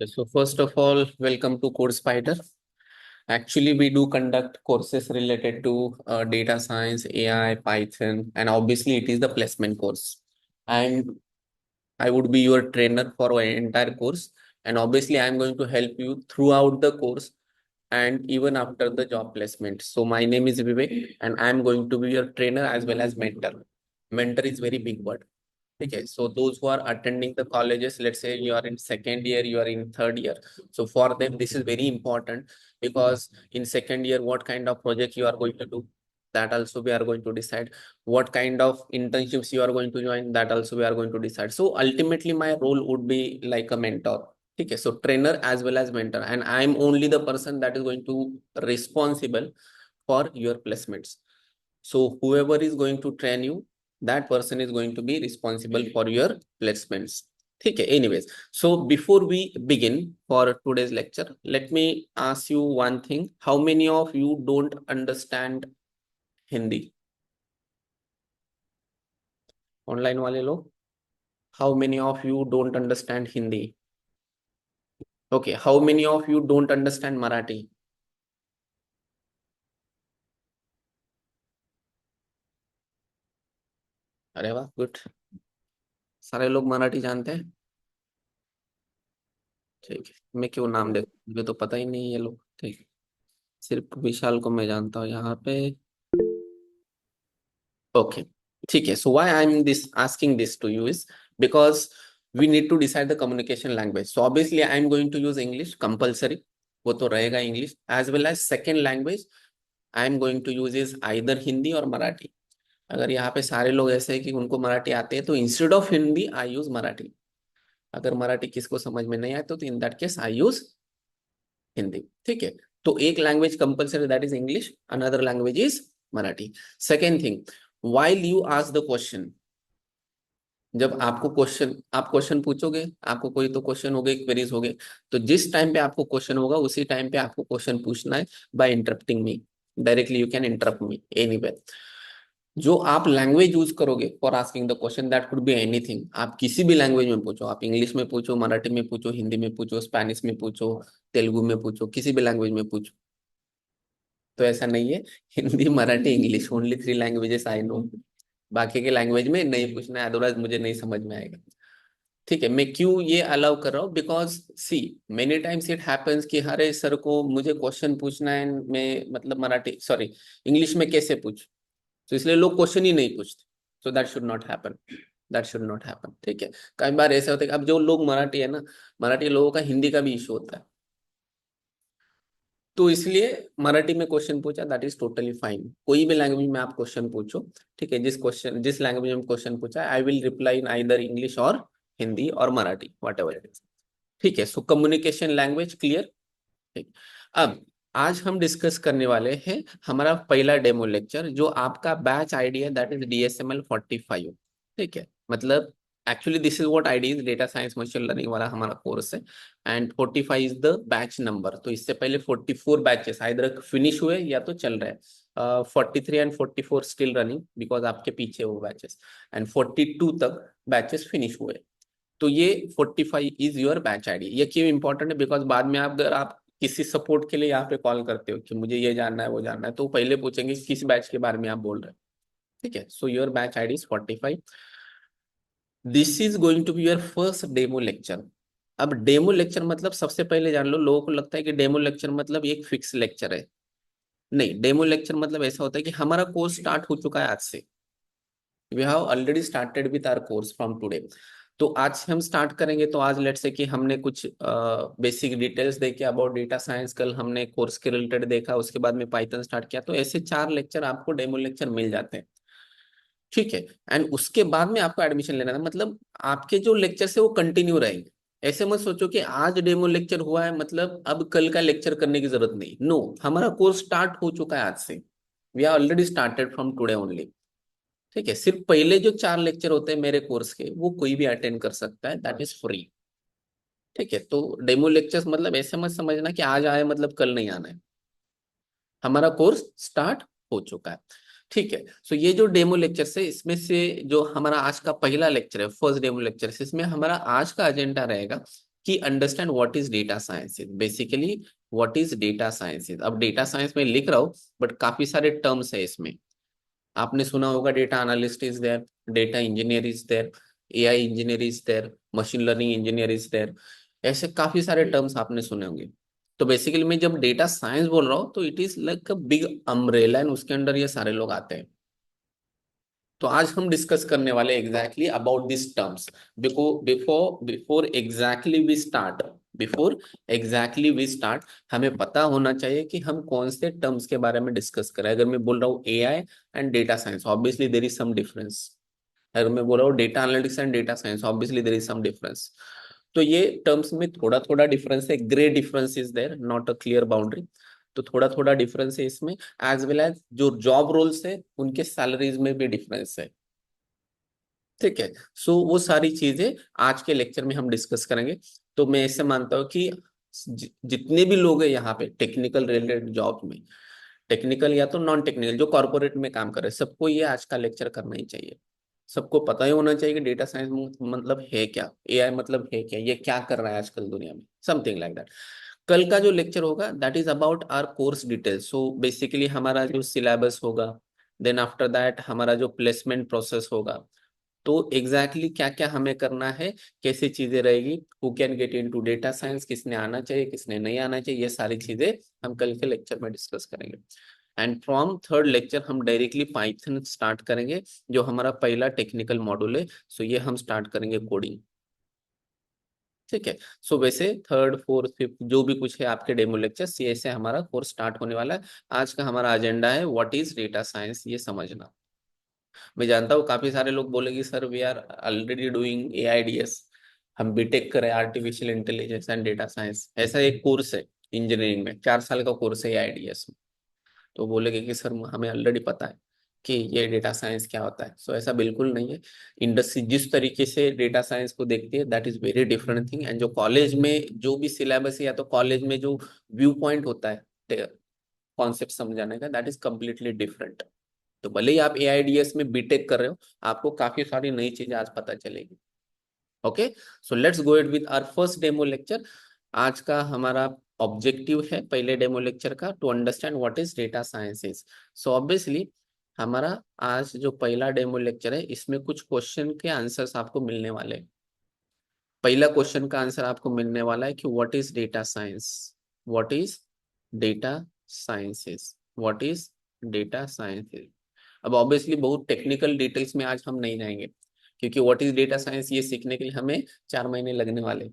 So first of all, welcome to Code Spider. Actually, we do conduct courses related to data science, AI, Python, and obviously it is the placement course. And I would be your trainer for an entire course. And obviously, I'm going to help you throughout the course and even after the job placement. So my name is Vivek, and I'm going to be your trainer as well as mentor. Mentor is very big word. Okay, so those who are attending the colleges, let's say you are in second year, you are in third year. So for them, this is very important because in second year, what kind of project you are going to do, that also we are going to decide. What kind of internships you are going to join, that also we are going to decide. So ultimately, my role would be like a mentor. Okay, so trainer as well as mentor, and I'm only the person that is going to responsible for your placements. So whoever is going to train you, that person is going to be responsible for your placements. Okay, anyways, so before we begin for today's lecture, let me ask you one thing. How many of you don't understand Hindi? Online wale log? How many of you don't understand Hindi? Okay, how many of you don't understand Marathi? अरे वाह, good. सारे लोग मराठी जानते हैं. ठीक है, मैं क्यों नाम दे, मुझे तो पता ही नहीं है ये लोग. ठीक है, सिर्फ विशाल को मैं जानता हूँ यहाँ पे. Okay. ठीक है. So why I'm this asking this to you is because we need to decide the communication language. So obviously I'm going to use English compulsory. वो तो रहेगा English as well as second language I'm going to use is either Hindi or Marathi. अगर यहाँ पे सारे लोग ऐसे हैं कि उनको मराठी आते हैं तो instead of Hindi I use Marathi. अगर मराठी किसको समझ में नहीं आए तो in that case I use Hindi. ठीक है. तो एक language compulsory that is English, another language is Marathi. Second thing, while you ask the question, जब आपको क्वेश्चन आप क्वेश्चन पूछोगे, आपको कोई तो क्वेश्चन हो गए, क्वेरीज हो गए, तो जिस टाइम पे आपको क्वेश्चन होगा उसी टाइम पे आपको क्वेश्चन पूछना है by interrupting me. Directly you can interrupt me anyway. जो आप लैंग्वेज यूज करोगे for asking the question that could be anything. आप किसी भी लैंग्वेज में पूछो, आप इंग्लिश में पूछो, मराठी में पूछो, हिंदी में पूछो, स्पेनिश में पूछो, तेलुगु में पूछो, किसी भी लैंग्वेज में पूछो. तो ऐसा नहीं है Hindi Marathi English only three languages I know. बाकी के लैंग्वेज में नहीं पूछना है, अदरवाइज मुझे नहीं समझ में आएगा. ठीक है. मैं क्यों ये अलाउ कर रहा हूँ, because see many times it happens कि हरे सर को मुझे क्वेश्चन पूछना है, मैं मतलब मराठी सॉरी इंग्लिश में कैसे पूछ. तो इसलिए लोग क्वेश्चन ही नहीं पूछते. So that should not happen. That should not happen. ठीक है. कई बार ऐसा होता है कि अब जो लोग मराठी है ना, मराठी लोगों का हिंदी का भी इशू होता है, तो इसलिए मराठी में क्वेश्चन पूछा, दैट इज टोटली फाइन. कोई भी लैंग्वेज में आप क्वेश्चन पूछो. ठीक है. जिस लैंग्वेज में क्वेश्चन पूछा, I will reply in either English और हिंदी और Marathi, what ever it is. ठीक है. So communication language clear. ठीक. अब आज हम डिस्कस करने वाले हैं हमारा पहला डेमो लेक्चर, जो आपका बैच आईडी है, दैट इज DSML 45. ठीक है. मतलब actually this is what ID is, data science machine learning वाला हमारा कोर्स है. And 45 is the batch number. तो इससे पहले 44 बैचेस आइदर फिनिश हुए या तो चल रहे हैं. 43 एंड 44 स्टिल रनिंग बिकॉज आपके पीछे वो बैचेस. एंड 42 तक बैचेस फिनिश हुए. तो ये 45 इज योर बैच आईडी. ये क्यों इंपॉर्टेंट है, बिकॉज बाद में आप अगर आप किसी सपोर्ट के लिए यहाँ पे कॉल करते हो कि मुझे ये जानना है वो जानना है, तो पहले पूछेंगे किस बैच के बारे में आप बोल रहे हैं. ठीक है. So your batch ID is 45. This is going to be your first demo lecture. अब डेमो लेक्चर मतलब सबसे पहले जान लो, लोगों को लगता है कि डेमो लेक्चर मतलब एक फिक्स लेक्चर है. नहीं, डेमो लेक्चर मतलब ऐसा होता है कि हमारा कोर्स स्टार्ट हो चुका है आज से. We have already started with our course from today. तो आज से हम स्टार्ट करेंगे. तो आज लेट्स से कि हमने कुछ बेसिक डिटेल्स देखे अबाउट डेटा साइंस, कल हमने कोर्स के रिलेटेड देखा, उसके बाद में पाइथन स्टार्ट किया. तो ऐसे 4 लेक्चर आपको डेमो लेक्चर मिल जाते हैं. ठीक है. एंड उसके बाद में आपको एडमिशन लेना था, मतलब आपके जो लेक्चर है वो कंटिन्यू रहेंगे. ऐसे मत सोचो कि आज डेमो लेक्चर हुआ है मतलब अब कल का लेक्चर करने की जरूरत नहीं. नो, हमारा कोर्स स्टार्ट हो चुका है आज से. We are already started from today only. ठीक है. सिर्फ पहले जो 4 लेक्चर होते हैं मेरे कोर्स के, वो कोई भी अटेंड कर सकता है, दैट इज फ्री. ठीक है. तो डेमो लेक्चर्स मतलब ऐसे मत समझना कि आज आए मतलब कल नहीं आना है. हमारा कोर्स स्टार्ट हो चुका है. ठीक है. सो ये जो डेमो लेक्चर है, इसमें से जो हमारा आज का पहला लेक्चर है, फर्स्ट डेमो लेक्चर, इसमें हमारा आज का एजेंडा रहेगा कि understand what is data science is basically, what is data science is. अब डेटा साइंस में लिख रहा हूँ बट काफी सारे टर्म्स है इसमें। आपने सुना होगा data analyst is there, data engineer is there, AI engineer is there, machine learning engineer is there, ऐसे काफी सारे टर्म्स आपने सुने होंगे। तो बेसिकली मैं जब डेटा साइंस बोल रहा हूँ तो it is like a big umbrella and उसके अंदर ये सारे लोग आते हैं। तो आज हम डिस्कस करने वाले exactly about this terms. Before before exactly we start, before exactly we start, हमें पता होना चाहिए कि हम कौन से टर्म्स के बारे में डिस्कस करें। अगर मैं बोल रहा हूँ AI and data science, obviously there is some difference. अगर मैं बोल रहा हूँ data analytics and data science, obviously there is some difference. तो ये टर्म्स में थोड़ा थोड़ा डिफरेंस है, grey difference is there, not a clear boundary. तो थोड़ा थोड़ा डिफरेंस है इसमें, एज वेल एज जो जॉब रोल्स है उनके सैलरीज में भी डिफरेंस है। ठीक है। सो वो सारी चीजें आज के लेक्चर में हम डिस्कस करेंगे। तो मैं ऐसे मानता हूँ कि जितने भी लोग हैं यहाँ पे टेक्निकल रिलेटेड जॉब में, टेक्निकल या तो नॉन टेक्निकल, जो कॉर्पोरेट में काम कर रहे हैं, सबको ये आज का लेक्चर करना ही चाहिए। सबको पता ही होना चाहिए कि डेटा साइंस मतलब है क्या, एआई मतलब है क्या, ये क्या कर रहा है आजकल दुनिया में, समथिंग लाइक दैट। कल का जो लेक्चर होगा that is about our course details. So basically हमारा जो सिलेबस होगा, देन आफ्टर दैट हमारा जो प्लेसमेंट प्रोसेस होगा, तो एग्जैक्टली क्या क्या हमें करना है, कैसी चीजें रहेगी, who can get into data science, किसने आना चाहिए किसने नहीं आना चाहिए, ये सारी चीजें हम कल के लेक्चर में डिस्कस करेंगे। एंड फ्रॉम थर्ड लेक्चर हम डायरेक्टली पाइथन स्टार्ट करेंगे, जो हमारा पहला टेक्निकल मॉड्यूल है। सो ये हम स्टार्ट करेंगे कोडिंग। ठीक है। सो वैसे थर्ड फोर्थ फिफ्थ जो भी कुछ है आपके डेमो लेक्चर, ये से हमारा कोर्स स्टार्ट होने वाला है। आज का हमारा एजेंडा है व्हाट इज डेटा साइंस, ये समझना। मैं जानता हूँ काफी सारे लोग बोलेंगे sir we are already doing AIDS, हम बीटेक करें artificial intelligence and data science, ऐसा एक कोर्स है इंजीनियरिंग में, 4 साल का कोर्स है एआईडीएस में। तो बोलेंगे कि सर हमें ऑलरेडी पता है कि ये डेटा साइंस क्या होता है। सो ऐसा बिल्कुल नहीं है। इंडस्ट्री जिस तरीके से डेटा साइंस को देखती है that is very different thing, and जो कॉलेज में जो भी सिलेबस है या तो कॉलेज में जो व्यू पॉइंट होता है कॉन्सेप्ट समझाने का, दैट इज कम्प्लीटली डिफरेंट। तो भले ही आप एआईडीएस में बीटेक कर रहे हो, आपको काफी सारी नई चीजें आज पता चलेगी। Okay. So let's go it with our first demo lecture. आज का हमारा ऑब्जेक्टिव है पहले डेमो लेक्चर का, to understand what is data sciences. So obviously हमारा आज जो पहला डेमो लेक्चर है इसमें कुछ क्वेश्चन के आंसर्स आपको मिलने वाले हैं। पहला क्वेश्चन का आंसर आपको मिलने वाला है कि what is data science, what is data sciences, what is data sciences. अब ऑब्वियसली बहुत टेक्निकल डिटेल्स में आज हम नहीं जाएंगे, क्योंकि व्हाट इज डेटा साइंस ये सीखने के लिए हमें 4 महीने लगने वाले।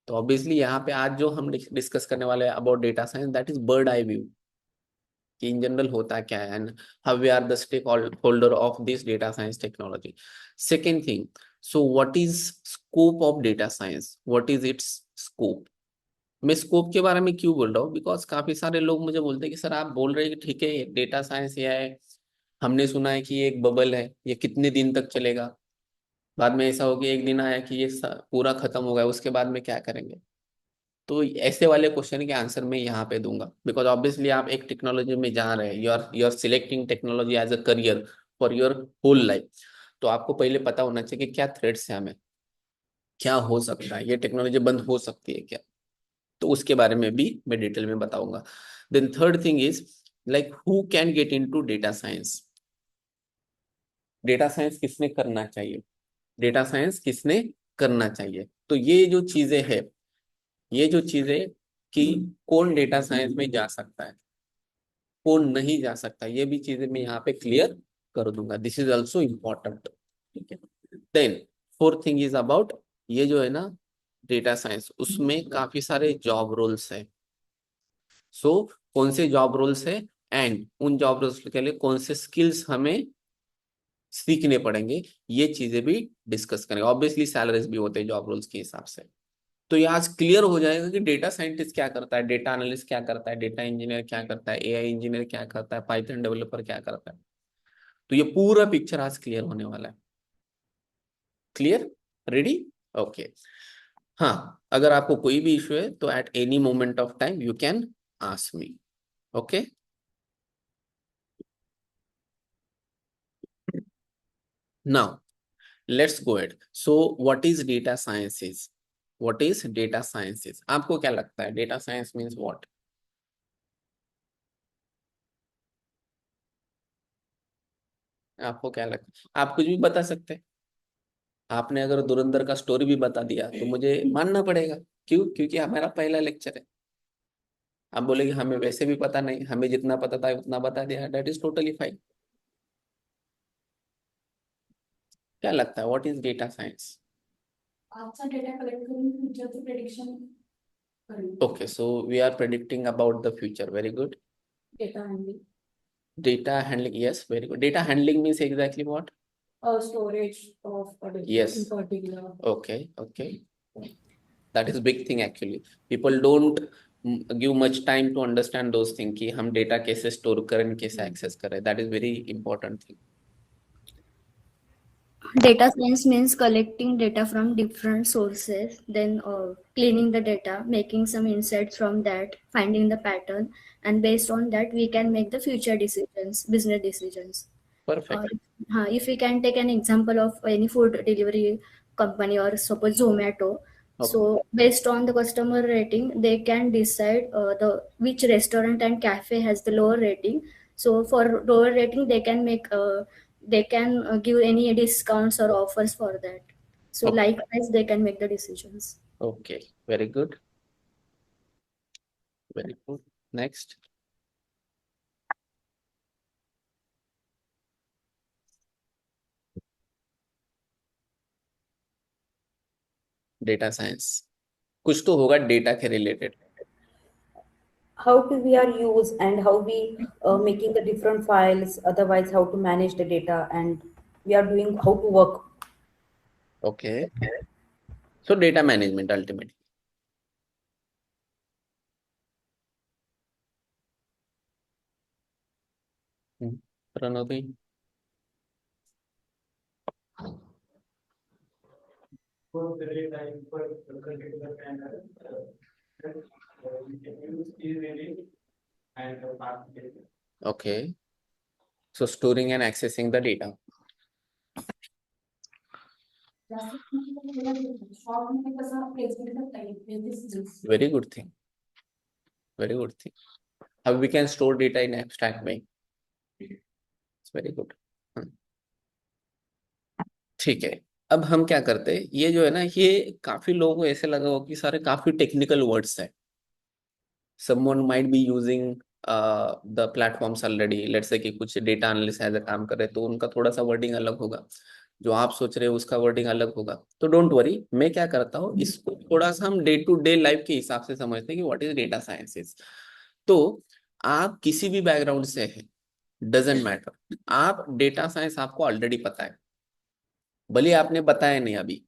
तो ऑब्वियसली यहाँ पे आज जो हम डिस्कस करने वाले हैं about data science, that is bird eye view, कि इन जनरल होता क्या है and how we are the stakeholder of this data science technology. Second thing, so what is scope of data science, what is its scope. मैं scope के बारे में क्यों बोल रहा हूँ, बिकॉज काफी सारे लोग मुझे बोलते हैं कि सर आप बोल रहे हैं कि ठीक है डेटा साइंस ये है, हमने सुना है कि ये एक बबल है, ये कितने दिन तक चलेगा, बाद में ऐसा हो कि एक दिन आया कि ये पूरा खत्म हो गया, उसके बाद में क्या करेंगे। तो ऐसे वाले क्वेश्चन के आंसर मैं यहाँ पे दूंगा, बिकॉज ऑब्वियसली आप एक टेक्नोलॉजी में जा रहे हैं, you are selecting technology as a career for your whole life. तो आपको पहले पता होना चाहिए कि क्या थ्रेट्स है, हमें क्या हो सकता है, ये टेक्नोलॉजी बंद हो सकती है क्या। तो उसके बारे में भी मैं डिटेल में बताऊंगा। Then third thing is like who can get into data science, data science किसने करना चाहिए, डेटा साइंस किसने करना चाहिए। तो ये जो चीजें है, ये जो चीजें कि कौन डेटा साइंस में जा सकता है, कौन नहीं जा सकता, ये भी चीजें मैं यहाँ पे क्लियर कर दूंगा। This is also important. ठीक है। Then fourth thing is about, ये जो है ना डेटा साइंस, उसमें काफी सारे जॉब रोल्स है। सो कौन से जॉब रोल्स है एंड उन जॉब रोल्स के लिए कौन से स्किल्स हमें सीखने पड़ेंगे, ये चीजें भी डिस्कस करेंगे। ऑब्वियसली सैलरीज भी होते हैं जॉब रोल्स के हिसाब से। तो ये आज क्लियर हो जाएगा कि डेटा साइंटिस्ट क्या करता है, डेटा एनालिस्ट क्या करता है, डेटा इंजीनियर क्या करता है, एआई इंजीनियर क्या करता है, पाइथन डेवलपर क्या करता है। तो ये पूरा पिक्चर आज क्लियर होने वाला है। Clear, ready, okay. हाँ, अगर आपको कोई भी इशू है तो at any moment of time you can ask me. Okay. Now let's go ahead. So what is data sciences? What is data sciences? आपको क्या लगता है डेटा साइंस मीन्स व्हाट? आपको क्या लगता है? आप कुछ भी बता सकते हैं। आपने अगर धुरंधर का स्टोरी भी बता दिया तो मुझे मानना पड़ेगा। क्यों? क्योंकि हमारा पहला लेक्चर है। आप बोलेगे हमें वैसे भी पता नहीं, हमें जितना पता था उतना बता दिया, दैट इज टोटली फाइन। क्या लगता है व्हाट इज डेटा साइंस? अच्छा डेटा कलेक्ट करून फ्यूचरचं प्रेडिक्शन करेल. Okay, so we are predicting about the future. Very good. Data handling, Data handling, yes, very good. Data handling means exactly what? Storage of Yes. In particular. Okay, okay. That is big thing actually. People don't give much time to understand those things कि हम data कैसे store करें, कैसे access करें. That is very important thing. Data science means collecting data from different sources, then cleaning the data, making some insights from that, finding the pattern, and based on that, we can make the future decisions, business decisions. Perfect. If we can take an example of any food delivery company or suppose Zomato, Okay. so based on the customer rating, they can decide the which restaurant and cafe has the lower rating. So for lower rating, they can give any discounts or offers for that. So Okay. likewise, they can make the decisions. Okay. Very good. Very good. Next. Data science. कुछ तो होगा data के related. how to we are use and how we making the different files, otherwise how to manage the data, and we are doing how to work. Okay, so data management ultimately. प्रणोदी। Okay, so storing and accessing the data. शॉर्टमध्ये कसं placement करता येईल. Very good thing. Very good thing. How we can store data in abstract way. It's very good. ठीक है। अब हम क्या करते हैं, ये जो है ना, ये काफी लोगों को ऐसे लगा हो कि सारे काफी टेक्निकल वर्ड्स है। someone might be using the platforms already, let's say कि कुछ डेटा एनालिस्ट ऐसा काम कर रहे हैं तो उनका थोड़ा सा वर्डिंग अलग होगा, जो आप सोच रहे हो उसका वर्डिंग अलग होगा। तो डोंट वरी, मैं क्या करता हूँ, इसको थोड़ा सा हम डे टू डे लाइफ के हिसाब से समझते हैं कि व्हाट इज डेटा साइंसेस। तो आप किसी भी बैकग्राउंड से है, डजेंट मैटर, आप डेटा साइंस आपको ऑलरेडी पता है, भले आपने बताया नहीं अभी,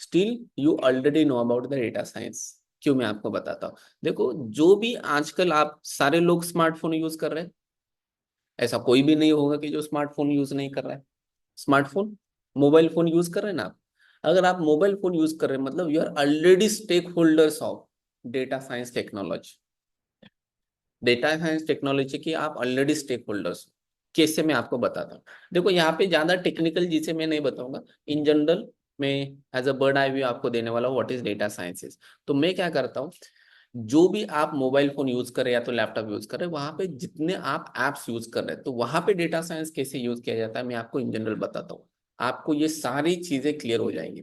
still you already know about the data science. क्यों? मैं आपको बताता हूँ। देखो, जो भी आजकल आप सारे लोग स्मार्टफोन यूज कर रहे हैं, ऐसा कोई भी नहीं होगा कि जो स्मार्टफोन यूज नहीं कर रहा है। स्मार्टफोन, मोबाइल फोन यूज कर रहे हैं ना आप। अगर आप मोबाइल फोन यूज कर रहे हैं मतलब you are already stakeholders of data science technology. Data science technology की आप ऑलरेडी स्टेक होल्डर्स। कैसे? मैं आपको बताता हूँ। देखो, यहाँ पे ज्यादा टेक्निकल जिसे मैं नहीं बताऊंगा, इन जनरल मैं as a bird eye view आपको देने वाला हूँ व्हाट इज डेटा साइंसेस। तो मैं क्या करता हूँ, जो भी आप मोबाइल फोन यूज कर रहे हैं या तो लैपटॉप यूज कर रहे हैं, वहां पे जितने आप एप्स यूज कर रहे हैं, तो वहां पे डेटा साइंस कैसे यूज किया जाता है मैं आपको इन जनरल बताता हूँ। आपको ये सारी चीजें क्लियर हो जाएंगी।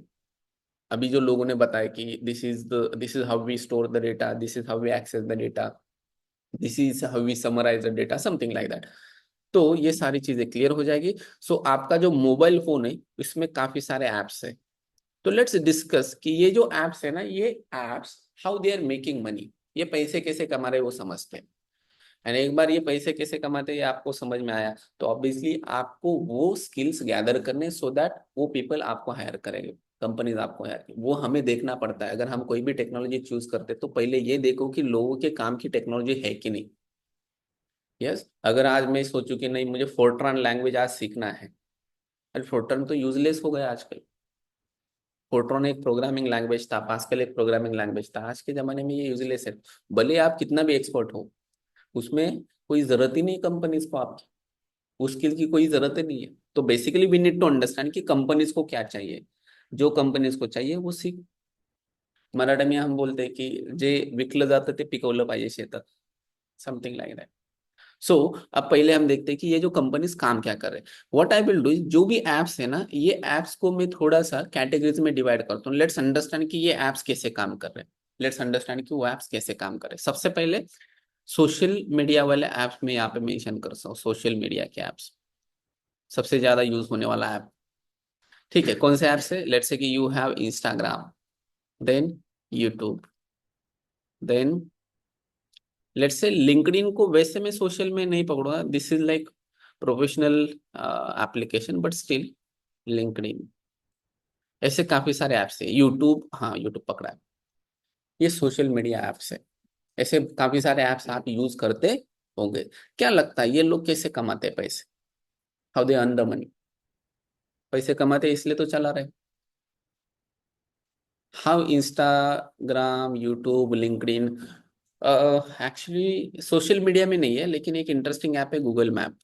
अभी जो लोगों ने बताया कि this is how we store the data, this is how we access the data, this is how we summarize the data, something like that. तो ये सारी चीजें क्लियर हो जाएगी। सो आपका जो मोबाइल फोन है इसमें काफी सारे एप्स है। तो लेट्स डिस्कस कि ये जो एप्स है ना, ये apps how they are making money, ये पैसे कैसे कमा रहे हैं वो समझते हैं। एंड एक बार ये पैसे कैसे कमाते हैं ये आपको समझ में आया, तो ऑब्वियसली आपको वो स्किल्स गैदर करने सो दैट वो पीपल आपको हायर करेंगे, कंपनीज आपको हायर करेंगे। वो हमें देखना पड़ता है। अगर हम कोई भी टेक्नोलॉजी चूज करते तो पहले ये देखो कि लोगों के काम की टेक्नोलॉजी है कि नहीं। यस, अगर आज मैं सोचूं कि नहीं मुझे फोर्ट्रान लैंग्वेज आज सीखना है, अरे फोर्ट्रान तो यूजलेस हो गया आजकल। फोर्ट्रॉन एक प्रोग्रामिंग लैंग्वेज था, पास्कल एक प्रोग्रामिंग लैंग्वेज था, आज के जमाने में ये यूजलेस है। भले आप कितना भी एक्सपर्ट हो, उसमें कोई जरूरत ही नहीं कंपनीज को आपकी, उस स्किल की कोई जरूरत ही नहीं है। तो basically we need to understand कि कंपनीज को क्या चाहिए, जो कंपनीज को चाहिए वो सीख। मराठी में हम बोलते हैं कि जे विकलं जातं ते पिकवलं पाहिजे शेतात, समथिंग लाइक दैट. सो अब पहले हम देखते हैं कि ये जो कंपनीज काम क्या कर रहे हैं. व्हाट आई विल डू, जो भी एप्स है ना, ये एप्स को मैं थोड़ा सा कैटेगरीज में डिवाइड करता हूँ. लेट्स अंडरस्टैंड कि ये एप्स कैसे काम कर रहे हैं. लेट्स अंडरस्टैंड कि वो एप्स कैसे काम कर रहे हैं. सबसे पहले सोशल मीडिया वाले एप्स में यहाँ पे मेंशन करता हूँ. सोशल मीडिया के एप्स, सबसे ज्यादा यूज होने वाला ऐप, ठीक है, कौन से ऐप से? लेट्स से कि you have Instagram, then YouTube, then let's say LinkedIn को वैसे मैं सोशल में नहीं पकड़ूंगा, this is like professional application, but still LinkedIn. ऐसे काफी सारे ऐप्स है. यूट्यूब, हाँ यूट्यूब पकड़ा है, ये सोशल मीडिया ऐप्स है. ऐसे काफी सारे ऐप्स आप यूज करते होंगे. क्या लगता है ये लोग कैसे कमाते हैं पैसे? How they earn the money? पैसे कमाते इसलिए तो चला रहे. How Instagram, YouTube, LinkedIn, actually social media में नहीं है, लेकिन एक इंटरेस्टिंग ऐप है Google map.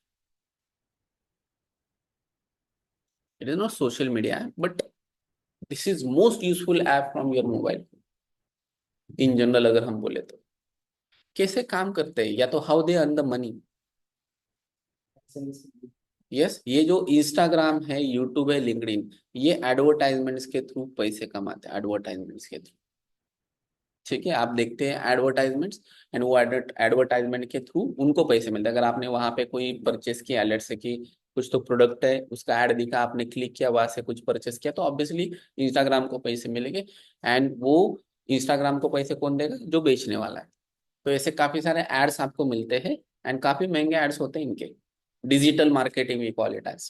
It is not social media app, but this is most useful app from your mobile. In general अगर हम बोले तो कैसे काम करते हैं, या तो how they earn the money. Yes, ये जो इंस्टाग्राम है, यूट्यूब है, लिंक्डइन, ये एडवर्टाइजमेंट्स के थ्रू पैसे कमाते हैं. एडवर्टाइजमेंट्स के थ्रू, ठीक है, आप देखते हैं एडवर्टाइजमेंट्स, एंड वो एडवर्टाइजमेंट के थ्रू उनको पैसे मिलते हैं. अगर आपने वहां पे कोई परचेस किया, लेट्स से कि कुछ तो प्रोडक्ट है, उसका ऐड दिखा, आपने क्लिक किया, वहां से कुछ परचेस किया, तो ऑब्वियसली इंस्टाग्राम को पैसे मिलेंगे. एंड वो इंस्टाग्राम को पैसे कौन देगा? जो बेचने वाला है. तो ऐसे काफी सारे एड्स आपको मिलते हैं, एंड काफी महंगे एड्स होते हैं इनके. Digital marketing we call it as.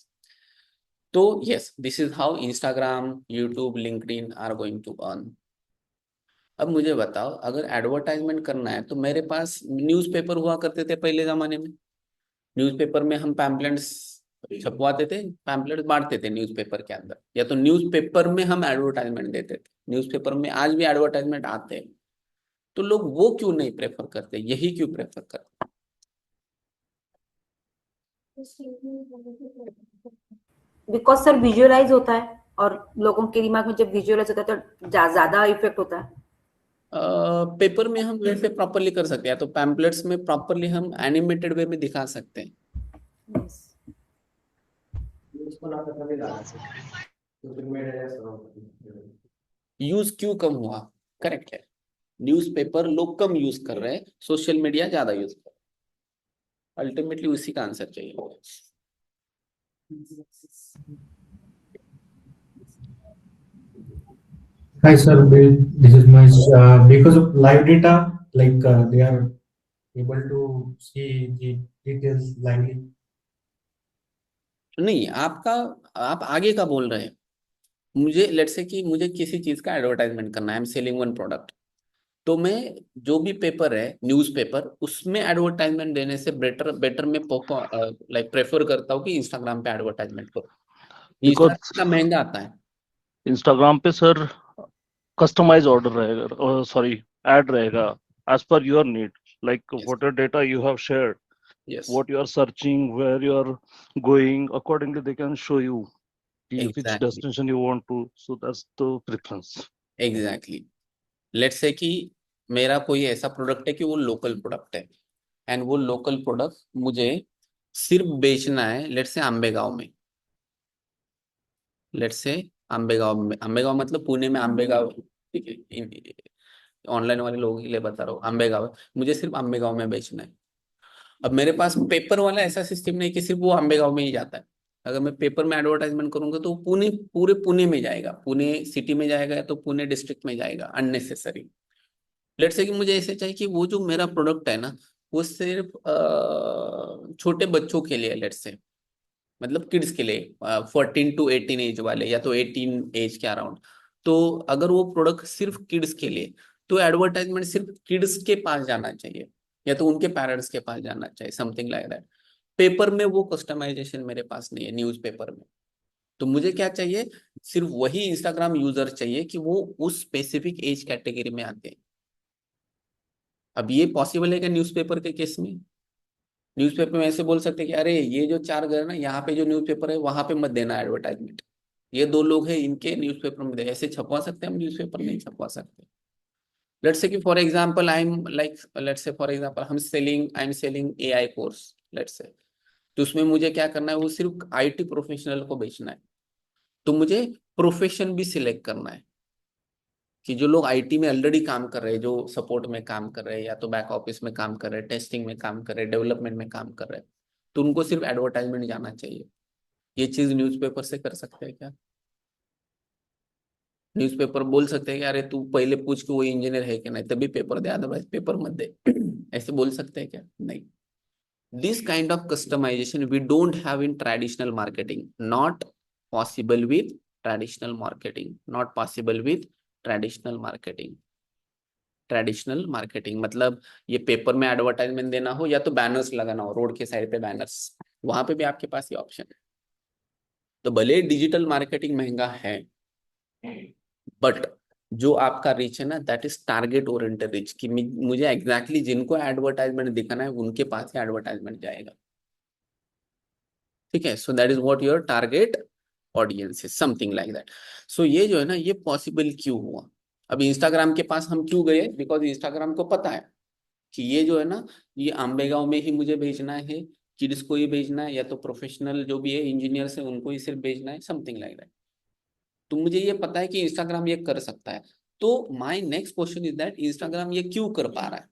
तो yes, this is how Instagram, YouTube, LinkedIn are going to earn. अब मुझे बताओ, अगर एडवर्टाइजमेंट करना है तो मेरे पास न्यूज़पेपर हुआ करते थे पहले जमाने में. न्यूज़पेपर में हम पैम्पलेट्स छपवाते थे, पैम्पलेट्स बांटते थे न्यूज़पेपर के अंदर, या तो न्यूज़पेपर में हम एडवर्टाइजमेंट देते थे. न्यूज़पेपर में आज भी एडवर्टाइजमेंट आते हैं. तो लोग वो क्यों नहीं प्रेफर करते, यही क्यों प्रेफर करते? बिकॉज सर विजुअलाइज होता है, और लोगों के दिमाग में जब विजुअलाइज होता है तो ज्यादा इफेक्ट होता है. पेपर में हम वैसे प्रॉपरली कर सकते हैं, तो पैम्पलेट्स में प्रॉपरली हम एनिमेटेड वे में दिखा सकते हैं. Yes. यूज क्यों कम हुआ? करेक्ट है, न्यूज़पेपर लोग कम यूज कर रहे हैं, सोशल मीडिया ज्यादा यूज कर रहे हैं. अल्टीमेटली उसी का आंसर चाहिए. Hi, sir. Bill. This is my because of live data, like they are able to see the details lively. नहीं, आपका, आप आगे का बोल रहे हैं. मुझे लेट्स से कि मुझे किसी चीज का एडवर्टाइजमेंट करना है, I am selling one product. तो मैं जो भी पेपर है, न्यूज़पेपर, उसमें एडवर्टाइजमेंट देने से बेटर बेटर मैं लाइक प्रेफर करता हूँ कि इंस्टाग्राम पे एडवर्टाइजमेंट करो. बिकॉज इंस्टाग्राम का महंगा आता है. इंस्टाग्राम पे सर कस्टमाइज ऑर्डर रहेगा, सॉरी ऐड रहेगा as per your need, like Yes. What data you have shared, Yes, what you are searching, where you are going, accordingly they can show you which exactly, destination you want to. So that's the preference. exactly. Let's say कि मेरा कोई ऐसा product है कि वो local product है, and वो local product मुझे सिर्फ बेचना है, लेट्स से आंबेगांव में. लेट्स से आंबेगांव में, आंबेगांव मतलब पुणे में आंबेगांव, ठीक है, ऑनलाइन वाले लोगों के लिए बता रहा हूँ. आंबेगांव है, मुझे सिर्फ आंबेगांव में बेचना है. अब मेरे पास पेपर वाला ऐसा सिस्टम नहीं कि सिर्फ वो आंबेगांव में ही जाता है. अगर मैं पेपर में एडवर्टाइजमेंट करूंगा तो पुणे, पूरे पुणे में जाएगा, पुणे सिटी में जाएगा, या तो पुणे डिस्ट्रिक्ट में जाएगा, अननेसेसरी. लेट्स से कि मुझे ऐसे चाहिए कि वो जो मेरा प्रोडक्ट है ना, वो सिर्फ छोटे बच्चों के लिए, लेट्स से मतलब किड्स के लिए, 14 to 18 एज वाले, या तो 18 एज के अराउंड. तो अगर वो प्रोडक्ट सिर्फ किड्स के लिए, तो एडवर्टाइजमेंट सिर्फ किड्स के पास जाना चाहिए, या तो उनके पेरेंट्स के पास जाना चाहिए, समथिंग लाइक दैट. पेपर में वो कस्टमाइजेशन मेरे पास नहीं है, न्यूज़पेपर में. तो मुझे क्या चाहिए? सिर्फ वही इंस्टाग्राम यूजर चाहिए कि वो उस स्पेसिफिक एज कैटेगरी में आते हैं. अब ये पॉसिबल है क्या न्यूज़पेपर के केस में? न्यूज़पेपर में ऐसे बोल सकते हैं कि अरे ये जो 4 घर ना, यहाँ पे जो न्यूज़पेपर है वहां पे मत देना एडवर्टाइजमेंट, ये 2 लोग हैं इनके न्यूज़पेपर में दे. ऐसे छपवा सकते हैं हम? न्यूज़पेपर नहीं छपवा सकते. लेट्स से कि for example I am like, let's say for example I am selling AI course, let's say, तो उसमें मुझे क्या करना है, वो सिर्फ आईटी प्रोफेशनल को बेचना है, तो मुझे प्रोफेशन भी सिलेक्ट करना है कि जो लोग आईटी में ऑलरेडी काम कर रहे हैं, जो सपोर्ट में काम कर रहे हैं या तो बैक ऑफिस में काम कर रहे हैं, टेस्टिंग में काम कर रहे हैं, डेवलपमेंट में काम कर रहे हैं, तो उनको सिर्फ एडवर्टाइजमेंट जाना चाहिए। ये चीज न्यूज़पेपर से कर सकते हैं क्या? न्यूज़पेपर बोल सकते हैं कि अरे तू पहले पूछ के वो इंजीनियर है कि नहीं तभी पेपर दे, अदरवाइज पेपर मत दे। ऐसे बोल सकते हैं क्या? नहीं। This kind of customization we don't have in traditional marketing, not possible with traditional marketing, not possible with traditional marketing. Traditional marketing मतलब ये पेपर में एडवर्टाइजमेंट देना हो या तो बैनर्स लगाना हो, रोड के साइड पे बैनर्स, वहां पे भी आपके पास ये ऑप्शन है। तो भले डिजिटल मार्केटिंग महंगा है, बट जो आपका रीच है ना, that is target oriented reach, कि मुझे एग्जैक्टली जिनको एडवर्टाइजमेंट दिखाना है उनके पास ही एडवर्टाइजमेंट जाएगा। ठीक है, so that is what your target audience is, something like that. So ये जो है ना, ये पॉसिबल क्यों हुआ? अब इंस्टाग्राम के पास हम क्यों गए? बिकॉज इंस्टाग्राम को पता है कि ये जो है ना, ये आंबेगांव में ही मुझे भेजना है, किड्स को ही भेजना है, या तो प्रोफेशनल जो भी है इंजीनियर्स है उनको ही सिर्फ भेजना है, समथिंग लाइक दैट। तो मुझे ये पता है कि इंस्टाग्राम ये कर सकता है, तो my next question is that Instagram ये क्यों कर पा रहा है?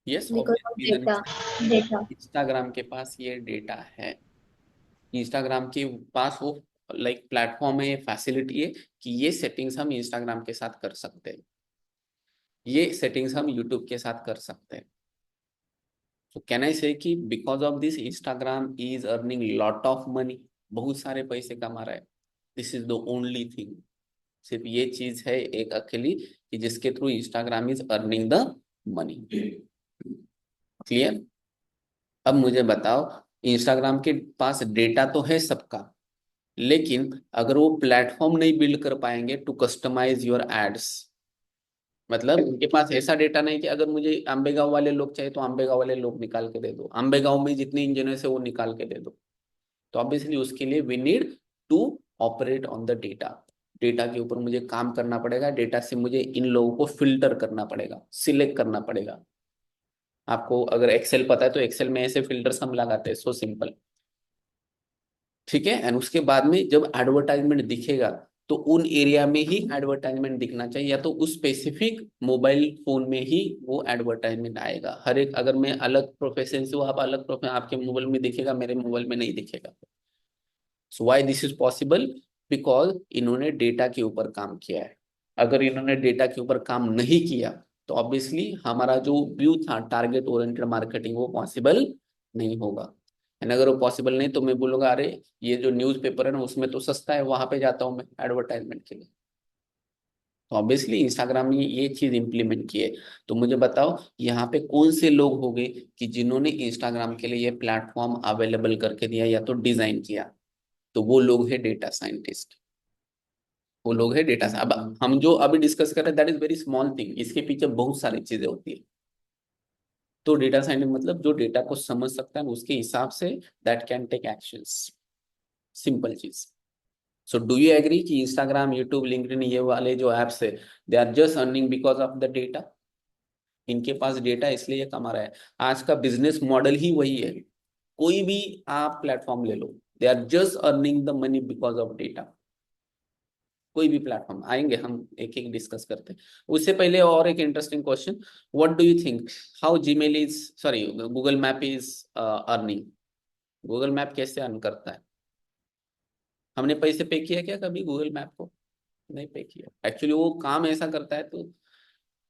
Yes, Because of data. Data. Instagram के पास ये डेटा है, इंस्टाग्राम के पास वो लाइक प्लेटफॉर्म है, फैसिलिटी है कि ये सेटिंग्स हम इंस्टाग्राम के साथ कर सकते हैं, ये सेटिंग्स हम यूट्यूब के साथ कर सकते हैं। So can I say कि because of this Instagram is earning lot of money, बहुत सारे पैसे कमा रहा है। This is the only thing, सिर्फ ये चीज है एक अकेली कि जिसके through Instagram is earning the money. Clear? अब मुझे बताओ, इंस्टाग्राम के पास डेटा तो है सबका, लेकिन अगर वो प्लेटफॉर्म नहीं बिल्ड कर पाएंगे टू कस्टमाइज योर एड्स, मतलब उनके पास ऐसा डेटा नहीं कि अगर मुझे आंबेगांव वाले लोग चाहिए तो आंबेगांव वाले लोग निकाल के दे दो, आंबेगांव में जितने इंजीनियर है वो निकाल के दे दो, तो ऑब्वियसली उसके लिए we need to operate on the data. Data के ऊपर मुझे काम करना पड़ेगा, डेटा से मुझे इन लोगों को फिल्टर करना पड़ेगा, सिलेक्ट करना पड़ेगा। आपको अगर एक्सेल पता है तो एक्सेल में ऐसे फिल्टर्स हम लगाते हैं, सो सिंपल। ठीक है, एंड उसके बाद में जब एडवर्टाइजमेंट दिखेगा तो उन एरिया में ही एडवर्टाइजमेंट दिखना चाहिए, या तो उस स्पेसिफिक मोबाइल फोन में ही वो एडवर्टाइजमेंट आएगा। हर एक, अगर मैं अलग प्रोफेशन से हूँ, आप अलग प्रोफेशन, आपके मोबाइल में दिखेगा, मेरे मोबाइल में नहीं दिखेगा। So why this is possible? Because इन्होंने डेटा के ऊपर काम किया है। अगर इन्होंने डेटा के ऊपर काम नहीं किया तो ऑब्वियसली हमारा जो व्यू था टारगेट ओरिएंटेड मार्केटिंग, वो पॉसिबल नहीं होगा। एंड अगर वो पॉसिबल नहीं तो मैं बोलूंगा अरे ये जो न्यूज़पेपर है ना उसमें तो सस्ता है, वहां पे जाता हूँ मैं एडवर्टाइजमेंट के लिए। तो ऑब्वियसली इंस्टाग्राम ने ये चीज इंप्लीमेंट की है। तो मुझे बताओ यहाँ पे कौन से लोग होंगे कि जिन्होंने इंस्टाग्राम के लिए ये प्लेटफॉर्म अवेलेबल करके दिया या तो डिजाइन किया? तो वो लोग है डेटा साइंटिस्ट, वो लोग है डेटा। अब हम जो अभी डिस्कस कर रहे हैं that is very small thing, इसके पीछे बहुत सारी चीजें होती है। तो डेटा साइंटिस्ट मतलब जो डेटा को समझ सकता है उसके हिसाब से that can take actions, simple चीज। सो डू यू एग्री कि इंस्टाग्राम, यूट्यूब, लिंक्डइन ये वाले जो एप्स है they are just earning because of the data? इनके पास डेटा इसलिए ये कमा रहा है। आज का बिजनेस मॉडल ही वही है, कोई भी आप प्लेटफॉर्म ले लो, they are just earning the money because of data. कोई भी प्लेटफॉर्म आएंगे हम एक एक डिस्कस करते हैं। उससे पहले और एक interesting question, what do you think how Gmail is, sorry Google map is earning? Google map कैसे अर्न करता है? हमने पैसे पे किया क्या कभी गूगल मैप को? नहीं पे किया। एक्चुअली वो काम ऐसा करता है, तो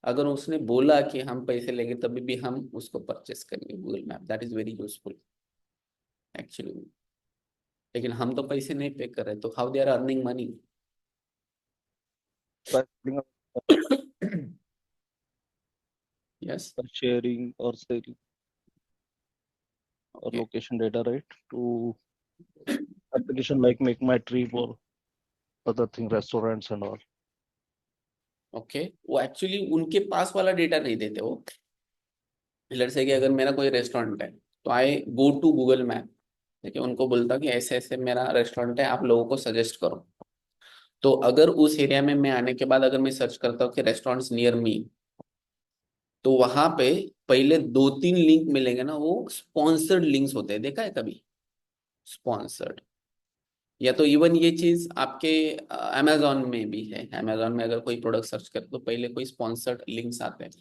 अगर उसने बोला कि हम पैसे लेंगे तभी भी हम उसको परचेस करेंगे Google map, that is very useful actually. लेकिन हम तो पैसे नहीं पे कर रहे, तो how they are earning money? by putting up yes, or sharing or selling or okay. location data, right? To application like Make My Trip or other thing, restaurants and all. Okay वो actually उनके पास वाला data नहीं देते वो। Let's say कि अगर मेरा कोई रेस्टोरेंट है तो आई गो टू गूगल मैप, देखिए उनको बोलता कि ऐसे ऐसे मेरा रेस्टोरेंट है, आप लोगों को सजेस्ट करो। तो अगर उस एरिया में मैं आने के बाद अगर मैं सर्च करता हूँ कि रेस्टोरेंट्स नियर मी, तो वहां पे पहले 2-3 लिंक मिलेंगे ना, वो स्पॉन्सर्ड लिंक्स होते हैं, देखा है कभी? स्पॉन्सर्ड। या तो इवन ये चीज आपके अमेजोन में भी है। अमेजोन में अगर कोई प्रोडक्ट सर्च करे तो पहले कोई स्पॉन्सर्ड लिंक्स आते हैं।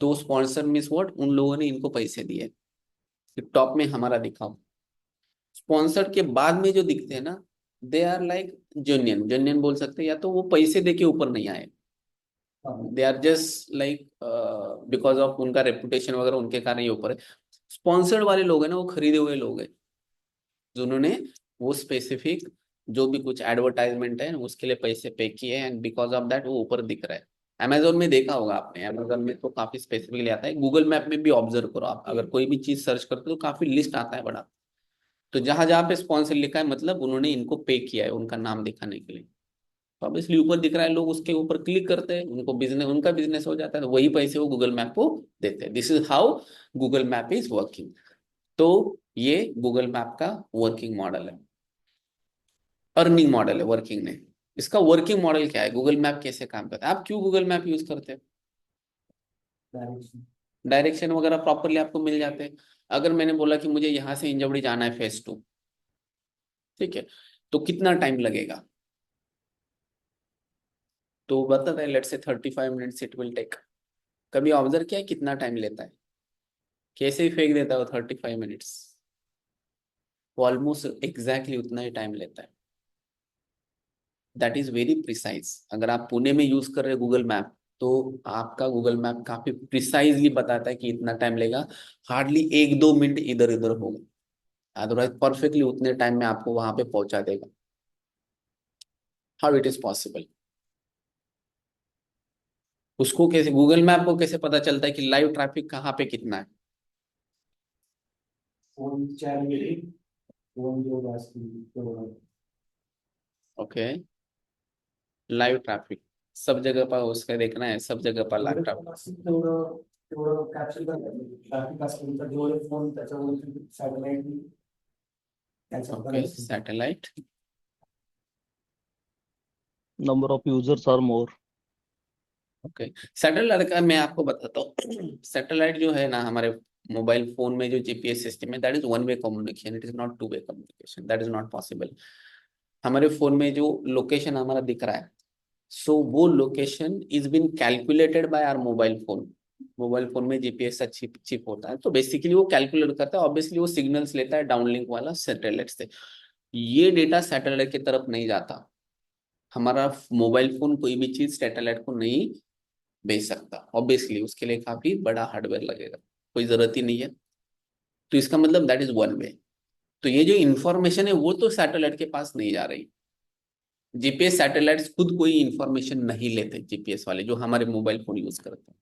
तो स्पॉन्सर्ड मीन्स व्हाट, उन लोगों ने इनको पैसे दिए कि टॉप में हमारा दिखाओ। स्पॉन्सर्ड के बाद में जो दिखते हैं ना, they are like genuine, genuine बोल सकते हैं, या तो वो पैसे दे के ऊपर नहीं आए, they are just like because of उनका रेपुटेशन वगैरह उनके कारण ये ऊपर है। स्पॉन्सर्ड वाले लोग हैं ना, वो खरीदे हुए लोग हैं, जिन्होंने वो स्पेसिफिक जो भी कुछ एडवर्टाइजमेंट है उसके लिए पैसे पे किए एंड बिकॉज ऑफ दैट वो ऊपर दिख रहा है। अमेजोन में देखा होगा आपने, अमेजोन में तो काफी स्पेसिफिकली आता है। गूगल मैप में भी ऑब्जर्व करो आप, अगर कोई भी चीज सर्च करते हो तो काफी लिस्ट आता है बड़ा। तो जहां जहां पे स्पॉन्सर लिखा है मतलब उन्होंने इनको पे किया है उनका नाम दिखाने के लिए। तो ऑब्वियसली ऊपर दिख रहा है, लोग उसके ऊपर क्लिक करते हैं, उनको बिजनेस, उनका बिजनेस हो जाता है, तो वही पैसे वो गूगल मैप को देते हैं। This is how Google map is working. तो ये गूगल मैप का वर्किंग मॉडल है, अर्निंग मॉडल है, वर्किंग नहीं। इसका वर्किंग मॉडल क्या है, गूगल मैप कैसे काम करता है, आप क्यों गूगल मैप यूज करते हैं? डायरेक्शन वगैरह प्रॉपरली आपको मिल जाते हैं। अगर मैंने बोला कि मुझे यहाँ से इंजवड़ी जाना है फेज 2, ठीक है, तो कितना टाइम लगेगा? तो बताता है let's say 35 minutes it will take. कभी ऑब्जर्व किया है कितना टाइम लेता है? कैसे ही फेंक देता है वो 35 मिनट्स, वो ऑलमोस्ट एग्जैक्टली उतना ही टाइम लेता है। That is very precise. अगर आप पुणे में यूज कर रहे हैं गूगल मैप, तो आपका गूगल मैप काफी प्रिसाइजली बताता है कि इतना टाइम लेगा, हार्डली 1-2 मिनट इधर उधर होगा, अदरवाइज परफेक्टली उतने टाइम में आपको वहां पे पहुंचा देगा। How it is possible? उसको कैसे, गूगल मैप को कैसे पता चलता है कि लाइव ट्रैफिक कहाँ पे कितना है? ओके, लाइव ट्रैफिक सब जगह पर उसका देखना है, सब जगह पर live traffic. Okay, satellite Number of users are more. Okay. Satellite का मैं आपको बताता हूँ। सैटेलाइट जो है ना, हमारे मोबाइल फोन में जो जीपीएस सिस्टम है, that is one way communication, it is not two way communication, that is not possible. हमारे फोन में जो लोकेशन हमारा दिख रहा है, सो वो location is been calculated by our mobile phone. Mobile phone में जीपीएस का चिप होता है, तो बेसिकली वो कैलकुलेट करता है, ऑब्वियसली वो सिग्नल्स लेता है डाउनलिंक वाला सैटेलाइट से। ये डेटा सैटेलाइट की तरफ नहीं जाता। हमारा मोबाइल फोन कोई भी चीज सैटेलाइट को नहीं भेज सकता, ऑब्वियसली उसके लिए काफी बड़ा हार्डवेयर लगेगा, कोई जरूरत ही नहीं है। तो इसका मतलब दैट इज वन वे। तो ये जो इंफॉर्मेशन है वो तो सैटेलाइट के पास नहीं जा रही। जीपीएस सैटेलाइट्स खुद कोई इंफॉर्मेशन नहीं लेते, जीपीएस वाले जो हमारे मोबाइल फोन यूज करते हैं,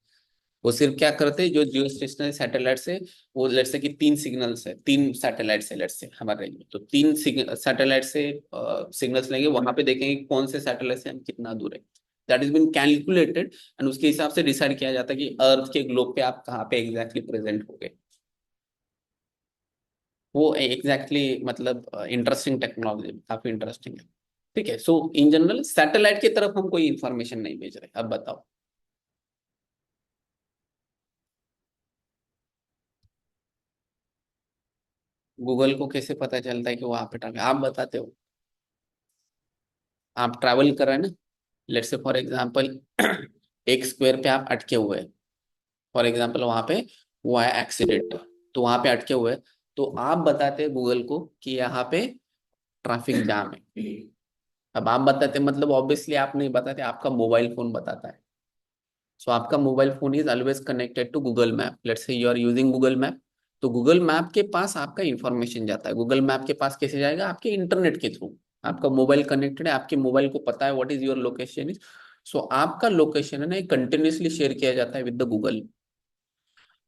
वो सिर्फ क्या करते हैं, जो जियो स्टेशनरी सैटेलाइट से, वो लेट्स से कि 3 सिग्नल्स है, 3 सैटेलाइट्स है लेट्स से हमारे रेंज में, तो 3 सैटेलाइट से सिग्नल्स लेंगे, वहां पे देखेंगे कौन से सैटेलाइट से हम कितना दूर है। That is been calculated and उसके हिसाब से डिसाइड किया जाता है कि अर्थ के ग्लोब पे आप कहाँ पे एग्जैक्टली प्रेजेंट हो गए। वो एग्जैक्टली मतलब इंटरेस्टिंग टेक्नोलॉजी, काफी इंटरेस्टिंग है। ठीक है, सो इन जनरल सैटेलाइट की तरफ हम कोई इंफॉर्मेशन नहीं भेज रहे। अब बताओ गूगल को कैसे पता चलता है कि वो आप पे आप बताते हो? आप ट्रैवल कर रहे हैं ना, लेट्स से फॉर एग्जांपल एक स्क्वायर पे आप अटके हुए हैं, फॉर एग्जांपल वहां पे हुआ है एक्सीडेंट, तो वहां पे अटके हुए हैं, तो आप बताते हैं गूगल को कि यहाँ पे ट्रैफिक जाम है। अब आप बताते मतलब ऑब्वियसली आप नहीं बताते, आपका मोबाइल फोन बताता है। सो आपका mobile phone is always connected to Google map, let's say you are using Google map, तो गूगल मैप के पास आपका इंफॉर्मेशन जाता है। गूगल मैप के पास कैसे जाएगा? आपके इंटरनेट के थ्रू। आपका मोबाइल कनेक्टेड है, आपके मोबाइल को पता है what is your location is, so आपका लोकेशन है ना कंटिन्यूसली शेयर किया जाता है विद द गूगल।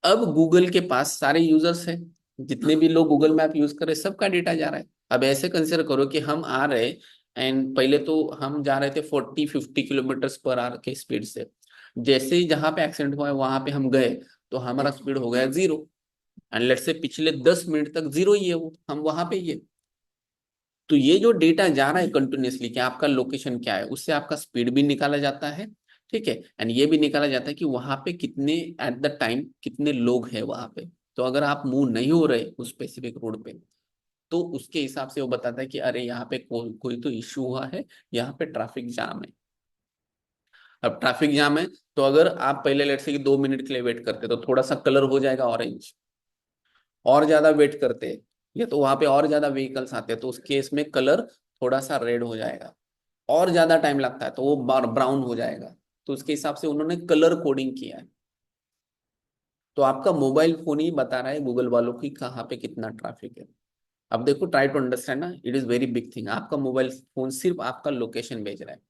अब गूगल के पास सारे यूजर्स हैं, जितने भी लोग गूगल मैप यूज कर रहे हैं सबका डेटा जा रहा है। अब ऐसे कंसिडर करो कि हम आ रहे एंड पहले तो हम जा रहे थे 40-50 किलोमीटर पर आवर के स्पीड से, जैसे ही जहां पे एक्सीडेंट हुआ है वहां पे हम गए तो हमारा स्पीड हो गया 0, एंड लेट्स से पिछले 10 मिनट तक 0 ही है, वो हम वहां पे ही है। तो ये जो डेटा जा रहा है कंटिन्यूसली कि आपका लोकेशन क्या है, उससे आपका स्पीड भी निकाला जाता है, ठीक है, एंड ये भी निकाला जाता है कि वहां पे कितने एट द टाइम कितने लोग हैं वहां पे। तो अगर आप मूव नहीं हो रहे उस स्पेसिफिक रोड पे, तो उसके हिसाब से वो बताता है कि अरे यहाँ पे कोई तो इश्यू हुआ है, यहाँ पे ट्रैफिक जाम है। अब ट्रैफिक जाम है तो अगर आप पहले लेट से कि 2 मिनट के लिए वेट करते तो थोड़ा सा कलर हो जाएगा ऑरेंज, और ज्यादा वेट करते या तो वहां पे और ज्यादा व्हीकल्स आते हैं तो उस केस में कलर थोड़ा सा रेड हो जाएगा, और ज्यादा टाइम लगता है तो वो ब्राउन हो जाएगा। तो उसके हिसाब से उन्होंने कलर कोडिंग किया है। तो आपका मोबाइल फोन ही बता रहा है गूगल वालों की कहाँ पे कितना ट्रैफिक है। अब देखो, ट्राई टू अंडरस्टैंड ना, it is very big thing. आपका मोबाइल फोन सिर्फ आपका लोकेशन भेज रहा है,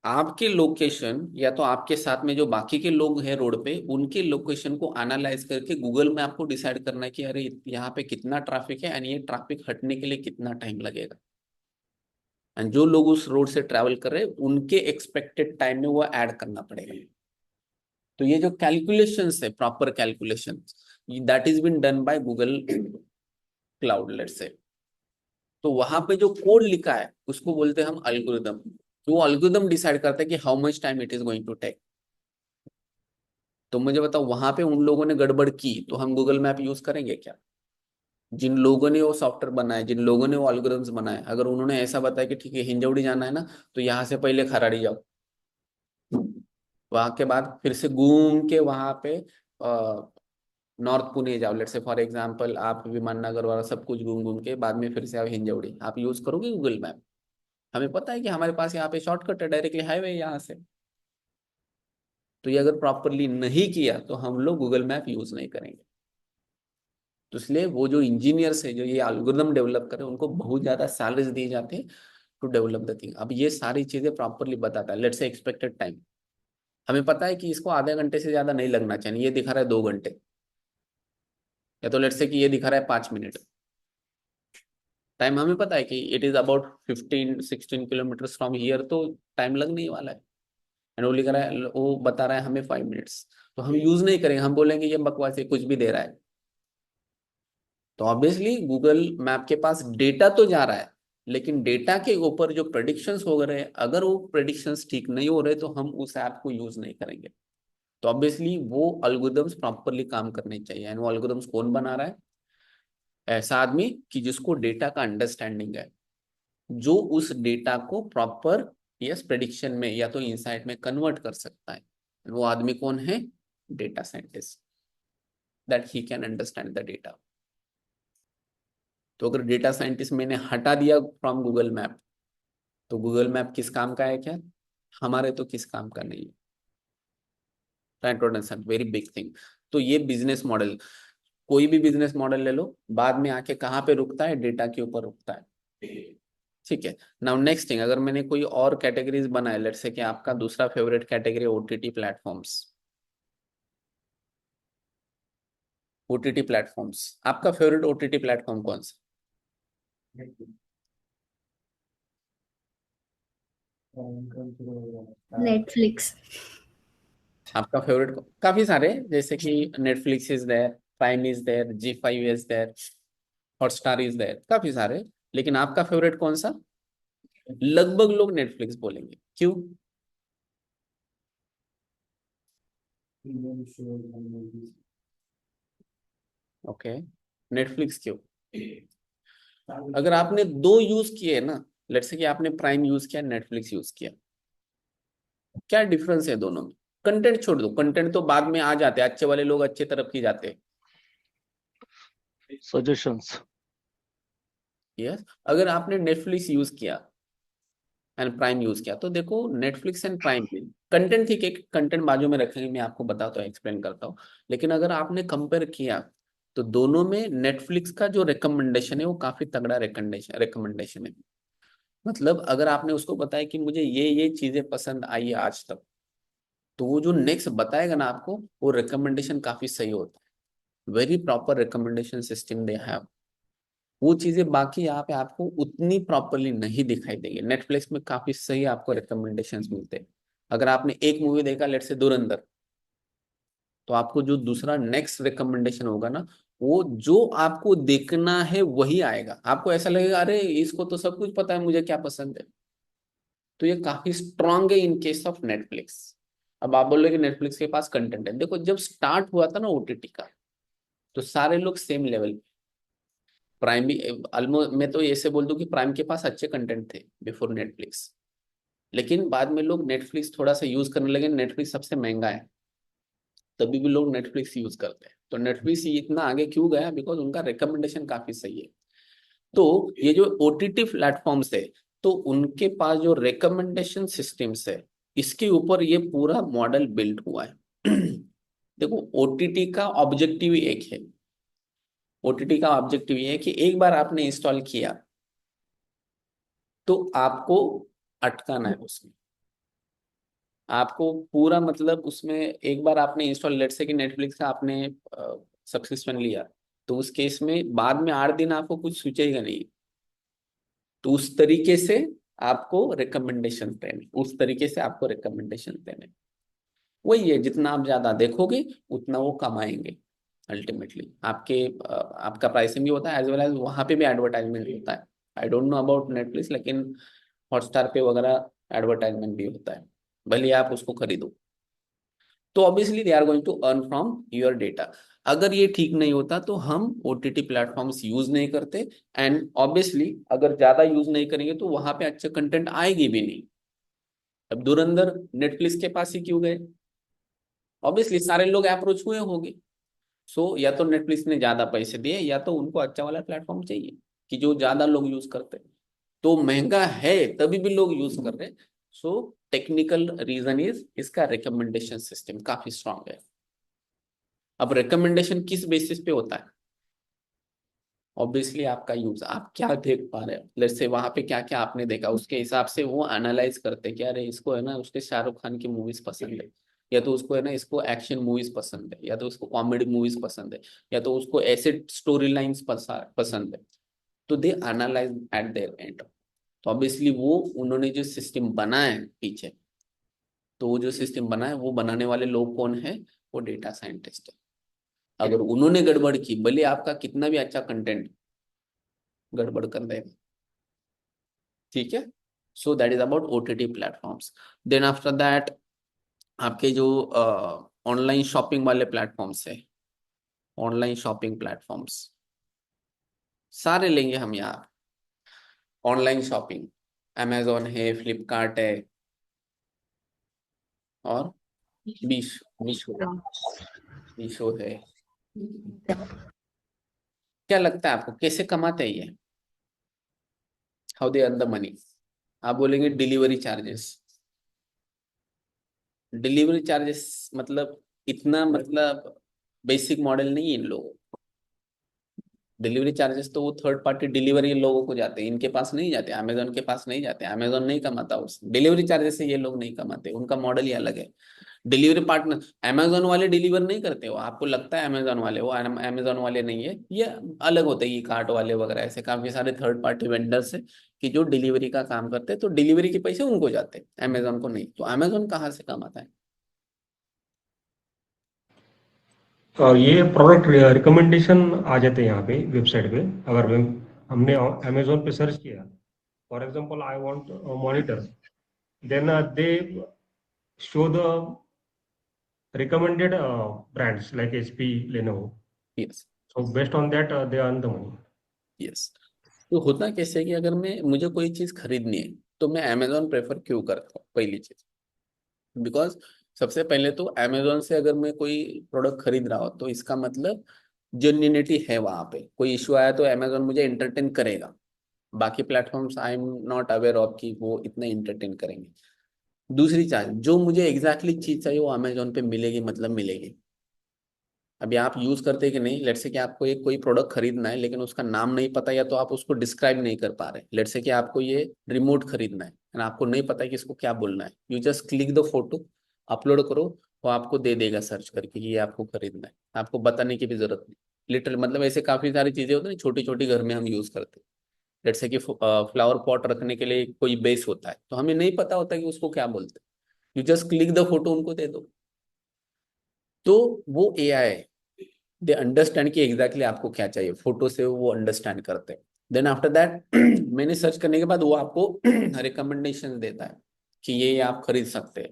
आपके लोकेशन या तो आपके साथ में जो बाकी के लोग हैं रोड पे उनके लोकेशन को एनालाइज करके गूगल में आपको डिसाइड करना है कि अरे यहाँ पे कितना ट्रैफिक है एंड ये ट्रैफिक हटने के लिए कितना टाइम लगेगा, एंड जो लोग उस रोड से ट्रैवल कर रहे हैं उनके एक्सपेक्टेड टाइम में वो ऐड करना पड़ेगा। तो ये जो कैलकुलेशंस है, proper calculation, that is been done by Google cloud let's say. तो वहां पे जो कोड लिखा है उसको बोलते हैं हम अल्गोरिदम। तो वो अल्गोरिदम डिसाइड करता है कि how much time it is going to take. तो मुझे बताओ, वहां पे उन लोगों ने गड़बड़ की तो हम गूगल मैप यूज करेंगे क्या? जिन लोगों ने वो सॉफ्टवेयर बनाए, जिन लोगों ने वो अल्गोरिदम्स बनाए, अगर उन्होंने ऐसा बताया कि ठीक है हिंजौड़ी जाना है ना, तो यहाँ से पहले खराड़ी जाओ, वहां के बाद फिर से घूम के वहां पे नॉर्थ पुणे जाओ, लेट्स से फॉर एग्जांपल, आप विमाननगर वाला सब कुछ घूम घूम के बाद में फिर से आओ हिंजौड़ी, आप यूज करोगे गूगल मैप? हमें पता है कि हमारे पास यहाँ पे शॉर्टकट है, डायरेक्टली हाईवे यहाँ से। तो ये अगर प्रॉपरली नहीं किया तो हम लोग गूगल मैप यूज नहीं करेंगे। तो इसलिए वो जो इंजीनियर्स है जो ये एल्गोरिथम डेवलप करे उनको बहुत ज्यादा सैलरीज दी जाती है टू डेवलप द थिंग। अब ये सारी चीजें प्रॉपरली बताता है। लेट्स से एक्सपेक्टेड टाइम, हमें पता है कि इसको आधे घंटे से ज्यादा नहीं लगना चाहिए, ये दिखा रहा है 2 घंटे, या तो लेट्स से कि ये दिखा रहा है 5 मिनट टाइम, हमें पता है कि it is about 15-16 kilometre from here, तो टाइम लगने ही वाला है, एंड वो लिख रहा है, वो बता रहा है हमें 5 मिनट्स, तो हम यूज नहीं करेंगे, हम बोलेंगे ये बकवास है, कुछ भी दे रहा है। तो ऑब्वियसली गूगल मैप के पास डेटा तो जा रहा है, लेकिन डेटा के ऊपर जो प्रेडिक्शंस हो रहे हैं, अगर वो प्रेडिक्शंस ठीक नहीं हो रहे तो हम उस ऐप को यूज नहीं करेंगे। तो ऑब्वियसली वो अल्गोरिथम्स प्रॉपरली काम करने चाहिए, एंड वो अल्गोरिथम्स कौन बना रहा है? ऐसा आदमी कि जिसको डेटा का अंडरस्टैंडिंग है, जो उस डेटा को प्रॉपर यस प्रेडिक्शन में या तो इंसाइट में कन्वर्ट कर सकता है। वो आदमी कौन है? Data scientist, that he can understand the data. तो अगर डेटा साइंटिस्ट मैंने हटा दिया फ्रॉम गूगल मैप, तो गूगल मैप किस काम का है क्या? हमारे तो किस काम का नहीं है। Very big thing. तो ये बिजनेस मॉडल, कोई भी बिजनेस मॉडल ले लो, बाद में आके कहाँ पे रुकता है? डेटा के ऊपर रुकता है, ठीक है। नाउ नेक्स्ट थिंग, अगर मैंने कोई और कैटेगरीज बनाए, लेट्स से कि आपका दूसरा favourite category OTT platforms. OTT platforms, आपका फेवरेट ओटीटी प्लेटफॉर्म कौन सा? नेटफ्लिक्स। आपका फेवरेट? काफी सारे, जैसे कि Netflix is there, Prime is there, Zee five is there, Hotstar is there, काफी सारे। लेकिन आपका फेवरेट कौन सा? लगभग लोग नेटफ्लिक्स बोलेंगे, क्यों? ओके, नेटफ्लिक्स क्यों? अगर आपने दो यूज किए ना, लेट्स से कि आपने प्राइम यूज किया, नेटफ्लिक्स यूज किया, क्या डिफरेंस है दोनों में? कंटेंट छोड़ दो, कंटेंट तो बाद में आ जाते हैं, अच्छे वाले लोग अच्छे तरफ की जाते हैं, सजेशंस। यस। अगर आपने नेटफ्लिक्स यूज किया एंड प्राइम यूज किया, तो देखो नेटफ्लिक्स एंड प्राइम में कंटेंट, ठीक है, कंटेंट बाजू में रखेंगे, मैं आपको बताता हूँ, एक्सप्लेन करता हूँ। लेकिन अगर आपने कंपेयर किया तो दोनों में नेटफ्लिक्स का जो रिकमेंडेशन है वो काफी तगड़ा रिकमेंडेशन है। मतलब अगर आपने उसको बताया कि मुझे ये चीजें पसंद आई है आज तक, तो वो जो नेक्स्ट बताएगा ना आपको, वो रिकमेंडेशन काफी सही होता है। Very proper recommendation system they have. वो चीजें बाकी यहाँ पे आपको उतनी प्रॉपरली नहीं दिखाई देंगे, नेटफ्लिक्स में काफी सही आपको रिकमेंडेशंस मिलते हैं। अगर आपने एक मूवी देखा, लेट्स से धुरंधर, तो आपको जो दूसरा नेक्स्ट रिकमेंडेशन होगा ना, वो जो आपको देखना है वही आएगा। आपको ऐसा लगेगा अरे इसको तो सब कुछ पता है, मुझे क्या पसंद है। तो ये काफी स्ट्रांग है इन केस ऑफ नेटफ्लिक्स। अब आप बोलोगे नेटफ्लिक्स के पास कंटेंट है, देखो जब स्टार्ट हुआ था ना ओटीटी का, तो सारे लोग सेम लेवल। प्राइम भी ऑलमोस्ट, मैं तो ऐसे बोल दूं कि प्राइम के पास अच्छे कंटेंट थे बिफोर नेटफ्लिक्स। लेकिन बाद में लोग नेटफ्लिक्स थोड़ा सा यूज करने लगे, नेटफ्लिक्स सबसे महंगा है, तभी भी लोग नेटफ्लिक्स यूज करते हैं। तो नेटफ्लिक्स इतना आगे क्यों गया, बिकॉज उनका रिकमेंडेशन काफी सही है। तो ये जो ओटीटी प्लेटफॉर्म्स है, तो उनके पास जो रिकमेंडेशन सिस्टम्स है, इसके ऊपर ये पूरा मॉडल बिल्ड हुआ है। देखो ओटीटी का ऑब्जेक्टिव एक है, ओटीटी का ऑब्जेक्टिव ये है कि एक बार आपने इंस्टॉल किया तो आपको अटकाना है उसमें। आपको पूरा मतलब उसमें एक बार आपने इंस्टॉल, लेट से कि नेटफ्लिक्स का आपने सब्सक्रिप्शन लिया, तो उस केस में बाद में 8 दिन आपको कुछ सूझेगा नहीं। तो उस तरीके से आपको रिकमेंडेशन देने, उस तरीके से आपको रिकमेंडेशन देने। वही है, जितना आप ज्यादा देखोगे उतना वो कमाएंगे अल्टीमेटली। आपका प्राइसिंग भी होता है एज वेल एज वहां पे भी एडवर्टाइजमेंट होता है। I don't know about Netflix, लेकिन हॉटस्टार पे वगैरह एडवर्टाइजमेंट भी होता है, भले आप उसको खरीदो। तो obviously they are going to earn from your data. अगर ये ठीक नहीं होता तो हम ओटीटी प्लेटफॉर्म्स यूज नहीं करते, एंड ऑब्वियसली अगर ज्यादा यूज नहीं करेंगे तो वहां पे अच्छे कंटेंट आएगी भी नहीं। अब धुरंधर नेटफ्लिक्स के पास ही क्यों गए, ऑब्वियसली सारे लोग अप्रोच हुए होंगे। सो या तो नेटफ्लिक्स ने ज्यादा पैसे दिए, या तो उनको अच्छा वाला प्लेटफॉर्म चाहिए कि जो ज्यादा लोग यूज करते हैं। तो महंगा है तभी भी लोग यूज कर रहे हैं। सो टेक्निकल रीजन इज इसका रिकमेंडेशन सिस्टम काफी स्ट्रांग है। अब रिकमेंडेशन किस बेसिस पे होता है, ऑब्वियसली आपका यूज, आप क्या देख पा रहे हो, लेट्स से वहां पे क्या क्या आपने देखा, उसके हिसाब से वो एनालाइज करते हैं कि अरे इसको है ना उसके शाहरुख खान की मूवीज पसंद है, या तो उसको है ना इसको एक्शन मूवीज पसंद है, या तो उसको कॉमेडी मूवीज पसंद है, या तो उसको ऐसे स्टोरी लाइन्स पसंद है। तो दे एनालाइज एट देयर एंड। तो ऑब्वियसली वो उन्होंने जो सिस्टम बनाया है पीछे, तो वो जो सिस्टम बनाया है वो बनाने वाले लोग कौन है, वो डेटा साइंटिस्ट है। अगर उन्होंने गड़बड़ की, भले आपका कितना भी अच्छा कंटेंट, गड़बड़ कर देगा। ठीक है। So that is about OTT platforms. Then after that आपके जो ऑनलाइन शॉपिंग वाले प्लेटफॉर्म्स है, ऑनलाइन शॉपिंग प्लेटफॉर्म्स सारे लेंगे हम यहाँ। ऑनलाइन शॉपिंग अमेजोन है, फ्लिपकार्ट है, और मीशो मीशो है। क्या लगता है आपको कैसे कमाते हैं ये, how they earn the money? आप बोलेंगे डिलीवरी चार्जेस। डिलीवरी चार्जेस मतलब इतना मतलब बेसिक मॉडल नहीं है इन लोगों। डिलीवरी चार्जेस तो वो थर्ड पार्टी डिलीवरी लोगों को जाते हैं, इनके पास नहीं जाते, अमेजोन के पास नहीं जाते। अमेजोन नहीं कमाता उस डिलीवरी चार्जेस से, ये लोग नहीं कमाते, उनका मॉडल ही अलग है। डिलीवरी पार्टनर अमेजोन वाले डिलीवर नहीं करते हो, आपको लगता है अमेजोन वाले, वो अमेजोन वाले नहीं है, ये अलग होते हैं। ये कार्ट वाले वगैरह ऐसे काफी सारे थर्ड पार्टी वेंडर्स है कि जो डिलीवरी का काम करते हैं, तो डिलीवरी के पैसे उनको जाते हैं, अमेजोन को नहीं। तो अमेजोन कहाँ से कमाता है? ये प्रोडक्ट रिकमेंडेशन आ जाते हैं यहाँ पे वेबसाइट पे। अगर हमने अमेजोन पे सर्च किया, for example I want monitor, then they show the recommended brands like HP, Lenovo. Yes So based on that, they earn the money. Yes. तो होता कैसे है कि अगर मुझे कोई चीज खरीदनी है तो मैं अमेजोन प्रेफर क्यों करता हूँ? पहली चीज, बिकॉज सबसे पहले तो अमेजोन से अगर मैं कोई प्रोडक्ट खरीद रहा हूँ तो इसका मतलब जेन्युइनिटी है, वहां पे कोई इश्यू आया तो अमेजोन मुझे एंटरटेन करेगा। बाकी platforms I am not aware of कि वो इतना एंटरटेन करेंगे। दूसरी चीज, जो मुझे एग्जैक्टली चीज चाहिए वो अमेजोन पे मिलेगी, मतलब मिलेगी। अभी आप यूज करते हैं कि नहीं, लेट्स से कि आपको एक कोई प्रोडक्ट खरीदना है लेकिन उसका नाम नहीं पता, या तो आप उसको डिस्क्राइब नहीं कर पा रहे। लेट्स से कि आपको ये रिमोट खरीदना है और आपको नहीं पता है कि इसको क्या बोलना है, you just click the photo, upload करो, वो आपको दे देगा सर्च करके कि ये आपको खरीदना है। आपको बताने की भी जरूरत नहीं। लिटरल मतलब ऐसे काफी सारी चीजें होती है छोटी छोटी, घर में हम यूज करते हैं। लेट्स से कि फ्लावर पॉट रखने के लिए कोई बेस होता है, तो हमें नहीं पता होता कि उसको क्या बोलते हैं, you just click the photo, उनको दे दो। तो वो एआई है, दे अंडरस्टैंड कि एग्जैक्टली आपको क्या चाहिए, फोटो से वो अंडरस्टैंड करते हैं। देन आफ्टर दैट मैंने सर्च करने के बाद वो आपको रिकमेंडेशन देता है कि ये आप खरीद सकते हैं।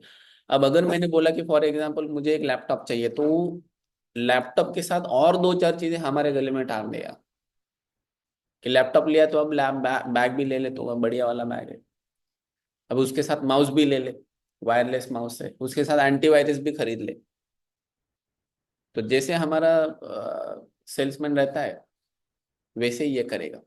अब अगर मैंने बोला कि फॉर एग्जांपल मुझे एक लैपटॉप चाहिए, तो लैपटॉप के साथ और दो चार चीजें हमारे गले में डाल देगा कि लैपटॉप लिया तो अब बैग भी ले ले, तो बढ़िया वाला बैग है। अब उसके साथ माउस भी ले ले, वायरलेस माउस है, उसके साथ एंटीवायरस भी खरीद ले। तो जैसे हमारा सेल्समैन रहता है वैसे ही ये करेगा।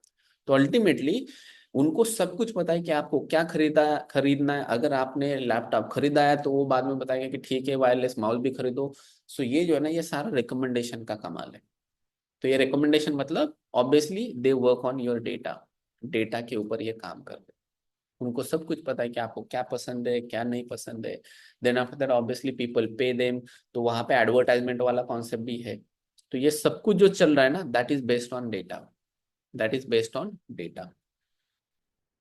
तो अल्टीमेटली उनको सब कुछ पता है कि आपको क्या खरीदना है। अगर आपने लैपटॉप खरीदा है तो वो बाद में बताएगा कि ठीक है वायरलेस माउस भी खरीदो। सो ये जो है ना, ये सारा रिकमेंडेशन का कमाल है। तो ये रिकमेंडेशन मतलब obviously they work on your data, data के ऊपर ये काम करते हैं। उनको सब कुछ पता है कि आपको क्या पसंद है क्या नहीं पसंद है। Then after that obviously people pay them, तो वहां पे एडवर्टाइजमेंट वाला कॉन्सेप्ट भी है। तो ये सब कुछ जो चल रहा है ना, that is based on data, that is based on data.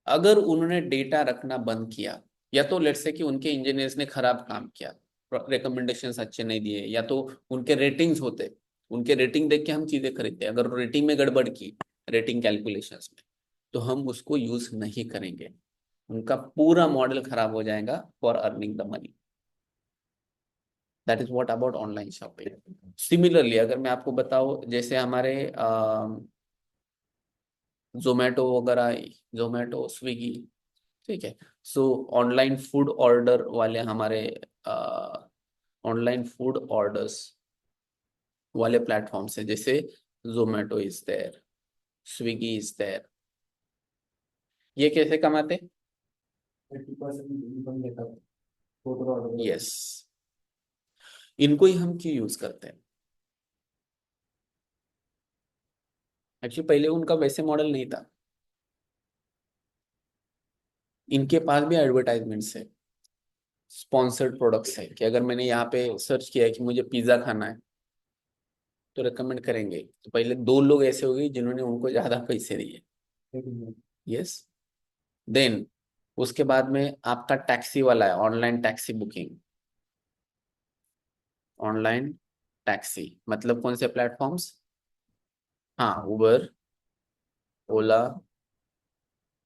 अगर उन्होंने डेटा रखना बंद किया, या तो लेट्स से कि उनके इंजीनियर्स ने खराब काम किया, रिकमेंडेशंस अच्छे नहीं दिए, या तो उनके रेटिंग्स होते, उनके रेटिंग देख के हम चीजें खरीदते हैं, अगर रेटिंग में गड़बड़ की, रेटिंग कैलकुलेशंस में, तो हम उसको यूज नहीं करेंगे। उनका पूरा मॉडल खराब हो जाएगा for earning the money. That is what about online shopping. Similarly अगर मैं आपको बताऊं, जैसे हमारे जोमेटो वगैरह, जोमेटो स्विगी, ठीक है। सो ऑनलाइन फूड ऑर्डर वाले हमारे ऑनलाइन फूड ऑर्डर्स वाले प्लेटफॉर्म्स है, जैसे Zomato is there, Swiggy is there. ये कैसे कमाते? 30% लेता है टोटल ऑर्डर। यस, इनको ही हम क्यों यूज करते हैं? एक्चुअली पहले उनका वैसे मॉडल नहीं था। इनके पास भी एडवर्टाइजमेंट्स है, स्पॉन्सर्ड प्रोडक्ट्स है, कि अगर मैंने यहाँ पे सर्च किया है कि मुझे पिज्जा खाना है, तो रिकमेंड करेंगे। तो पहले दो लोग ऐसे हो गए जिन्होंने उनको ज्यादा पैसे दिए। यस। देन उसके बाद में आपका टैक्सी वाला है, online taxi booking. Online taxi मतलब कौन से प्लेटफॉर्म्स? हाँ, Uber, Ola,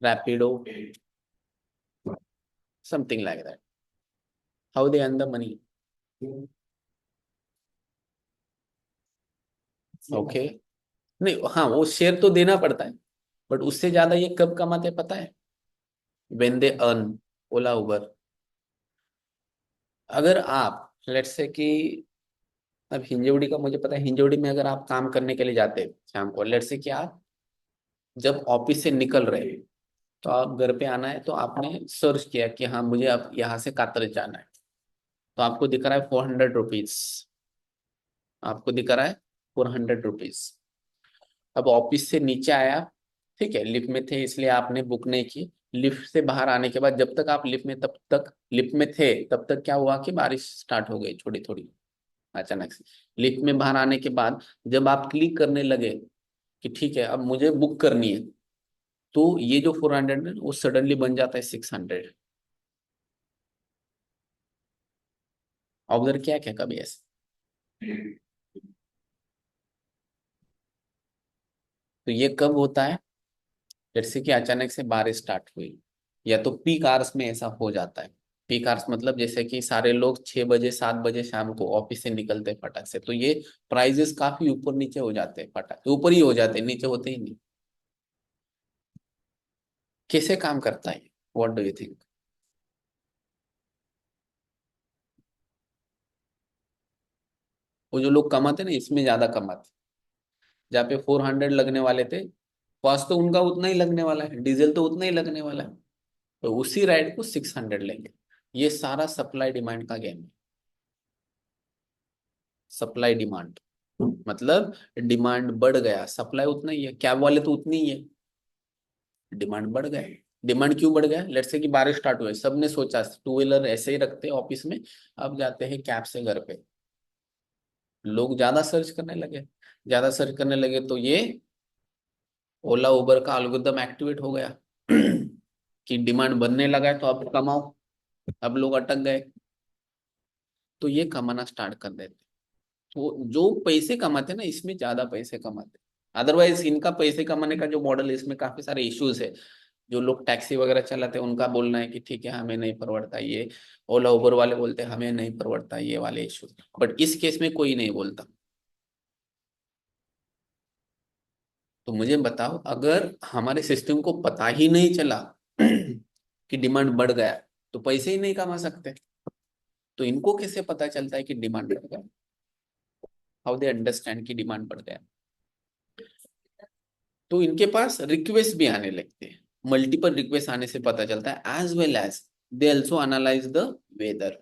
Rapido, something like that. How they earn the money? Okay, नहीं हाँ, वो शेयर तो देना पड़ता है, बट उससे ज्यादा ये कब कमाते हैं पता है? When they earn. ओला उबर, अगर आप लेट्स से कि, अब हिंजवड़ी का मुझे पता है, हिंजवड़ी में अगर आप काम करने के लिए जाते हैं शाम को, लेट्स से कि आप जब ऑफिस से निकल रहे हैं, तो आप घर पे आना है, तो आपने सर्च किया कि हाँ मुझे अब यहाँ से कातरज जाना है, तो आपको दिख रहा है 400 रुपीज, आपको दिख रहा है 400 रुपीज। अब ऑफिस से नीचे आया, ठीक है, लिफ्ट में थे इसलिए आपने बुक नहीं की। लिफ्ट से बाहर आने के बाद, जब तक आप लिफ्ट में, तब तक लिफ्ट में थे, तब तक क्या हुआ कि बारिश स्टार्ट हो गई थोड़ी थोड़ी अचानक से। लिफ्ट में बाहर आने के बाद जब आप क्लिक करने लगे कि ठीक है अब मुझे बुक करनी है, तो ये जो 400 है वो सडनली बन जाता है 600। ऑब्जर्व किया क्या कभी ऐसा? तो ये कब होता है? जैसे कि अचानक से बारिश स्टार्ट हुई, या तो पीक आवर्स में ऐसा हो जाता है। पीक आवर्स मतलब जैसे कि सारे लोग 6 बजे 7 बजे शाम को ऑफिस से निकलते हैं फटाक से, तो ये प्राइजेस काफी ऊपर नीचे हो जाते हैं, फटाक ऊपर ही हो जाते हैं, नीचे होते ही नहीं। कैसे काम करता है? What do you think? वो जो लोग कमाते ना, इसमें ज्यादा कमाते। जहाँ पे 400 लगने वाले थे, कॉस्ट तो उनका उतना ही लगने वाला है, डीजल तो उतना ही लगने वाला है, तो उसी राइड को 600 लेंगे। ये सारा सप्लाई डिमांड का गेम है। सप्लाई डिमांड मतलब डिमांड बढ़ गया, सप्लाई उतना ही है, कैब वाले तो उतनी ही है, डिमांड बढ़ गए। डिमांड क्यों बढ़ गया? लेट्स से कि बारिश स्टार्ट हुए, सबने सोचा टू व्हीलर ऐसे ही रखते हैं ऑफिस में, अब जाते हैं कैब से घर पे। लोग ज्यादा सर्च करने लगे, ज्यादा सर्च करने लगे, तो ये ओला उबर का एल्गोरिथम एक्टिवेट हो गया कि डिमांड बनने लगा है तो अब कमाओ। अब लोग अटक गए, तो ये कमाना स्टार्ट कर देते। तो जो पैसे कमाते हैं ना, इसमें ज्यादा पैसे कमाते हैं। अदरवाइज इनका पैसे कमाने का जो मॉडल है, इसमें काफी सारे इश्यूज है। जो लोग टैक्सी वगैरह चलाते हैं उनका बोलना है कि ठीक है हमें नहीं परवड़ता ये, ओला उबर वाले बोलते हैं हमें नहीं परवड़ता ये वाले इश्यूज, बट इस केस में कोई नहीं बोलता। तो मुझे बताओ, अगर हमारे सिस्टम को पता ही नहीं चला कि डिमांड बढ़ गया, तो पैसे ही नहीं कमा सकते। तो इनको कैसे पता चलता है कि डिमांड बढ़ गया? हाउ दे अंडरस्टैंड कि डिमांड बढ़ गया? तो इनके पास रिक्वेस्ट भी आने लगते हैं, मल्टीपल रिक्वेस्ट आने से पता चलता है। As well as they also analyse the weather.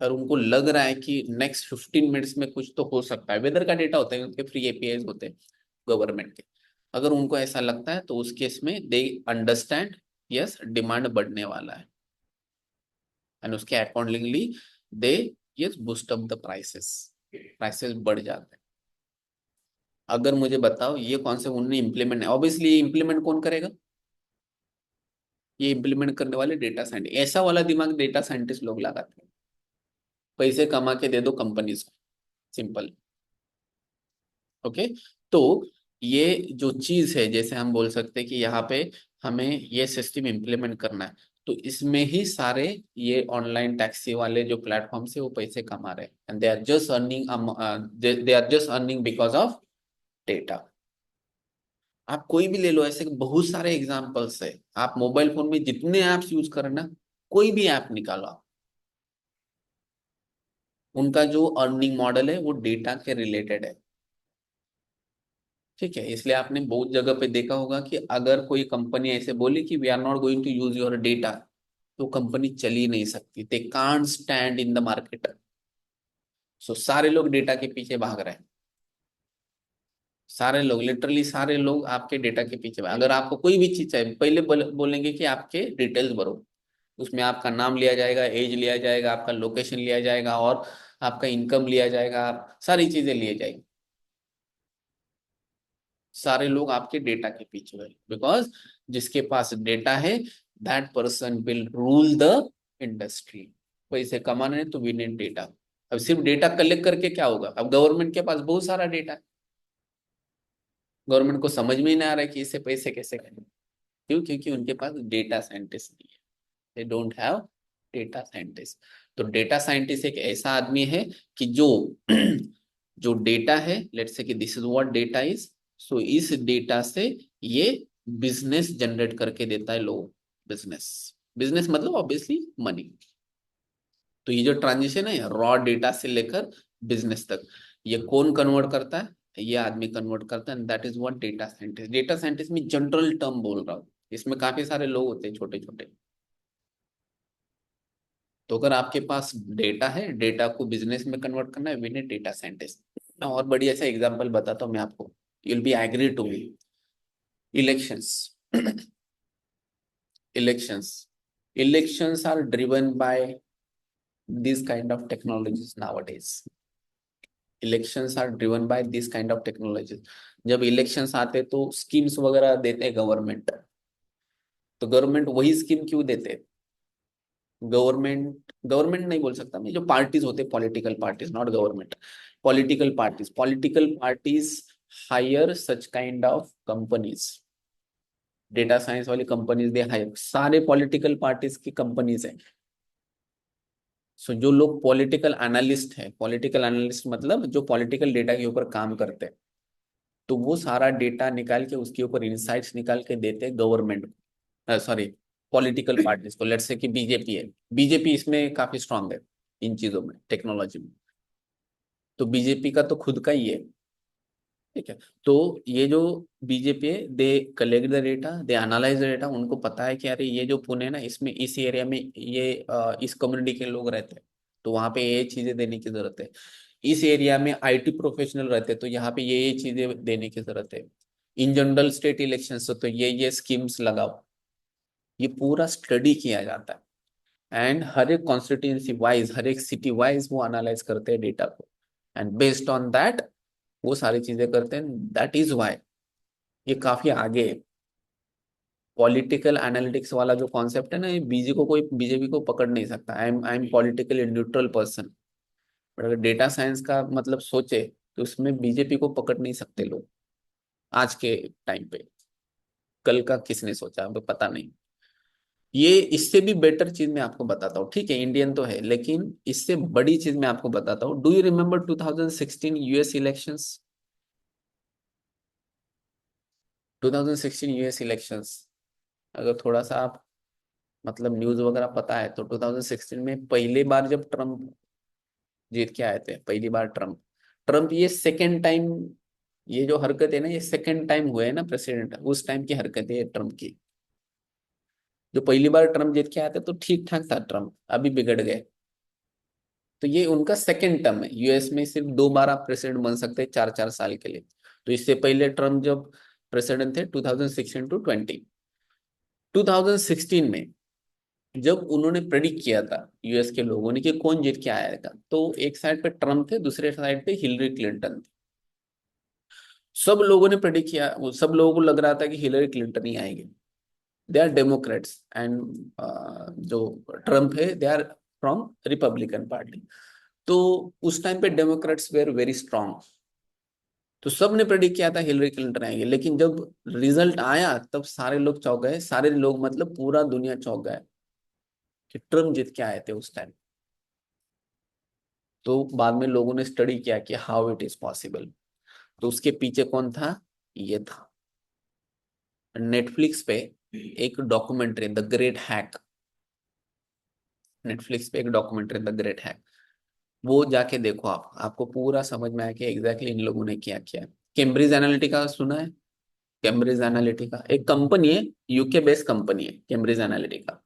और उनको लग रहा है कि नेक्स्ट 15 मिनट्स में कुछ तो हो सकता है, वेदर का डेटा होता है, उनके फ्री एपीआईज होते हैं गवर्नमेंट के। अगर उनको ऐसा लगता है तो उस केस में दे अंडरस्टैंड यस डिमांड बढ़ने वाला है, एंड उसके accordingly they yes boost up the prices, prices बढ़ जाते हैं। अगर मुझे बताओ ये कौन से उनने इम्प्लीमेंट है, ऑब्वियसली ये इम्प्लीमेंट कौन करेगा? ये इम्प्लीमेंट करने वाले डेटा साइंटिस्ट। ऐसा वाला दिमाग डेटा साइंटिस्ट लोग लगाते हैं, पैसे कमा के दे दो कंपनीज को, सिंपल। ओके, तो ये जो चीज है, जैसे हम बोल सकते हैं कि यहाँ पे हमें ये सिस्टम इम्प्लीमेंट करना है, तो इसमें ही सारे ये ऑनलाइन टैक्सी वाले जो प्लेटफॉर्म से वो पैसे कमा रहे हैं, and they are just earning, they are just earning because of data. आप कोई भी ले लो, ऐसे बहुत सारे एग्जांपल्स है। आप मोबाइल फोन में जितने ऐप्स यूज करें ना, कोई भी ऐप निकालो आप, उनका जो अर्निंग मॉडल है वो डेटा के रिलेटेड है। ठीक है, इसलिए आपने बहुत जगह पे देखा होगा कि अगर कोई कंपनी ऐसे बोले कि we are not going to use your data, तो कंपनी चल ही नहीं सकती। They can't stand in the market. So सारे लोग डेटा के पीछे भाग रहे हैं, सारे लोग, लिटरली सारे लोग आपके डेटा के पीछे भाग। अगर आपको कोई भी चीज चाहिए, पहले बोलेंगे कि आपके डिटेल्स भरो, उसमें आपका नाम लिया जाएगा, एज लिया जाएगा, आपका लोकेशन लिया जाएगा, और आपका इनकम लिया जाएगा, सारी चीजें लिए जाएंगी। सारे लोग आपके डेटा के पीछे है, बिकॉज जिसके पास डेटा है that person will rule the industry. पैसे कमाने हैं तो वी नीड डेटा। अब सिर्फ डेटा कलेक्ट करके क्या होगा? अब गवर्नमेंट के पास बहुत सारा डेटा है, गवर्नमेंट को समझ में ही नहीं आ रहा है कि इससे पैसे कैसे करें। क्यों? क्योंकि उनके पास डेटा साइंटिस्ट नहीं है, they don't have data scientist. तो डेटा साइंटिस्ट एक ऐसा आदमी है कि जो जो डेटा है, लेट्स से कि this is what data is, so इस डेटा से ये बिजनेस जनरेट करके देता है लोग। बिजनेस, बिजनेस मतलब ऑब्वियसली मनी। तो ये जो ट्रांजिशन है रॉ डेटा से लेकर बिजनेस तक, ये कौन कन्वर्ट करता है? ये आदमी कन्वर्ट करता है, that is what data scientist. Data scientist में जनरल टर्म बोल रहा हूँ, इसमें काफी सारे लोग होते हैं छोटे छोटे। तो अगर आपके पास डेटा है, डेटा को बिजनेस में कन्वर्ट करना है, वी नीड डेटा साइंटिस्ट। और बढ़िया सा एग्जांपल बताता हूँ मैं आपको, you'll be agree to me. Elections. Elections are driven by these kind of technologies nowadays. Elections are driven by this kind of technologies. जब इलेक्शंस आते तो स्कीम्स वगैरह देते हैं गवर्नमेंट, तो गवर्नमेंट वही स्कीम क्यों देते? गवर्नमेंट नहीं बोल सकता मैं, जो पार्टीज होते, political parties, not government, political parties hire such kind of companies. Data science वाली कंपनीज दे हायर, सारे पॉलिटिकल पार्टीज की कंपनीज है। सो जो लोग पॉलिटिकल एनालिस्ट है, पॉलिटिकल एनालिस्ट मतलब जो पॉलिटिकल डेटा के ऊपर काम करते हैं, तो वो सारा डेटा निकाल के उसके ऊपर इंसाइट्स निकाल के देते हैं गवर्नमेंट को, सॉरी पॉलिटिकल पार्टीज को। लेट्स से कि बीजेपी है, बीजेपी इसमें काफी स्ट्रांग है इन चीजों में, टेक्नोलॉजी में, तो बीजेपी का तो खुद का ही है। ठीक है, तो ये जो बीजेपी है, they collect the data, they analyse the data. उनको पता है कि अरे ये जो पुणे है ना, इसमें इस एरिया में ये इस कम्युनिटी के लोग रहते हैं, तो वहाँ पे ये चीजें देने की जरूरत है। इस एरिया में आईटी प्रोफेशनल रहते हैं, तो यहाँ पे ये चीजें देने की जरूरत है। इन जनरल स्टेट इलेक्शन तो ये स्कीम्स लगाओ। ये पूरा स्टडी किया जाता है, एंड हर एक कॉन्स्टिट्यूंसी वाइज, हर एक सिटी वाइज वो एनालाइज करते हैं डेटा को, एंड बेस्ड ऑन दैट वो सारी चीजें करते हैं। दैट इज वाई ये काफी आगे है। पॉलिटिकल एनालिटिक्स वाला जो कॉन्सेप्ट है ना, ये बीजेपी को कोई पकड़ नहीं सकता। I am politically neutral person, but अगर डेटा साइंस का मतलब सोचे तो उसमें बीजेपी को पकड़ नहीं सकते लोग आज के टाइम पे। कल का किसने सोचा, हमें पता नहीं। ये इससे भी बेटर चीज मैं आपको बताता हूँ, ठीक है, इंडियन तो है, लेकिन इससे बड़ी चीज मैं आपको बताता हूँ। Do you remember 2016 US elections? 2016 US elections, अगर थोड़ा सा आप मतलब न्यूज वगैरह पता है तो 2016 में पहली बार जब ट्रम्प जीत के आए थे, पहली बार ट्रम्प ट्रम्प ये सेकेंड टाइम, ये जो हरकत है ना, ये सेकेंड टाइम हुए है ना प्रेसिडेंट, उस टाइम की हरकत है ट्रम्प की। जो पहली बार ट्रम्प जीत के आए थे तो ठीक ठाक था ट्रम्प, अभी बिगड़ गए। तो ये उनका सेकेंड टर्म है। यूएस में सिर्फ 2 बार आप प्रेसिडेंट बन सकते हैं 4-4 साल के लिए। तो इससे पहले ट्रम्प जब प्रेसिडेंट थे 2016 टू 2016 में जब उन्होंने प्रेडिक्ट किया था यूएस के लोगों ने कि कौन जीत के आएगा, तो एक साइड पे ट्रम्प थे, दूसरे साइड पे हिलरी क्लिंटन थी। सब लोगों ने प्रेडिक्ट किया, वो सब लोगों को लग रहा था कि हिलरी क्लिंटन ही आएगी। दे आर डेमोक्रेट्स एंड जो ट्रम्प है they are from Republican party. तो उस टाइम पे डेमोक्रेट्स वेर वेरी स्ट्रांग, तो सब ने प्रेडिक्ट किया था हिलरी क्लिंटन आएगी। लेकिन जब रिजल्ट आया तब सारे लोग चौंक गए, सारे लोग मतलब पूरा दुनिया चौंक गए कि ट्रम्प जीत के आए थे उस टाइम। तो बाद में लोगों ने स्टडी किया कि हाउ इट इज पॉसिबल। तो उसके पीछे कौन था, ये था नेटफ्लिक्स पे एक documentary the great hack. Netflix पे एक डॉक्यूमेंट्री द ग्रेट हैक, वो जाके देखो आप, आपको पूरा समझ में आया कि एग्जैक्टली इन लोगों ने क्या किया। कैम्ब्रिज एनालिटिका सुना है? कैम्ब्रिज एनालिटिका एक कंपनी है, यूके बेस्ड कंपनी है कैम्ब्रिज एनालिटिका।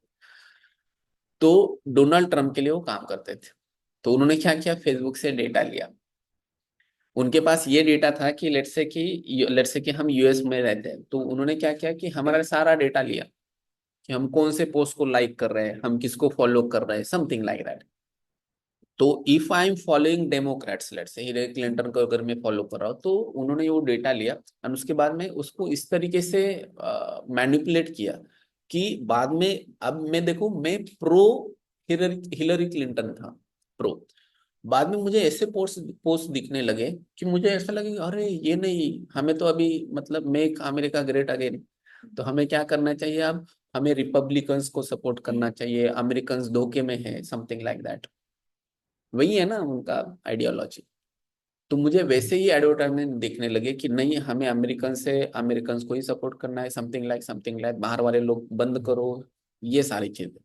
तो डोनाल्ड ट्रम्प के लिए वो काम करते थे। तो उन्होंने क्या किया, फेसबुक से डेटा लिया। उनके पास ये डेटा था कि लेट्स से कि हम यूएस में रहते हैं, तो उन्होंने क्या किया कि हमारा सारा डेटा लिया कि हम कौन से पोस्ट को लाइक कर रहे हैं, हम किसको फॉलो कर रहे हैं, समथिंग लाइक दैट। तो if I am following Democrats, let's say Hillary Clinton को अगर मैं फॉलो कर रहा हूँ, तो उन्होंने वो डेटा लिया और उसके बाद में उसको इस तरीके से मैनिपुलेट किया कि बाद में, अब मैं देखो मैं प्रो हिलरी हिलरी क्लिंटन था, प्रो। बाद में मुझे ऐसे पोस्ट पोस्ट दिखने लगे कि मुझे ऐसा लगे अरे ये नहीं, हमें तो अभी मतलब मेक अमेरिका ग्रेट अगेन, तो हमें क्या करना चाहिए अब, हमें रिपब्लिकन्स को सपोर्ट करना चाहिए, अमेरिकन्स धोखे में है, समथिंग लाइक दैट। वही है ना उनका आइडियोलॉजी। तो मुझे वैसे ही एडवर्टाइजमेंट देखने लगे कि नहीं, हमें अमेरिकन को ही सपोर्ट करना है, समथिंग लाइक बाहर वाले लोग बंद करो, ये सारी चीजें।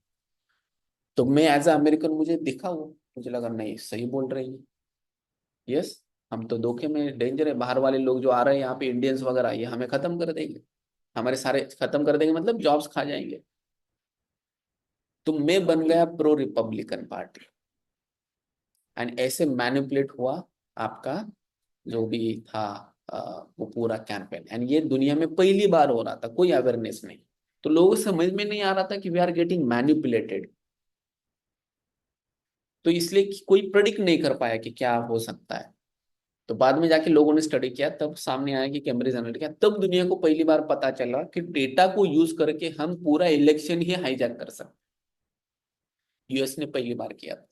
तो मैं एज अ अमेरिकन मुझे दिखा वो, मुझे लगा नहीं सही बोल रही है, यस, हम तो धोखे में, डेंजर है, बाहर वाले लोग जो आ रहे हैं यहाँ पे इंडियंस वगैरह, ये हमें खत्म कर देंगे, हमारे सारे खत्म कर देंगे, मतलब जॉब्स खा जाएंगे। तो मैं बन गया प्रो रिपब्लिकन पार्टी एंड ऐसे मैनिपुलेट हुआ आपका जो भी था वो पूरा कैंपेन। एंड ये दुनिया में पहली बार हो रहा था, कोई अवेयरनेस नहीं। तो लोगों को समझ में नहीं आ रहा था कि वी आर गेटिंग मैनिपुलेटेड। तो इसलिए कि कोई प्रेडिक्ट नहीं कर पाया कि क्या हो सकता है। तो बाद में जाके लोगों ने स्टडी किया, तब सामने आया कि कैम्ब्रिज एनालिटिका, तब दुनिया को पहली बार पता चला कि डेटा को यूज करके हम पूरा इलेक्शन ही हाईजैक कर सकते। यूएस ने पहली बार किया था।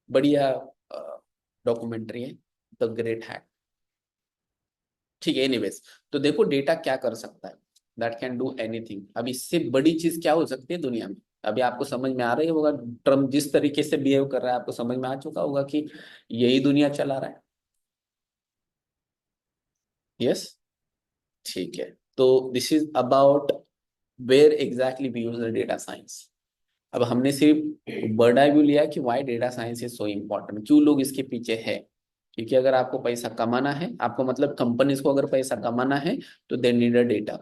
बढ़िया डॉक्यूमेंट्री है द ग्रेट हैक, ठीक है। एनीवेज, तो देखो डेटा क्या कर सकता है, दैट कैन डू एनीथिंग। अब इससे बड़ी चीज क्या हो सकती है दुनिया में, अभी आपको समझ में आ रही होगा ट्रम्प जिस तरीके से बिहेव कर रहा है, आपको समझ में आ चुका होगा कि यही दुनिया चला रहा है, यस, ठीक है। तो this is about where exactly we use the data science. अब हमने सिर्फ बर्ड आई व्यू लिया कि why data science is so important, क्यों लोग इसके पीछे है। क्योंकि अगर आपको पैसा कमाना है, आपको मतलब कंपनीज को अगर पैसा कमाना है, तो दे नीड अ डेटा।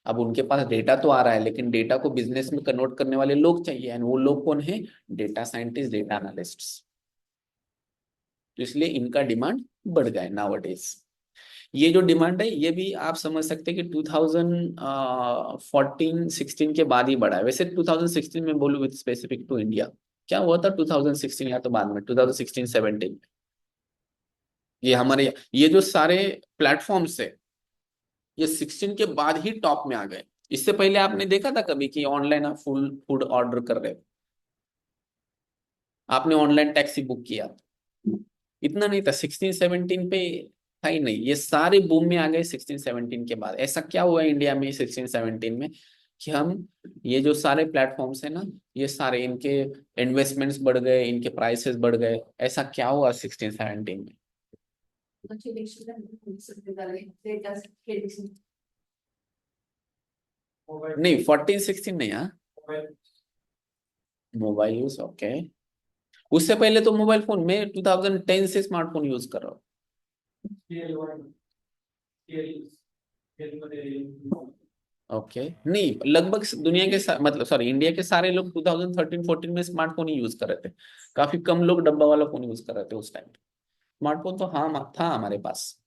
अब उनके पास डेटा तो आ रहा है, लेकिन डेटा को बिजनेस में कन्वर्ट करने वाले लोग चाहिए, एंड वो लोग कौन है, डेटा साइंटिस्ट, डेटा एनालिस्ट्स। तो इसलिए इनका डिमांड बढ़ गया नाउअडेज। ये जो डिमांड है ये भी आप समझ सकते हैं कि 2014-16 के बाद ही बढ़ा है। वैसे 2016 में बोलूँ विद स्पेसिफिक टू इंडिया, क्या हुआ था 2016 या तो बाद में 2016-17 में, ये हमारे ये जो सारे प्लेटफॉर्म्स है ये 16 के बाद ही टॉप में आ गए। इससे पहले आपने देखा था कभी कि ऑनलाइन आप फूड ऑर्डर कर रहे हो? आपने ऑनलाइन टैक्सी बुक किया, इतना नहीं था 16-17 पे, था ही नहीं। ये सारे बूम में आ गए 16-17 के बाद। ऐसा क्या हुआ इंडिया में 16-17 में कि हम, ये जो सारे प्लेटफॉर्म्स है ना, ये सारे इनके इन्वेस्टमेंट्स बढ़ गए, इनके प्राइसेस बढ़ गए। ऐसा क्या हुआ 16-17 में? नहीं 14-16 नहीं, हाँ मोबाइल यूज, ओके। उससे पहले तो मोबाइल फोन में 2010 से स्मार्टफोन यूज कर रहा हूँ। ओके नहीं, लगभग दुनिया के मतलब सॉरी इंडिया के सारे लोग 2013-14 में स्मार्टफोन ही यूज कर रहे थे। काफी कम लोग डब्बा वाला फोन यूज कर रहे थे उस टाइम। स्मार्टफोन तो हाँ था हमारे पास।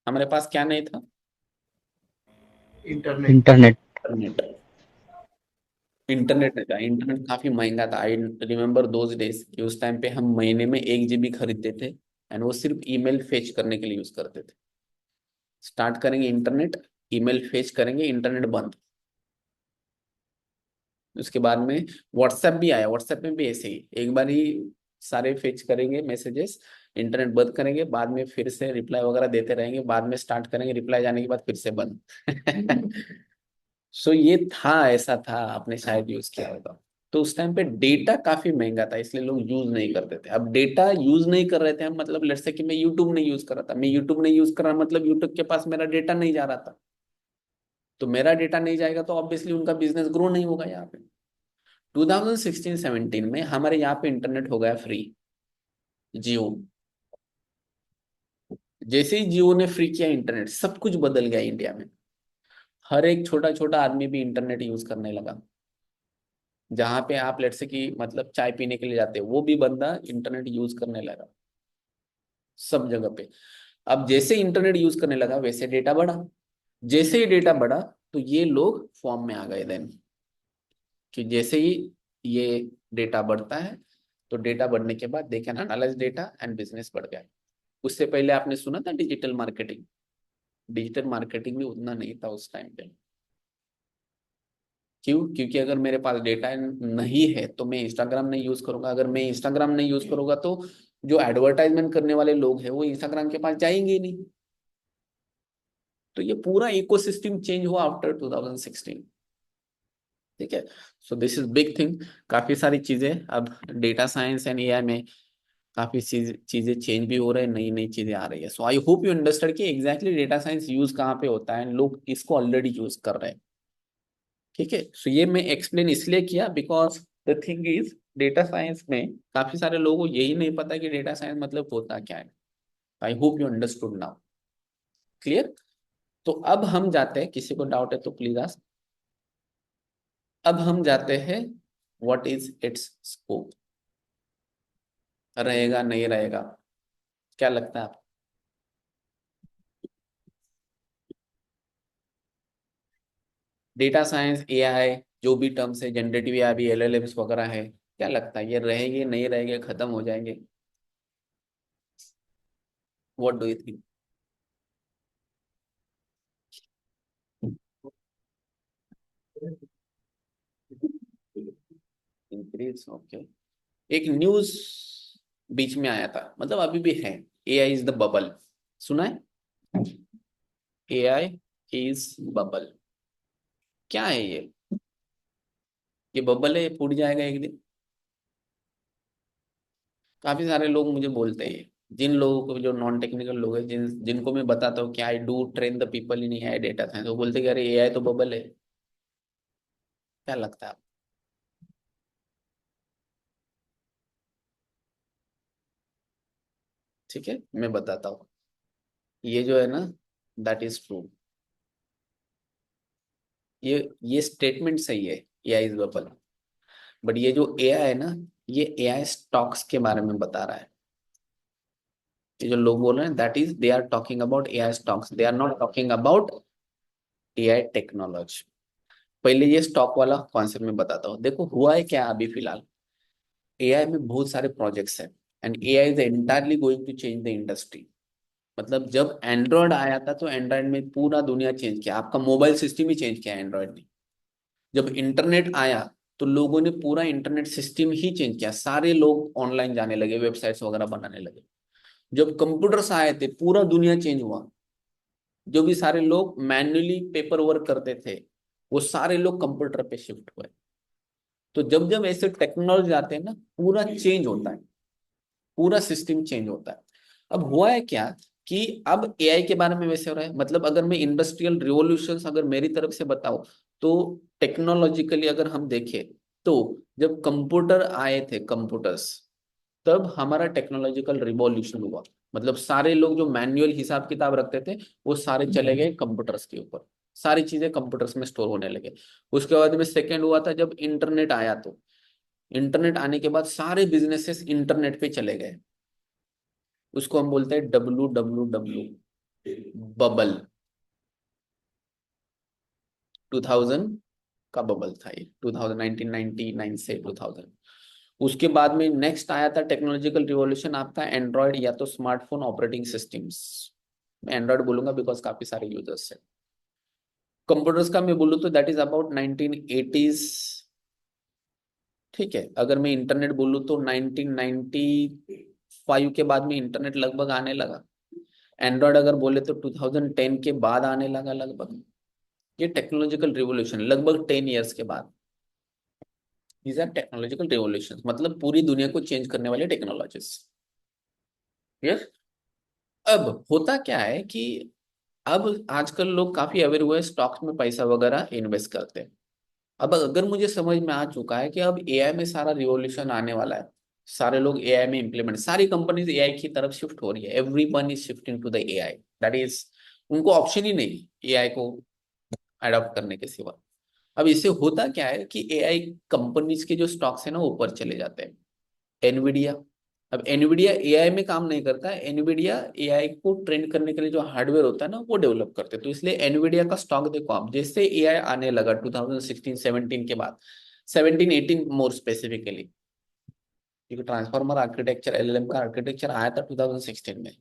हमारे पास क्या नहीं था? इंटरनेट। इंटरनेट। इंटरनेट नहीं था, इंटरनेट काफी महंगा था। आई रिमेम्बर दोज डेज कि उस टाइम पे हम महीने में 1 GB खरीदते थे, एंड वो सिर्फ ईमेल फेच करने के लिए यूज करते थे। स्टार्ट करेंगे इंटरनेट, ईमेल फेच करेंगे, इंटरनेट बंद। उसके बाद में व्हाट्सएप भी आया। व्हाट्सएप में भी ऐसे ही, एक बार ही सारे फेच करेंगे मैसेजेस, इंटरनेट बंद करेंगे, बाद में फिर से रिप्लाई वगैरह देते रहेंगे, बाद में स्टार्ट करेंगे, रिप्लाई जाने के बाद फिर से बंद। सो ये था, ऐसा था, आपने शायद यूज किया होगा। तो उस टाइम पे डेटा काफी महंगा था, इसलिए लोग यूज नहीं करते थे। अब डेटा यूज नहीं कर रहे थे हम, मतलब लेट्स से कि मैं यूट्यूब नहीं यूज कर रहा था, मैं यूट्यूब नहीं यूज कर रहा मतलब यूट्यूब के पास मेरा डेटा नहीं जा रहा था। तो मेरा डेटा नहीं जाएगा तो ऑब्वियसली उनका बिजनेस ग्रो नहीं होगा। यहाँ पे 2016-17 में हमारे यहाँ पे इंटरनेट हो गया फ्री, जियो। जैसे ही जियो ने फ्री किया इंटरनेट, सब कुछ बदल गया इंडिया में। हर एक छोटा छोटा आदमी भी इंटरनेट यूज करने लगा। जहां पे आप लेट से कि मतलब चाय पीने के लिए जाते हो, वो भी बंदा इंटरनेट यूज करने लगा सब जगह पे। अब जैसे इंटरनेट यूज करने लगा वैसे डेटा बढ़ा। जैसे ही डेटा बढ़ा तो ये लोग फॉर्म में आ गए देन, कि जैसे ही ये डेटा बढ़ता है तो डेटा बढ़ने के बाद they can analyse data and business बढ़ गया। उससे पहले आपने सुना था डिजिटल मार्केटिंग? डिजिटल मार्केटिंग भी उतना नहीं था उस टाइम पे। क्यों? क्योंकि अगर मेरे पास डेटा नहीं है तो मैं इंस्टाग्राम नहीं यूज करूंगा। अगर मैं इंस्टाग्राम नहीं यूज करूंगा तो जो एडवर्टाइजमेंट करने वाले लोग हैं वो इंस्टाग्राम के पास जाएंगे ही नहीं। तो ये पूरा इकोसिस्टम चेंज हुआ आफ्टर 2016। ठीक है, so this is big thing. काफी सारी चीजें अब डेटा साइंस एंड एआई में काफी चीजें चेंज भी हो रहे हैं, नई नई चीजें आ रही है। So I hope you understand कि एग्जैक्टली डेटा साइंस यूज कहाँ पे होता है, लोग इसको ऑलरेडी यूज कर रहे हैं। ठीक है, सो ये मैं एक्सप्लेन इसलिए किया because the thing is data science में काफी सारे लोगों को यही नहीं पता कि डेटा साइंस मतलब होता क्या है। आई hope you understood now. Clear? तो अब हम जाते हैं, किसी को डाउट है तो प्लीज आस्क। अब हम जाते हैं व्हाट इज इट्स स्कोप। रहेगा नहीं रहेगा, क्या लगता है आपको? डेटा साइंस, एआई, जो भी टर्म्स है, जनरेटिव एआई भी, एलएलएम्स वगैरह है, क्या लगता है ये रहेंगे नहीं रहेंगे, खत्म हो जाएंगे? What do you think? Increase, okay. एक न्यूज बीच में आया था, मतलब अभी भी है, एआई इज द बबल। सुना है? AI is bubble. क्या है ये बबल है, ये फूट जाएगा एक दिन। काफी सारे लोग मुझे बोलते हैं, जिन लोगों को, जो नॉन टेक्निकल लोग हैं, जिनको मैं बताता हूँ कि I do train the people in AI data science, वो बोलते हैं कि अरे एआई तो बबल है। क्या लगता है आपको? ठीक है, मैं बताता हूँ। ये जो है ना, दैट इज ट्रू। ये स्टेटमेंट सही है, एआई इज बबल। बट ये जो एआई है ना, ये एआई स्टॉक्स के बारे में बता रहा है। ये जो लोग बोल रहे हैं, that is they are talking about AI stocks, they are not talking about AI technology. पहले ये स्टॉक वाला कॉन्सेप्ट में बताता हूँ। देखो हुआ है क्या अभी फिलहाल, एआई में बहुत सारे प्रोजेक्ट्स हैं, and AI is entirely going to change the industry. मतलब जब एंड्रॉयड आया था तो एंड्रॉयड में पूरा दुनिया चेंज किया, आपका मोबाइल सिस्टम ही चेंज किया एंड्रॉयड ने। जब इंटरनेट आया तो लोगों ने पूरा इंटरनेट सिस्टम ही चेंज किया, सारे लोग ऑनलाइन जाने लगे, वेबसाइट्स वगैरह बनाने लगे। जब कंप्यूटर्स आए थे पूरा दुनिया चेंज हुआ। जो भी सारे लोग मैन्युअली पेपर वर्क करते थे वो सारे लोग कंप्यूटर पे शिफ्ट हुए। तो जब जब ऐसे टेक्नोलॉजी आते हैं ना पूरा चेंज होता है, पूरा सिस्टम चेंज होता है। अब हुआ है क्या कि अब एआई के बारे में वैसे हो रहा है, मतलब अगर मैं इंडस्ट्रियल रिवॉल्यूशन अगर मेरी तरफ से बताऊं तो टेक्नोलॉजिकली अगर हम देखें तो जब कंप्यूटर आए थे, कंप्यूटर्स, तब हमारा टेक्नोलॉजिकल रिवॉल्यूशन हुआ। मतलब सारे लोग जो मैनुअल हिसाब किताब रखते थे वो सारे चले गए कंप्यूटर्स के ऊपर, सारी चीजें कंप्यूटर्स में स्टोर होने लगे। उसके बाद में सेकेंड हुआ था जब इंटरनेट आया, तो इंटरनेट आने के बाद सारे बिजनेसेस इंटरनेट पे चले गए। उसको हम बोलते हैं WWW बबल, 2000 का बबल था ये, 1999 से 2000। उसके बाद में नेक्स्ट आया था टेक्नोलॉजिकल रिवॉल्यूशन आपका एंड्रॉयड या तो स्मार्टफोन ऑपरेटिंग सिस्टम्स। मैं एंड्रॉयड बोलूंगा बिकॉज काफी सारे यूजर्स है। कंप्यूटर्स का मैं बोलूँ तो दैट इज अबाउट 1980s। ठीक है, अगर मैं इंटरनेट बोलूँ तो 1995 के बाद में इंटरनेट लगभग आने लगा। एंड्रॉयड अगर बोले तो 2010 के बाद आने लगा लगभग। ये टेक्नोलॉजिकल रिवॉल्यूशन लगभग 10 इयर्स के बाद। दीज आर टेक्नोलॉजिकल रिवॉल्यूशन, मतलब पूरी दुनिया को चेंज करने वाले टेक्नोलॉजीज। यस। अब होता क्या है कि अब आजकल लोग काफी अवेयर हुए, स्टॉक्स में पैसा वगैरह इन्वेस्ट करते हैं। अब अगर मुझे समझ में आ चुका है कि अब एआई में सारा रिवॉल्यूशन आने वाला है, सारे लोग एआई में इंप्लीमेंट, सारी कंपनीज एआई की तरफ शिफ्ट हो रही है, everyone is shifting to the AI, that is उनको ऑप्शन ही नहीं एआई को अडॉप्ट करने के सिवा। अब इससे होता क्या है कि एआई कंपनीज के जो स्टॉक्स है ना ऊपर चले जाते हैं। एनवीडिया, अब एनवीडिया एआई में काम नहीं करता है, एनवीडिया एआई को ट्रेन करने के लिए जो हार्डवेयर होता है ना वो डेवलप करते हैं। तो इसलिए एनवीडिया का स्टॉक देखो आप, जैसे एआई आने लगा 2016-17 के बाद, 17-18 मोर स्पेसिफिकली, क्योंकि ट्रांसफॉर्मर आर्किटेक्चर एलएलएम का आर्किटेक्चर आया था 2016 में।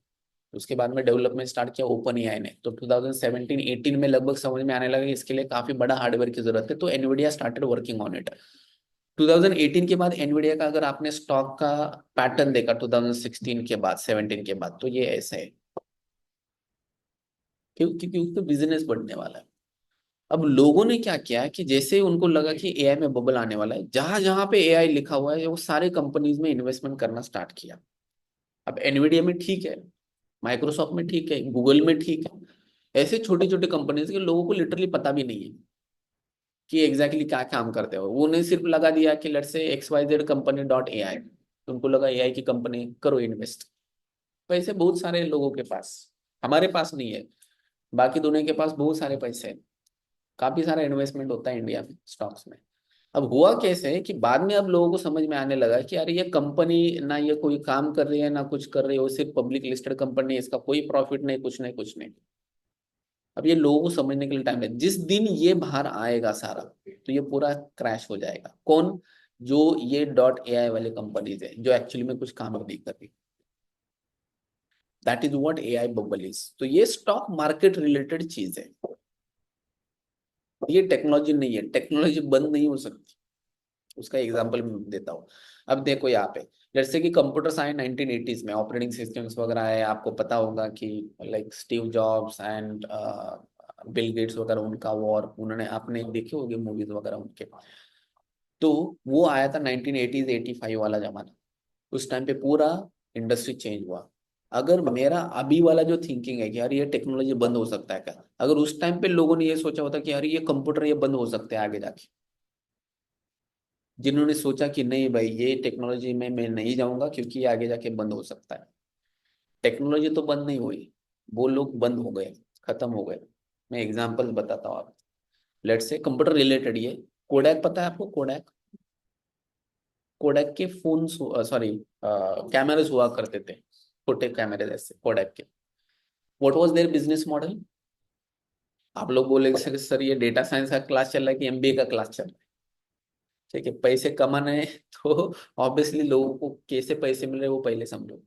उसके बाद में डेवलपमेंट स्टार्ट किया ओपन एआई ने, तो 2017-18 में लगभग समझ में आने लगा कि इसके लिए काफी बड़ा हार्डवेयर की जरूरत है, तो Nvidia started working on it. 2018 के बाद एनवीडिया का अगर आपने स्टॉक का पैटर्न देखा 2016 के बाद 17 के बाद, तो ये ऐसा है क्योंकि उसका बिजनेस बढ़ने वाला है। अब लोगों ने क्या किया कि जैसे उनको लगा कि एआई में बबल आने वाला है, जहां जहां पे एआई लिखा हुआ है वो सारे कंपनीज में इन्वेस्टमेंट करना स्टार्ट किया। अब एनवीडिया में ठीक है, माइक्रोसॉफ्ट में ठीक है, गूगल में ठीक है, ऐसे छोटे छोटे कंपनीज के लोगों को लिटरली पता भी नहीं है कि एग्जैक्टली क्या काम करते हो। उन्हें सिर्फ लगा दिया कि let's say XYZ company .ai, उनको लगा एआई की कंपनी, करो इन्वेस्ट। पैसे बहुत सारे लोगों के पास, हमारे पास नहीं है, बाकी दुनिया के पास बहुत सारे पैसे हैं, काफी सारा इन्वेस्टमेंट होता है इंडिया में स्टॉक्स में। अब हुआ कैसे है कि बाद में अब लोगों को समझ में आने लगा कि अरे ये कंपनी ना ये कोई काम कर रही है ना कुछ कर रही है, वो सिर्फ पब्लिक लिस्टेड कंपनी है, इसका कोई प्रॉफिट नहीं, कुछ नहीं कुछ नहीं। अब ये लोगों को समझने के लिए टाइम है, जिस दिन ये बाहर आएगा सारा तो ये पूरा क्रैश हो जाएगा। कौन? जो ये .ai वाले कंपनीज है जो एक्चुअली में कुछ काम नहीं कर रही। That is what AI bubble is. तो ये स्टॉक मार्केट रिलेटेड चीज है, ये टेक्नोलॉजी नहीं है, टेक्नोलॉजी बंद नहीं हो सकती। उसका एग्जांपल मैं देता हूँ। अब देखो यहाँ पे जैसे कि कंप्यूटर्स आए 1980s में, ऑपरेटिंग सिस्टम्स वगैरह आए, आपको पता होगा कि like Steve jobs and Bill Gates वगैरह, उनका वॉर, उन्होंने आपने देखे होंगे मूवीज वगैरह उनके। तो वो आया था 1980s 85 वाला जमाना। उस टाइम पे पूरा इंडस्ट्री चेंज हुआ। अगर मेरा अभी वाला जो थिंकिंग है कि यार ये टेक्नोलॉजी बंद हो सकता है क्या, अगर उस टाइम पे लोगों ने ये सोचा होता कि यार ये कंप्यूटर ये बंद हो सकते हैं आगे जाके, जिन्होंने सोचा कि नहीं भाई ये टेक्नोलॉजी में मैं नहीं जाऊंगा क्योंकि ये आगे जाके बंद हो सकता है, टेक्नोलॉजी तो बंद नहीं हुई, वो लोग बंद हो गए, खत्म हो गए। मैं एग्जांपल बताता हूँ आपको। लेट्स से कंप्यूटर रिलेटेड, ये कोडैक पता है आपको? कोडैक, कोडैक के फोन, सॉरी कैमरास हुआ करते थे, छोटे कैमरे ऐसे कोडैक के। What was their business model? आप लोग बोलेंगे सर ये डेटा साइंस का क्लास चल रहा है कि एमबीए का क्लास चल रहा है? ठीक है, पैसे कमाने हैं तो ऑब्वियसली लोगों को कैसे पैसे मिल रहे हैं वो पहले समझो।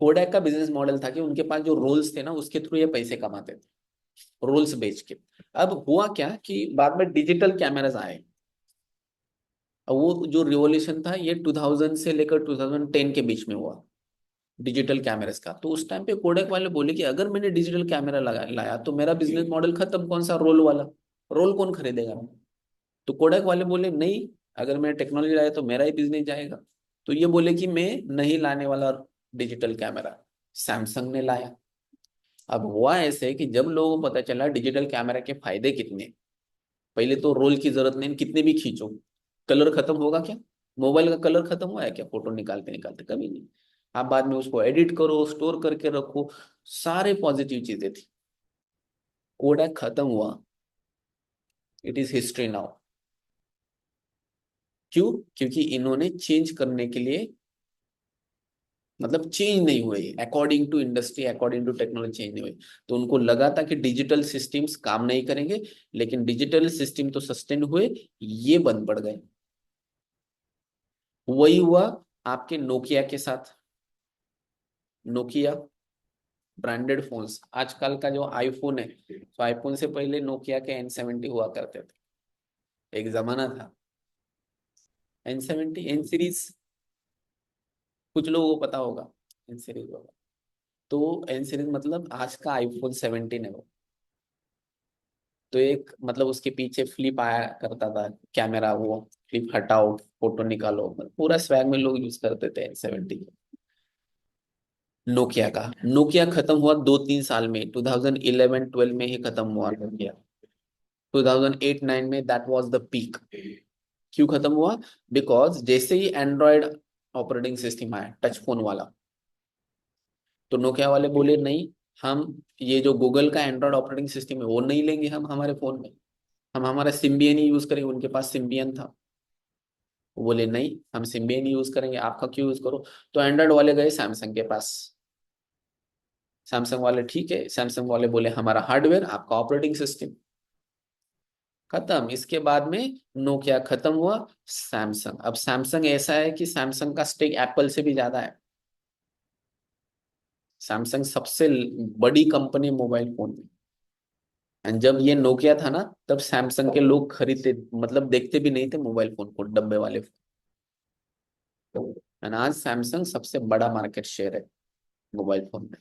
कोडैक का बिजनेस मॉडल था कि उनके पास जो रोल्स थे ना उसके थ्रू ये पैसे कमाते थे, रोल्स बेच के। अब हुआ क्या कि बाद में डिजिटल कैमरास आए, और वो जो रिवॉल्यूशन था ये 2000 से लेकर 2010 के बीच में हुआ डिजिटल कैमरास का। तो उस टाइम पे कोडेक वाले बोले कि अगर मैंने डिजिटल कैमरा लाया तो मेरा बिजनेस मॉडल खत्म, कौन सा रोल वाला, रोल कौन खरीदेगा। तो कोडेक वाले बोले नहीं, अगर मैंने टेक्नोलॉजी लाया तो मेरा ही बिजनेस जाएगा। तो ये बोले कि मैं नहीं लाने वाला डिजिटल कैमरा, सैमसंग ने लाया। अब हुआ ऐसे कि जब लोगों को पता चला डिजिटल कैमरा के फायदे कितने, पहले तो रोल की जरूरत नहीं, कितने भी खींचो कलर खत्म होगा क्या, मोबाइल का कलर खत्म हुआ है क्या फोटो निकालते निकालते, कभी नहीं। आप बाद में उसको एडिट करो, स्टोर करके रखो, सारे पॉजिटिव चीजें थी। कोडेक खत्म हुआ, इट इज हिस्ट्री नाउ। क्यों? क्योंकि इन्होंने चेंज करने के लिए, मतलब चेंज नहीं हुए according to industry, according to technology change नहीं हुई। तो उनको लगा था कि डिजिटल सिस्टम्स काम नहीं करेंगे, लेकिन डिजिटल सिस्टम तो सस्टेन हुए, ये बंद पड़ गए। वही हुआ आपके नोकिया के साथ। नोकिया ब्रांडेड फोन्स, आजकल का जो आईफोन है, तो आईफोन से पहले नोकिया के N70 हुआ करते थे, एक जमाना था। N70 एन सीरीज, कुछ लोगों को पता होगा एन सीरीज होगा। तो एन सीरीज मतलब आज का आईफोन 17 है वो। तो एक मतलब उसके पीछे फ्लिप आया करता था कैमरा, वो फ्लिप हटाओ फोटो निकालो, पूरा स्वैग में लोग यूज करते थे N70। नोकिया का, नोकिया खत्म हुआ 2-3 साल में, 2011-12 में ही खत्म हुआ नोकिया। 2008-9 में दैट वाज द पीक। क्यों खत्म हुआ? बिकॉज जैसे ही एंड्रॉयड ऑपरेटिंग सिस्टम आया टच फोन वाला, तो नोकिया वाले बोले नहीं, हम ये जो गूगल का एंड्रॉयड ऑपरेटिंग सिस्टम है वो नहीं लेंगे हम हमारे फोन में, हम हमारा सिम्बियन ही यूज करेंगे। उनके पास सिम्बियन था, वो बोले नहीं हम सिम्बियन यूज करेंगे, आपका क्यों यूज करो। तो एंड्रॉयड वाले गए सैमसंग के पास, सैमसंग वाले ठीक है, सैमसंग वाले बोले हमारा हार्डवेयर, आपका ऑपरेटिंग सिस्टम। खत्म। इसके बाद में नोकिया खत्म हुआ, सैमसंग। अब सैमसंग ऐसा है कि सैमसंग का स्टेक एप्पल से भी ज्यादा है। सैमसंग सबसे बड़ी कंपनी मोबाइल फोन में। एंड जब ये नोकिया था ना, तब सैमसंग के लोग खरीदते, मतलब देखते भी नहीं थे मोबाइल फोन को, डब्बे वाले फोन। एंड आज सैमसंग सबसे बड़ा मार्केट शेयर है मोबाइल फोन में।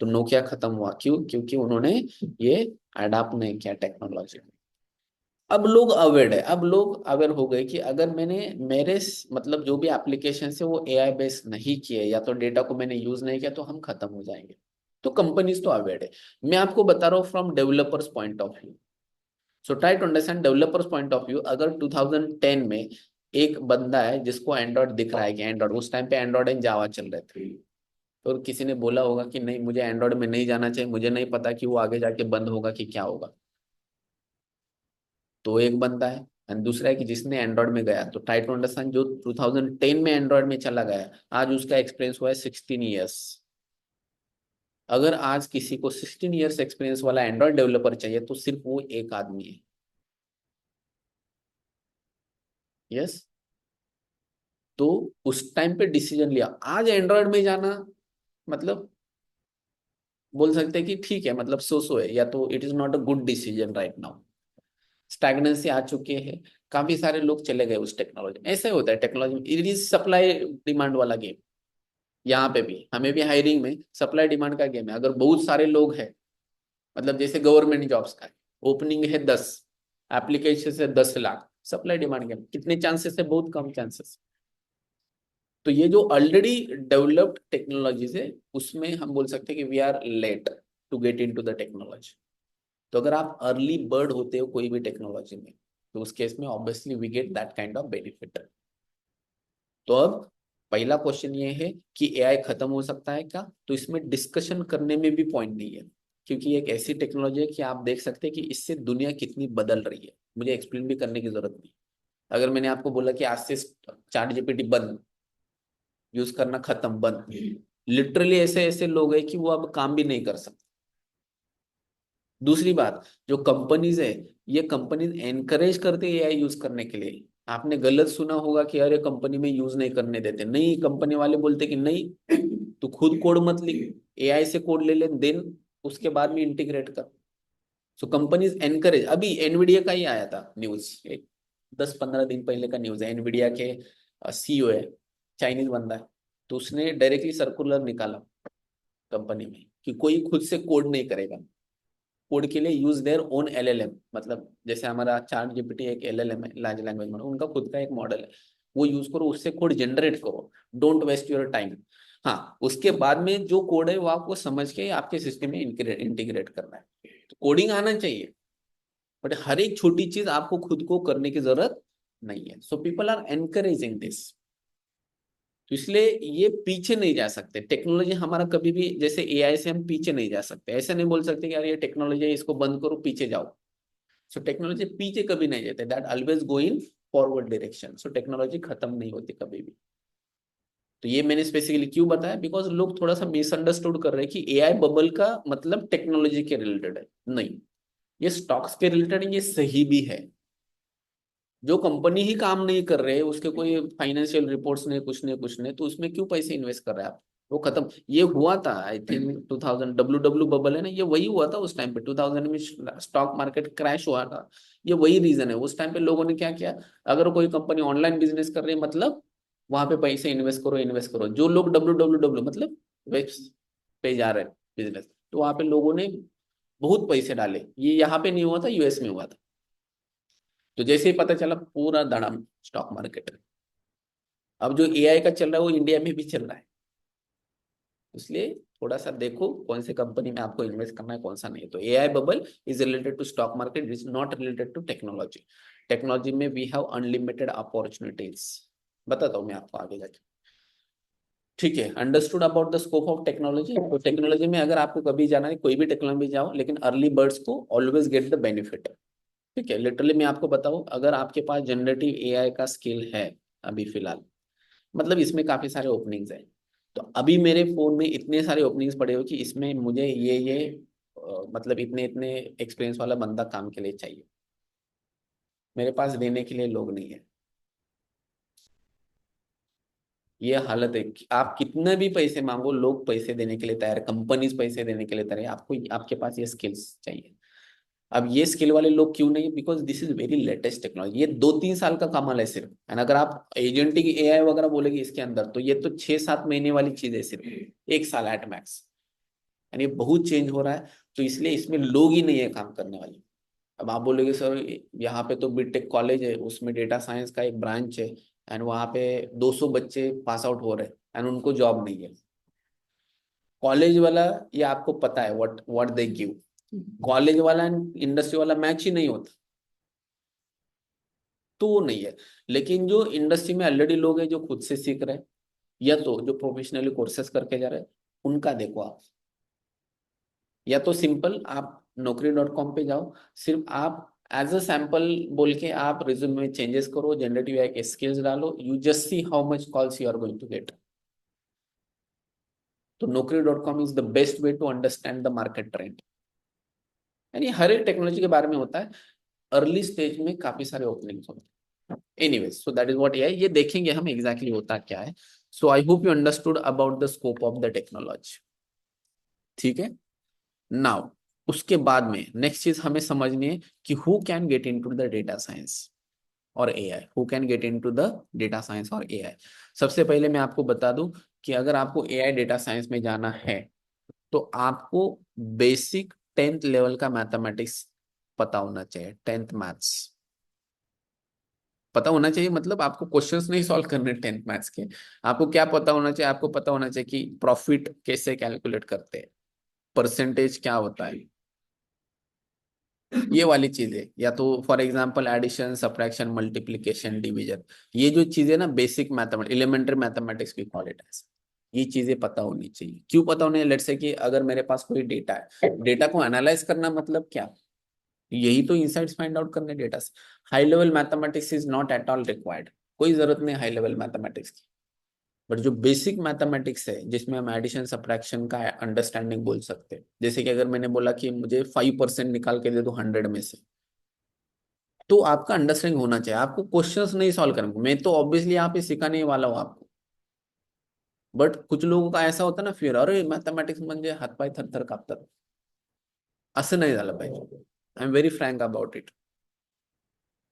तो नोकिया खत्म हुआ, क्यों? क्योंकि उन्होंने ये अडाप्ट नहीं किया टेक्नोलॉजी। अब लोग अवेयर है, अब लोग अवेयर हो गए कि अगर मैंने मतलब जो भी एप्लीकेशन है वो एआई बेस्ड नहीं किए, या तो डेटा को मैंने यूज नहीं किया, तो हम खत्म हो जाएंगे। तो कंपनीज तो अवेयर है। मैं आपको बता रहा हूँ from developers point of view. So try to understand developers point of view. अगर 2010 में एक बंदा है जिसको एंड्रॉइड दिख रहा है कि एंड्रॉइड, उस टाइम पे एंड्रॉइड एंड जावा चल रहे थे, तो किसी ने बोला होगा कि नहीं मुझे एंड्रॉइड में नहीं जाना चाहिए, मुझे नहीं पता कि वो आगे जाके बंद होगा कि क्या होगा। तो एक बंदा है। एंड दूसरा है कि जिसने एंड्रॉइड में गया, तो ट्राई टू अंडरस्टैंड जो 2010 में एंड्रॉइड में चला गया, आज उसका एक्सपीरियंस हुआ है 16 ईयर्स। अगर आज किसी को 16 ईयर्स एक्सपीरियंस वाला एंड्रॉइड डेवलपर चाहिए, तो सिर्फ वो एक आदमी है। यस। तो उस टाइम पे डिसीजन लिया। आज एंड्रॉइड में जाना मतलब बोल सकते हैं कि ठीक है, मतलब सो है, या तो it is not a good decision right now. Stagnancy आ चुके हैं, काफी सारे लोग चले गए उस टेक्नोलॉजी में। ऐसे होता है टेक्नोलॉजी में, इट इज सप्लाई डिमांड वाला गेम। यहाँ पे भी, हमें भी हायरिंग में सप्लाई डिमांड का गेम है। अगर बहुत सारे लोग हैं, मतलब जैसे गवर्नमेंट जॉब्स का है, ओपनिंग है 10, एप्लीकेशन से 10 लाख, सप्लाई डिमांड गेम। कितने चांसेस है? बहुत कम चांसेस। तो ये जो ऑलरेडी डेवलप्ड टेक्नोलॉजीज है, उसमें हम बोल सकते हैं कि we are late to get into the technology. तो अगर आप अर्ली बर्ड होते हो कोई भी टेक्नोलॉजी में, तो उस केस में obviously we get that kind of benefit. तो अब पहला क्वेश्चन ये है कि एआई खत्म हो सकता है क्या? तो इसमें डिस्कशन करने में भी पॉइंट नहीं है, क्योंकि एक ऐसी टेक्नोलॉजी है कि आप देख सकते हैं कि इससे दुनिया कितनी बदल रही है। मुझे एक्सप्लेन भी करने की जरूरत नहीं। अगर मैंने आपको बोला कि आज से चैट जीपीटी बंद, यूज करना खत्म, बंद, लिटरली ऐसे ऐसे लोग हैं कि वो अब काम भी नहीं कर सकते। दूसरी बात, जो कंपनीज है, ये कंपनीज एनकरेज करते हैं एआई यूज करने के लिए। आपने गलत सुना होगा कि अरे कंपनी में यूज नहीं करने देते। नहीं, कंपनी वाले बोलते कि नहीं, तू खुद कोड मत लिख, एआई से कोड ले ले, देन उसके बाद में इंटीग्रेट कर। सो कंपनीज एनकरेज। अभी एनवीडिया का ही आया था न्यूज, 10-15 दिन पहले का न्यूज है, एनवीडिया के सीईओ है, चाइनीज बंदा है, तो उसने डायरेक्टली सर्कुलर निकाला कंपनी में कि कोई खुद से कोड नहीं करेगा, कोड के लिए यूज देयर ओन एलएलएम, मतलब जैसे हमारा चैट जीपीटी एक एलएलएम है, लार्ज लैंग्वेज मॉडल, उनका खुद का एक मॉडल है, वो यूज करो, उससे कोड जनरेट करो, डोंट वेस्ट योर टाइम। हाँ, उसके बाद में जो कोड है वो आपको समझ के आपके सिस्टम में इंटीग्रेट करना है, तो कोडिंग आना चाहिए, बट हर एक छोटी चीज आपको खुद को करने की जरूरत नहीं है। So people are encouraging this, तो इसलिए ये पीछे नहीं जा सकते टेक्नोलॉजी हमारा कभी भी, जैसे एआई से हम पीछे नहीं जा सकते, ऐसे नहीं बोल सकते कि यार ये टेक्नोलॉजी है इसको बंद करो पीछे जाओ। सो टेक्नोलॉजी पीछे कभी नहीं जाते, that always go in forward direction, so technology खत्म नहीं होती कभी भी। तो ये मैंने स्पेसिफिकली क्यों बताया, बिकॉज लोग थोड़ा सा मिसअंडरस्टूड कर रहे हैं कि एआई बबल का मतलब टेक्नोलॉजी के रिलेटेड है, नहीं, ये स्टॉक्स के रिलेटेड है, ये सही भी है। जो कंपनी ही काम नहीं कर रहे, उसके कोई फाइनेंशियल रिपोर्ट्स नहीं, कुछ नहीं, तो उसमें क्यों पैसे इन्वेस्ट कर रहे हैं आप, वो खत्म। ये हुआ था आई थिंक 2000 डब्ल्यू बबल है ना, ये वही हुआ था उस टाइम पे, 2000 में स्टॉक मार्केट क्रैश हुआ था, ये वही रीजन है। उस टाइम पे लोगों ने क्या किया, अगर कोई कंपनी ऑनलाइन बिजनेस कर रही है मतलब वहां पे पैसे इन्वेस्ट करो, जो लोग डब्ल्यू मतलब वेब पे जा रहे हैं बिजनेस, तो वहां पे लोगों ने बहुत पैसे डाले, ये यहाँ पे नहीं हुआ था, यूएस में हुआ था। तो जैसे ही पता चला पूरा धड़ाम स्टॉक मार्केट में। अब जो एआई का चल रहा है वो इंडिया में भी चल रहा है, इसलिए थोड़ा सा देखो कौन सी कंपनी में आपको इन्वेस्ट करना है कौन सा नहीं। तो AI bubble is related to stock market, is not related to technology. Technology में वी हैव अनलिमिटेड अपॉर्चुनिटीज, बताता हूँ मैं आपको आगे जाके, ठीक है। Understood about the scope of technology. तो टेक्नोलॉजी में अगर आपको कभी जाना है, कोई भी टेक्नोलॉजी जाओ, लेकिन अर्ली बर्ड्स को ऑलवेज गेट द बेनिफिट, ठीक है। लिटरली मैं आपको बताऊं, अगर आपके पास जनरेटिव एआई का स्किल है अभी फिलहाल, मतलब इसमें काफी सारे ओपनिंग्स हैं, तो अभी मेरे फोन में इतने सारे ओपनिंग्स पड़े हो कि इसमें मुझे ये मतलब इतने इतने एक्सपीरियंस वाला बंदा काम के लिए चाहिए, मेरे पास देने के लिए लोग नहीं है। ये हालत है कि आप कितने भी पैसे मांगो, लोग पैसे देने के लिए तैयार है, कंपनीज पैसे देने के लिए तैयार है, आपको आपके पास ये स्किल्स चाहिए। अब ये स्किल वाले लोग क्यों नहीं, because this is very latest technology, ये 2-3 साल का कमाल है सिर्फ, एंड अगर आप एजेंटिक एआई वगैरह बोलेगी इसके अंदर, तो ये तो 6-7 महीने वाली चीज है, सिर्फ 1 साल एट मैक्स, यानी बहुत चेंज हो रहा है। तो इसलिए इसमें लोग ही नहीं है काम करने वाले। अब आप बोलोगे सर यहाँ पे तो बीटेक कॉलेज है, उसमें डेटा साइंस का एक ब्रांच है, एंड वहाँ पे 200 बच्चे पास आउट हो रहे हैं एंड उनको जॉब नहीं है। कॉलेज वाला, ये आपको पता है what what they give, college वाला एंड इंडस्ट्री वाला मैच ही नहीं होता, तो वो नहीं है। लेकिन जो इंडस्ट्री में ऑलरेडी लोग हैं जो खुद से सीख रहे हैं, या तो जो प्रोफेशनली कोर्सेस करके जा रहे हैं, उनका देखो आप, या तो सिंपल आप naukri.com पे जाओ, सिर्फ आप एज अ सैंपल बोल के आप रिज्यूमे में चेंजेस करो, जनरेटिव एआई के स्किल्स डालो, you just see how much calls you are going to get. तो naukri.com is the best way to understand the market trend, यानी हर एक टेक्नोलॉजी के बारे में होता है, अर्ली स्टेज में काफी सारे ओपनिंग्स होते हैं। Anyways, so that is what AI, ये देखेंगे हम एग्जैक्टली होता क्या है। So I hope you understood about the scope of the technology, ठीक है। नाउ उसके बाद में नेक्स्ट चीज हमें समझनी है कि who can get into the data science और AI, who can get into the data science और एआई। सबसे पहले मैं आपको बता दूं कि अगर आपको एआई डेटा साइंस में जाना है, तो आपको बेसिक 10th लेवल का मैथमेटिक्स पता होना चाहिए, 10th मैथ्स पता होना चाहिए, मतलब आपको क्वेश्चंस नहीं सॉल्व करने 10th मैथ्स के। आपको क्या पता होना चाहिए, आपको पता होना चाहिए कि प्रॉफिट कैसे कैलकुलेट करते हैं, परसेंटेज क्या होता है, ये वाली चीजें, या तो for example addition, subtraction, multiplication, division, ये जो चीजें ना बेसिक मैथमेटिक्स, एलिमेंट्री मैथमेटिक्स भी कॉल इट एज, ये चीजें पता होनी चाहिए। क्यों पता होनी है, लेट्स से कि अगर मेरे पास कोई डेटा है, डेटा को एनालाइज करना मतलब क्या, यही तो इनसाइट्स फाइंड आउट करने डेटा से। High level mathematics is not at all required, कोई जरूरत नहीं हाई लेवल मैथमेटिक्स की, बट जो बेसिक मैथमेटिक्स है जिसमें हम एडिशन सब्ट्रैक्शन का अंडरस्टैंडिंग बोल सकते हैं, जैसे कि अगर मैंने बोला कि मुझे 5% निकाल के दे दो 100 में से, तो आपका अंडरस्टैंडिंग होना चाहिए, आपको क्वेश्चंस नहीं सॉल्व करने, मैं तो ऑब्वियसली यहाँ पे सिखाने ही वाला हूँ आपको, बट कुछ लोगों का ऐसा होता ना फिर, अरे मैथमेटिक्स म्हणजे हातपाय थरथर कापतात, असं नाही झालं पाहिजे। I am very frank about it,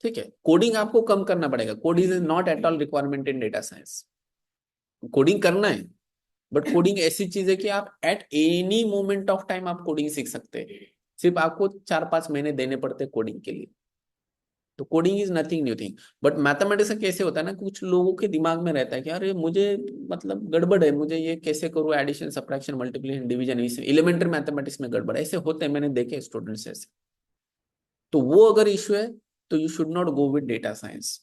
ठीक है, कोडिंग आपको कम करना पड़ेगा, coding is not at all requirement in data science. Coding करना है, बट कोडिंग ऐसी चीज है कि आप at any moment of time आप कोडिंग सीख सकते हैं। सिर्फ आपको 4-5 महीने देने पड़ते हैं कोडिंग के लिए। तो coding is nothing new thing. But mathematics का कैसे होता है ना, कुछ लोगों के दिमाग में रहता है कि अरे मुझे मतलब गड़बड़ है, मुझे ये कैसे करूँ, addition subtraction multiplication division, elementary mathematics में गड़बड़ है, ऐसे होते हैं, मैंने देखे स्टूडेंट्स ऐसे। तो वो अगर इश्यू है तो you should not go with data science.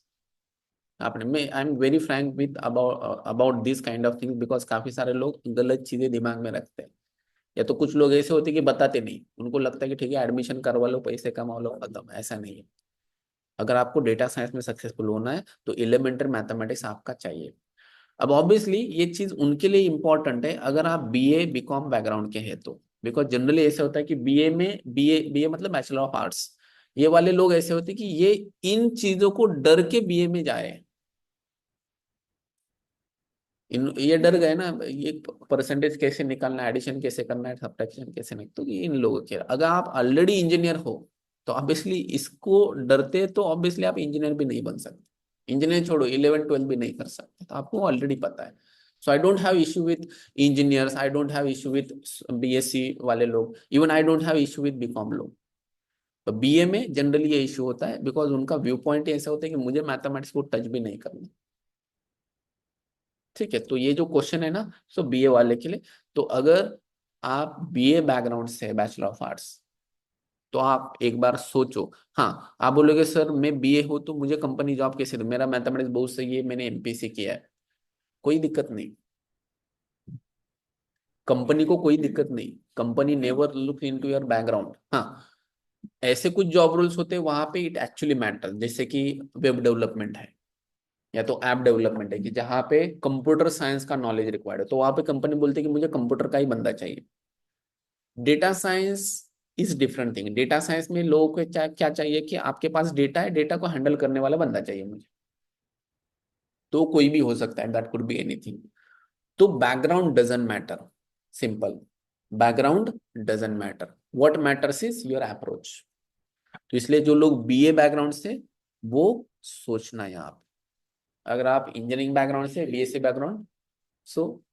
आपने, मैं I am very Frank with about this kind of things, because काफी सारे लोग गलत चीजें दिमाग में रखते हैं। या तो कुछ लोग ऐसे होते हैं कि बताते नहीं, उनको लगता है कि ठीक है एडमिशन करवा लो, पैसे कमा लो, खत्म। ऐसा नहीं है। अगर आपको डेटा साइंस में सक्सेसफुल होना है तो एलिमेंट्री मैथमेटिक्स आपका चाहिए। अब ऑब्वियसली ये चीज उनके लिए इंपॉर्टेंट है अगर आप बीए बीकॉम बैकग्राउंड के हैं तो, बिकॉज जनरली ऐसे होता है कि बीए में, बीए मतलब बैचलर ऑफ आर्ट्स, ये वाले लोग ऐसे होते हैं कि ये इन चीजों को डर के बीए में जाए। ये डर गए ना, ये परसेंटेज कैसे निकालना है, एडिशन कैसे करना है, सब्ट्रैक्शन कैसे नहीं, तो ये इन लोगों के। अगर आप ऑलरेडी इंजीनियर हो तो ऑब्वियसली इसको डरते, तो ऑब्वियसली आप इंजीनियर भी नहीं बन सकते। इंजीनियर छोड़ो, 11-12 भी नहीं कर सकते, तो आपको ऑलरेडी पता है। So I don't have issue with engineers, I don't have issue with BSc वाले लोग, even I don't have issue with BCom लोग। तो बीए में जनरली ये इशू होता है बिकॉज उनका व्यू पॉइंट ऐसा होता है कि मुझे मैथमेटिक्स को टच भी नहीं करना। ठीक है, तो ये जो क्वेश्चन है ना, सो बीए वाले के लिए, तो अगर आप बीए बैकग्राउंड से बैचलर ऑफ आर्ट्स, तो आप एक बार सोचो। हाँ, आप बोलोगे सर मैं बीए हूं तो मुझे कंपनी जॉब कैसे दूं, मेरा मैथमेटिक्स बहुत सही है, मैंने एमपीसी किया है, कोई दिक्कत नहीं। कंपनी को कोई दिक्कत नहीं, company never look into your background. हाँ, ऐसे कुछ जॉब रोल्स होते हैं वहां पे इट एक्चुअली मैटर, जैसे कि वेब डेवलपमेंट है या तो ऐप डेवलपमेंट है, कि जहाँ पे कंप्यूटर साइंस का नॉलेज रिक्वायर्ड है, तो वहां पे कंपनी बोलती है कि मुझे कंप्यूटर का ही बंदा चाहिए। Data science is different thing. Data science में लोगों को क्या चाहिए कि आपके पास डेटा है, डेटा को हैंडल करने वाला बंदा चाहिए मुझे। तो कोई भी हो सकता है, दैट कुड बी एनीथिंग। तो background doesn't matter, simple. Background doesn't matter, what matters is your approach. तो इसलिए जो लोग बीए बैकग्राउंड से, वो सोचना है आप। अगर आप इंजीनियरिंग बैकग्राउंड से, बीएससी बैकग्राउंड, सो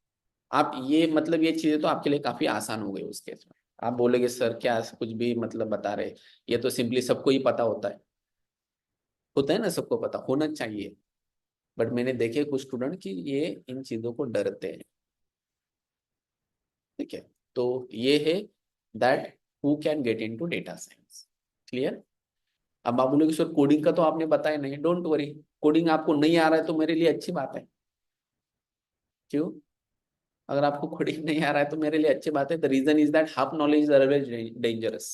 आप ये मतलब ये चीजें तो आपके लिए काफी आसान हो गई उस केस में। आप बोलेगे सर क्या कुछ भी मतलब बता रहे, ये तो सिंपली सबको ही पता होता है ना, सबको पता होना चाहिए। बट मैंने देखे कुछ स्टूडेंट कि ये इन चीजों को डरते हैं। ठीक है, तो ये है that who can get into data science. Clear? अब आप बोलोगे सर कोडिंग का तो आपने बताया नहीं, डोंट वरी, कोडिंग आपको नहीं आ रहा है तो मेरे लिए अच्छी बात है। क्यों? अगर आपको कोडिंग नहीं आ रहा है तो मेरे लिए अच्छी बात है। The reason is that half knowledge is always dangerous.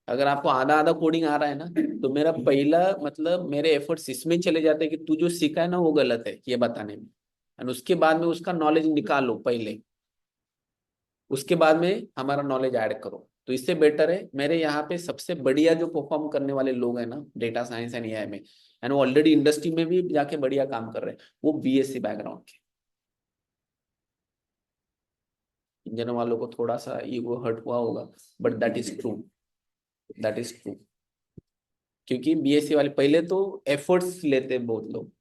अगर आपको आधा आधा कोडिंग आ रहा है ना, तो मेरा पहला मतलब मेरे एफर्ट्स इसमें चले जाते हैं कि तू जो सीखा है ना वो गलत है ये बताने में, एंड उसके बाद में उसका नॉलेज निकालो पहले, उसके बाद में हमारा नॉलेज ऐड करो। तो इससे बेटर है, मेरे यहाँ पे सबसे बढ़िया जो परफॉर्म करने वाले लोग हैं ना डेटा साइंस एंड एआई में, एंड वो ऑलरेडी इंडस्ट्री में भी जाके बढ़िया काम कर रहे हैं, वो बीएससी बैकग्राउंड के। इंजन वालों को थोड़ा सा ईगो हर्ट हुआ होगा, but that is true, that is true. क्योंकि बीएससी वाले पहले तो एफर्ट्स लेते हैं बहुत लोग।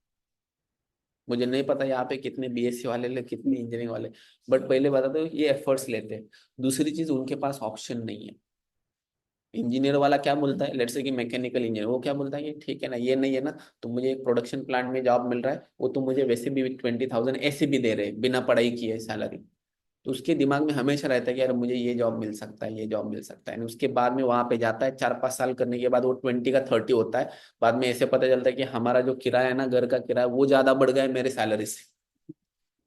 मुझे नहीं पता यहाँ पे कितने बीएससी वाले ले, कितने इंजीनियरिंग वाले, बट पहले बता दो ये एफर्ट्स लेते हैं। दूसरी चीज, उनके पास ऑप्शन नहीं है। इंजीनियर वाला क्या बोलता है, लेट्स से कि मैकेनिकल इंजीनियर, वो क्या बोलता है कि ठीक है ना, ये नहीं है ना, तो मुझे एक प्रोडक्शन प्लांट में जॉब मिल रहा है, वो तो मुझे वैसे भी 20,000 ऐसे भी दे रहे हैं बिना पढ़ाई किए सैलरी। तो उसके दिमाग में हमेशा रहता है कि यार मुझे ये जॉब मिल सकता है, ये जॉब मिल सकता है। उसके बाद में वहां पे जाता है, 4-5 साल करने के बाद वो 20 का 30 होता है। बाद में ऐसे पता चलता है कि हमारा जो किराया है ना, घर का किराया, वो ज्यादा बढ़ गया है मेरे सैलरी से।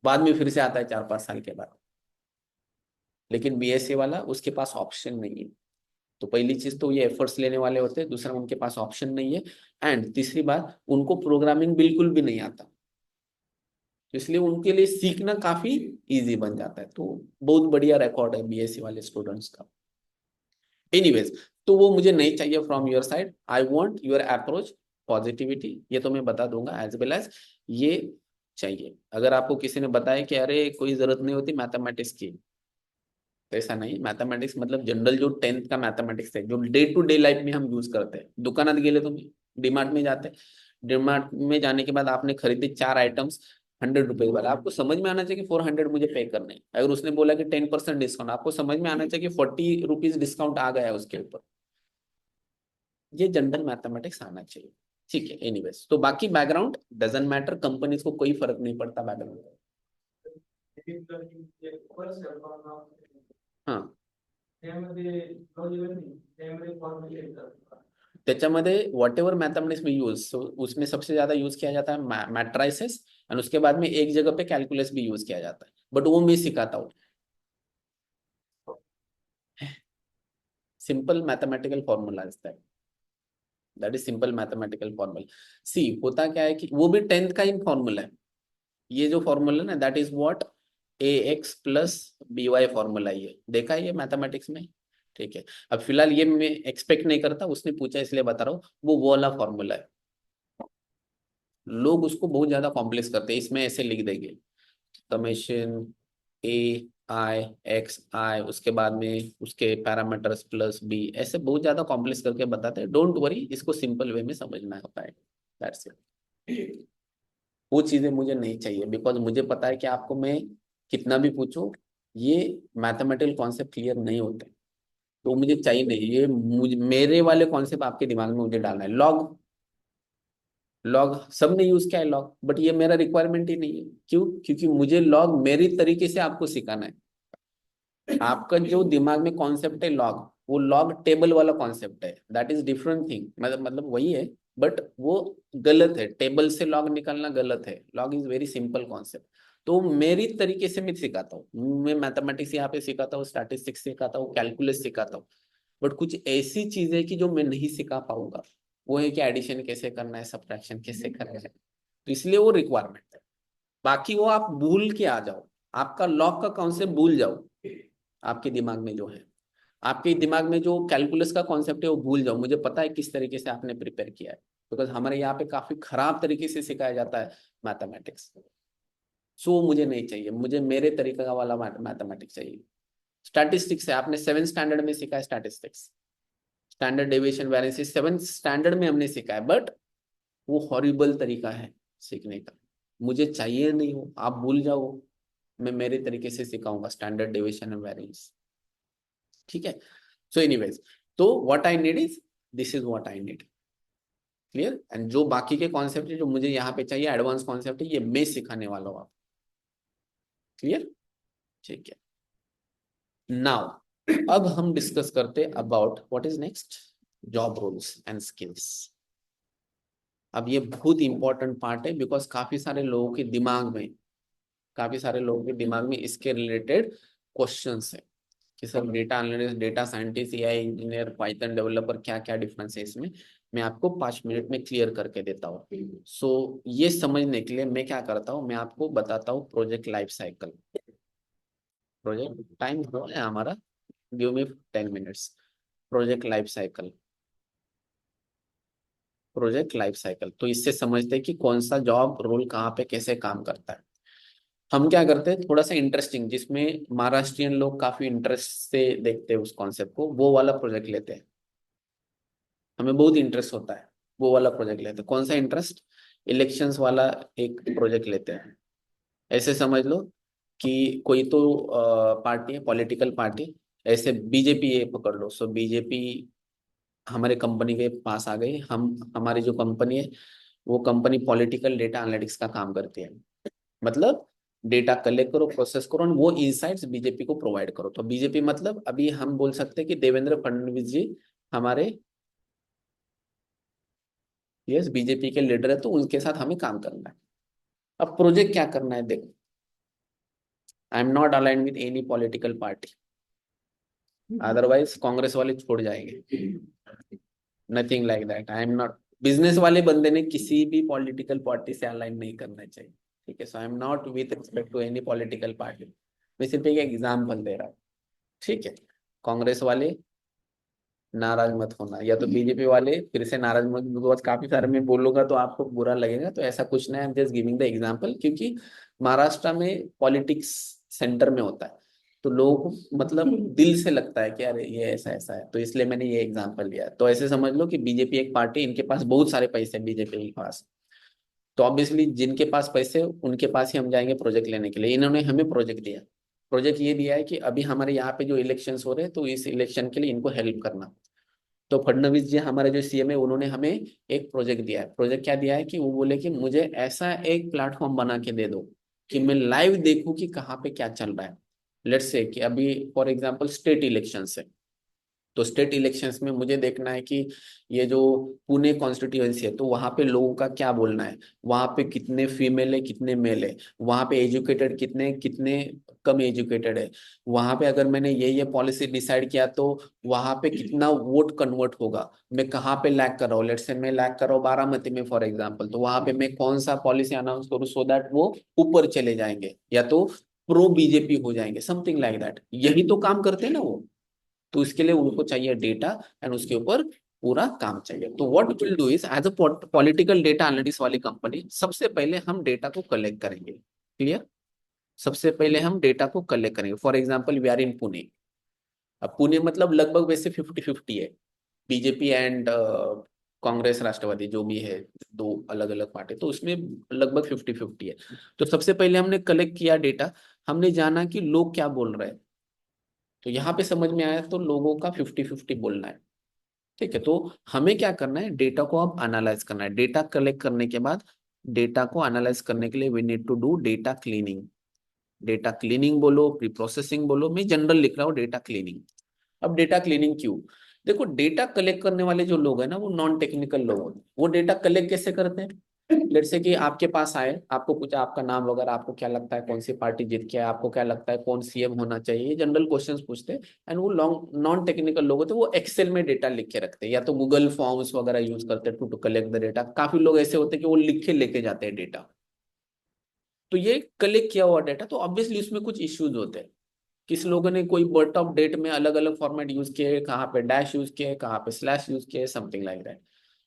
बाद में फिर से आता है 4-5 साल के बाद। लेकिन बीएससी वाला, उसके पास ऑप्शन नहीं है। तो पहली चीज तो ये एफर्ट्स लेने वाले होते हैं, दूसरा उनके पास ऑप्शन नहीं है, एंड तीसरी बात उनको प्रोग्रामिंग बिल्कुल भी नहीं आता। तो इसलिए उनके लिए सीखना काफी इजी बन जाता है। तो बहुत बढ़िया रिकॉर्ड है बीएससी वाले स्टूडेंट्स का। एनीवेज, तो वो मुझे नहीं चाहिए from your side. I want your approach positivity, ये तो मैं बता दूंगा, एज वेल एज ये चाहिए। अगर आपको किसी ने बताया कि अरे कोई जरूरत नहीं होती मैथमेटिक्स की, तो ऐसा नहीं। मैथमेटिक्स मतलब जनरल जो 10th का मैथमेटिक्स है, जो डे टू डे लाइफ में हम यूज करते हैं, दुकानात गेले तुम्ही डीमार्ट में जाते, डीमार्ट में जाने के बाद आपने खरीदे 4 आइटम्स 100 रुपए वाला, आपको समझ में आना चाहिए कि 400 मुझे पे करने हैं। अगर उसने बोला कि 10% डिस्काउंट, आपको समझ में आना चाहिए कि 40 रुपीज डिस्काउंट आ गया है उसके ऊपर। ये जनरल मैथमेटिक्स आना चाहिए, ठीक है। एनीवेज, तो बाकी बैकग्राउंड डजंट मैटर, कंपनीज को कोई फर्क नहीं पड़ता बैकग्राउंड। हाँ, त्याच्यामध्ये वॉट एवर मैथमेटिक्स में यूज, उसमें सबसे ज्यादा यूज किया जाता है मैट्राइसिस, और उसके बाद में एक जगह पे कैलकुलस भी यूज किया जाता है, बट वो मैं सिखाता हूँ। Simple mathematical formula that is simple mathematical formula. C होता क्या है कि वो भी 10th का ही फॉर्मूला है, ये जो फॉर्मूला ना that is what ax plus by formula, ये देखा है ये मैथमेटिक्स में, ठीक है। अब फिलहाल ये मैं एक्सपेक्ट नहीं करता, उसने पूछा इसलिए बता रहा हूँ, वो वाला फॉर्मूला है। लोग उसको बहुत ज्यादा कॉम्प्लेक्स करते हैं, इसमें ऐसे लिख देंगे समेशन ए आई एक्स आई, उसके बाद में उसके पैरामीटर्स प्लस बी, ऐसे बहुत ज्यादा कॉम्प्लेक्स करके बताते हैं। डोंट वरी, इसको सिंपल वे में समझना होता है, दैट्स इट। वो चीजें मुझे नहीं चाहिए, बिकॉज मुझे पता है कि आपको मैं कितना भी पूछूं ये मैथमेटिकल कॉन्सेप्ट क्लियर नहीं होते, तो मुझे चाहिए नहीं ये, मुझे मेरे वाले कॉन्सेप्ट आपके दिमाग में मुझे डालना है। लॉग, लॉग सबने यूज किया है लॉग, बट ये मेरा रिक्वायरमेंट ही नहीं है। क्यों? क्योंकि मुझे लॉग मेरी तरीके से आपको सिखाना है। आपका जो दिमाग में कॉन्सेप्ट है लॉग, वो लॉग टेबल वाला कॉन्सेप्ट है, दैट इज डिफरेंट थिंग। मतलब वही है, बट वो गलत है। टेबल से लॉग निकालना गलत है, log is very simple concept. तो मेरी तरीके से मैं सिखाता हूँ, मैं मैथमेटिक्स यहाँ पे सिखाता हूँ, स्टैटिस्टिक्स सिखाता हूँ, कैलकुलस सिखाता हूँ, बट कुछ ऐसी चीजें कि जो मैं नहीं सिखा पाऊंगा, वो है कि एडिशन कैसे करना है, सब्ट्रैक्शन कैसे करना है, तो इसलिए वो रिक्वायरमेंट है। बाकी वो आप भूल के आ जाओ, आपका लॉग का कॉन्सेप्ट भूल जाओ, आपके दिमाग में जो है, आपके दिमाग में जो कैलकुलस का कॉन्सेप्ट है वो भूल जाओ। मुझे पता है किस तरीके से आपने प्रिपेयर किया है, बिकॉज हमारे यहाँ पे काफी खराब तरीके से सिखाया जाता है मैथमेटिक्स। सो मुझे नहीं चाहिए, मुझे मेरे तरीके का वाला मैथमेटिक्स चाहिए। स्टैटिस्टिक्स है, आपने 7th स्टैंडर्ड में सीखा है statistics, standard deviation variance 7th standard में हमने सीखा है, बट वो हॉरिबल तरीका है सीखने का, मुझे चाहिए नहीं हो, आप भूल जाओ। मैं मेरे तरीके से सिखाऊंगा स्टैंडर्ड डेविएशन एंड वेरिएंस, ठीक है। सो एनीवेज, तो what I need is this is what I need, clear. And जो बाकी के कॉन्सेप्ट है जो मुझे यहाँ पे चाहिए, एडवांस कॉन्सेप्ट है, ये मैं सिखाने वाला हूँ आप, क्लियर, ठीक है। नाउ अब हम डिस्कस करते about what is next, job roles and skills. अब ये बहुत इंपॉर्टेंट पार्ट है, बिकॉज काफी सारे लोगों के दिमाग में इसके रिलेटेड क्वेश्चंस है कि sir data analyst, data scientist, AI engineer, Python developer, क्या क्या डिफरेंस है इसमें, मैं आपको 5 मिनट में क्लियर करके देता हूँ। सो ये समझने के लिए मैं क्या करता हूँ, मैं आपको बताता हूँ project life cycle. Project time हो है हमारा, give me 10 minutes. Project life cycle, project life cycle, तो इससे समझते हैं कि कौन सा जॉब रोल कहाँ पे कैसे काम करता है। हम क्या करते हैं, थोड़ा सा इंटरेस्टिंग, जिसमें महाराष्ट्रियन लोग काफी इंटरेस्ट से देखते हैं उस कॉन्सेप्ट को, वो वाला प्रोजेक्ट लेते हैं। हमें बहुत इंटरेस्ट होता है, वो वाला प्रोजेक्ट लेते हैं। कौन सा इंटरेस्ट? इलेक्शंस वाला एक प्रोजेक्ट लेते हैं। ऐसे समझ लो कि कोई तो पार्टी है, पॉलिटिकल पार्टी, ऐसे बीजेपी ये पकड़ लो। सो बीजेपी हमारे कंपनी के पास आ गई, हमारी जो कंपनी है वो कंपनी पॉलिटिकल डेटा एनालिटिक्स का काम करती है। मतलब डेटा कलेक्ट करो, प्रोसेस करो, और वो इनसाइट्स बीजेपी को प्रोवाइड करो। तो बीजेपी मतलब अभी हम बोल सकते हैं कि देवेंद्र फडणवीस जी हमारे यस बीजेपी के लीडर है, तो उनके साथ हमें काम करना है। अब प्रोजेक्ट क्या करना है, देखो, आई am not aligned with any political party, otherwise Congress वाले छोड़ जाएंगे। Nothing like that, I am not, business वाले बंदे ने किसी भी पॉलिटिकल पार्टी से अलाइन नहीं करना चाहिए, ठीक है। So I am not with respect to any political party, मैं सिर्फ एक एग्जाम्पल दे रहा हूँ, ठीक है। कांग्रेस वाले नाराज मत होना, या तो बीजेपी वाले फिर से नाराज मत, बिकॉज काफी सारे मैं बोलूंगा तो आपको बुरा लगेगा, तो ऐसा कुछ नहीं, I am just giving the example, क्योंकि महाराष्ट्र में पॉलिटिक्स सेंटर में होता है। तो लोगों को मतलब दिल से लगता है कि अरे ये ऐसा ऐसा है, तो इसलिए मैंने ये एग्जांपल लिया। तो ऐसे समझ लो कि बीजेपी एक पार्टी, इनके पास बहुत सारे पैसे हैं बीजेपी के पास, तो ऑब्वियसली जिनके पास पैसे उनके पास ही हम जाएंगे प्रोजेक्ट लेने के लिए। इन्होंने हमें प्रोजेक्ट दिया, प्रोजेक्ट ये दिया है कि अभी हमारे यहाँ पे जो इलेक्शंस हो रहे हैं तो इस इलेक्शन के लिए इनको हेल्प करना। तो फडणवीस जी हमारे जो सीएम है उन्होंने हमें एक प्रोजेक्ट दिया है। प्रोजेक्ट क्या दिया है कि वो बोले कि मुझे ऐसा एक प्लेटफॉर्म बना के दे दो कि मैं लाइव देखूं कि कहाँ पे क्या चल रहा है। लेट्स से कि अभी फॉर एग्जांपल स्टेट इलेक्शन है, तो स्टेट इलेक्शंस में मुझे देखना है कि ये जो पुणे कॉन्स्टिट्यूएंसी है तो वहाँ पे लोगों का क्या बोलना है, वहाँ पे कितने फीमेल है कितने मेल है, वहाँ पे एजुकेटेड कितने कितने कम एजुकेटेड है, वहाँ पे अगर मैंने ये पॉलिसी डिसाइड किया तो वहाँ पे कितना वोट कन्वर्ट होगा, मैं कहाँ पे लैग कर रहा हूँ। लेट्स से मैं लैग कर रहा हूँ बारामती में फॉर एग्जाम्पल, तो वहाँ पे मैं कौन सा पॉलिसी अनाउंस करूँ सो दैट वो ऊपर चले जाएंगे या तो प्रो बीजेपी हो जाएंगे, समथिंग लाइक दैट। यही तो काम करते हैं ना वो। तो इसके लिए उनको चाहिए डेटा एंड उसके ऊपर पूरा काम चाहिए। तो what will do is as a political data analytics वाली कंपनी, सबसे पहले हम डेटा को कलेक्ट करेंगे। क्लियर? सबसे पहले हम डेटा को कलेक्ट करेंगे। For example we are in Pune. अब पुणे मतलब लगभग वैसे 50-50 है, बीजेपी एंड कांग्रेस राष्ट्रवादी जो भी है, दो अलग अलग पार्टी, तो उसमें लगभग 50-50 है। तो सबसे पहले हमने कलेक्ट किया डेटा, हमने जाना कि लोग क्या बोल रहे हैं। तो यहाँ पे समझ में आया तो लोगों का 50-50 बोलना है। ठीक है, तो हमें क्या करना है, डेटा को अब एनालाइज करना है। डेटा कलेक्ट करने के बाद डेटा को एनालाइज करने के लिए we need to do data cleaning. Data cleaning बोलो, प्री प्रोसेसिंग बोलो, मैं जनरल लिख रहा हूँ डेटा क्लीनिंग। अब डेटा क्लीनिंग क्यों? देखो डेटा कलेक्ट करने वाले जो लोग हैं ना वो नॉन टेक्निकल लोग होते हैं। वो डेटा कलेक्ट कैसे करते हैं? लेट्स से कि आपके पास आए, आपको पूछा आपका नाम वगैरह, आपको क्या लगता है कौन सी पार्टी जीत के है, आपको क्या लगता है कौन सीएम होना चाहिए, ये जनरल क्वेश्चंस पूछते हैं। एंड वो लॉन्ग नॉन टेक्निकल लोग होते हैं, वो एक्सेल में डेटा लिख के रखते हैं या तो गूगल फॉर्म्स वगैरह यूज करते हैं टू कलेक्ट द डेटा। काफी लोग ऐसे होते हैं कि वो लिख के लेके जाते हैं डेटा। तो ये कलेक्ट किया हुआ डेटा, तो ऑब्वियसली उसमें कुछ इश्यूज होते हैं। किस लोगों ने कोई बर्थ ऑफ डेट में अलग अलग फॉर्मेट यूज किए, कहाँ पे डैश यूज किए, कहाँ पे स्लैश यूज किए, समथिंग लाइक दैट।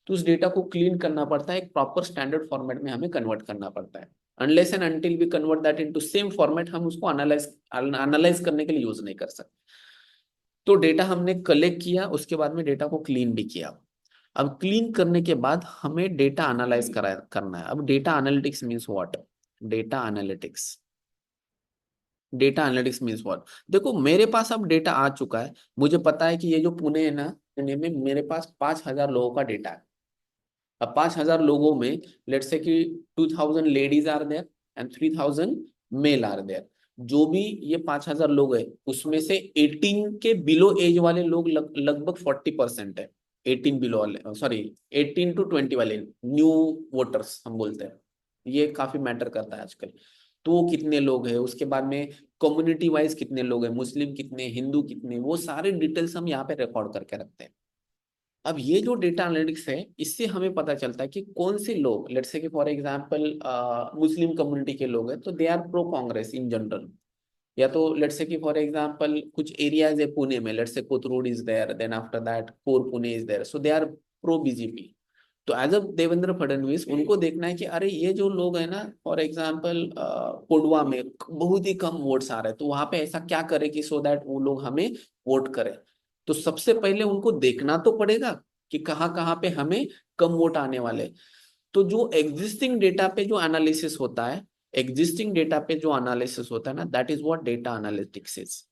तो उस डेटा को क्लीन करना पड़ता है, एक प्रॉपर स्टैंडर्ड फॉर्मेट में हमें कन्वर्ट करना पड़ता है। Unless and until we convert that into same format, हम उसको एनालाइज करने के लिए यूज नहीं कर सकते। तो डेटा हमने कलेक्ट किया, उसके बाद में डेटा को क्लीन भी किया। अब क्लीन करने के बाद हमें डेटा एनालाइज करना है। अब data analytics means what? Data analytics, data analytics means what? देखो मेरे पास अब डेटा आ चुका है, मुझे पता है कि ये जो पुणे है ना, पुणे में मेरे पास 5,000 लोगों का डेटा है। अब 5,000 लोगों में लेट्स से कि 2,000 ladies are there and 3,000 male are there. जो भी ये 5,000 लोग है उसमें से 18 के बिलो एज वाले लोग लगभग 40% है। 18 बिलो वाले, सॉरी 18 to 20 वाले न्यू वोटर्स हम बोलते हैं, ये काफी मैटर करता है आजकल। तो वो कितने लोग हैं, उसके बाद में कम्युनिटी वाइज कितने लोग हैं, मुस्लिम कितने, हिंदू कितने, वो सारे डिटेल्स हम यहाँ पे रिकॉर्ड करके रखते हैं। अब ये जो डेटा एनालिटिक्स है इससे हमें पता चलता है कि कौन से लोग, लेट्स से कि फॉर एग्जांपल मुस्लिम कम्युनिटी के लोग हैं तो they are pro Congress in general, या तो लेट्स से कि फॉर एग्जांपल कुछ एरियाज है पुणे में, let's say Kothrud is there, then after that core Pune is there, so they are pro BJP. तो एज अ देवेंद्र फडणवीस उनको देखना है कि अरे ये जो लोग है ना, फॉर एग्जांपल कोंडवा में बहुत ही कम वोट्स आ रहे हैं, तो वहां पे ऐसा क्या करे कि सो दैट वो लोग हमें वोट करें। तो सबसे पहले उनको देखना तो पड़ेगा कि कहाँ कहाँ पे हमें कम वोट आने वाले। तो जो एग्जिस्टिंग डेटा पे जो एनालिसिस होता है, एग्जिस्टिंग डेटा पे जो एनालिसिस होता है ना, that is what data analytics is.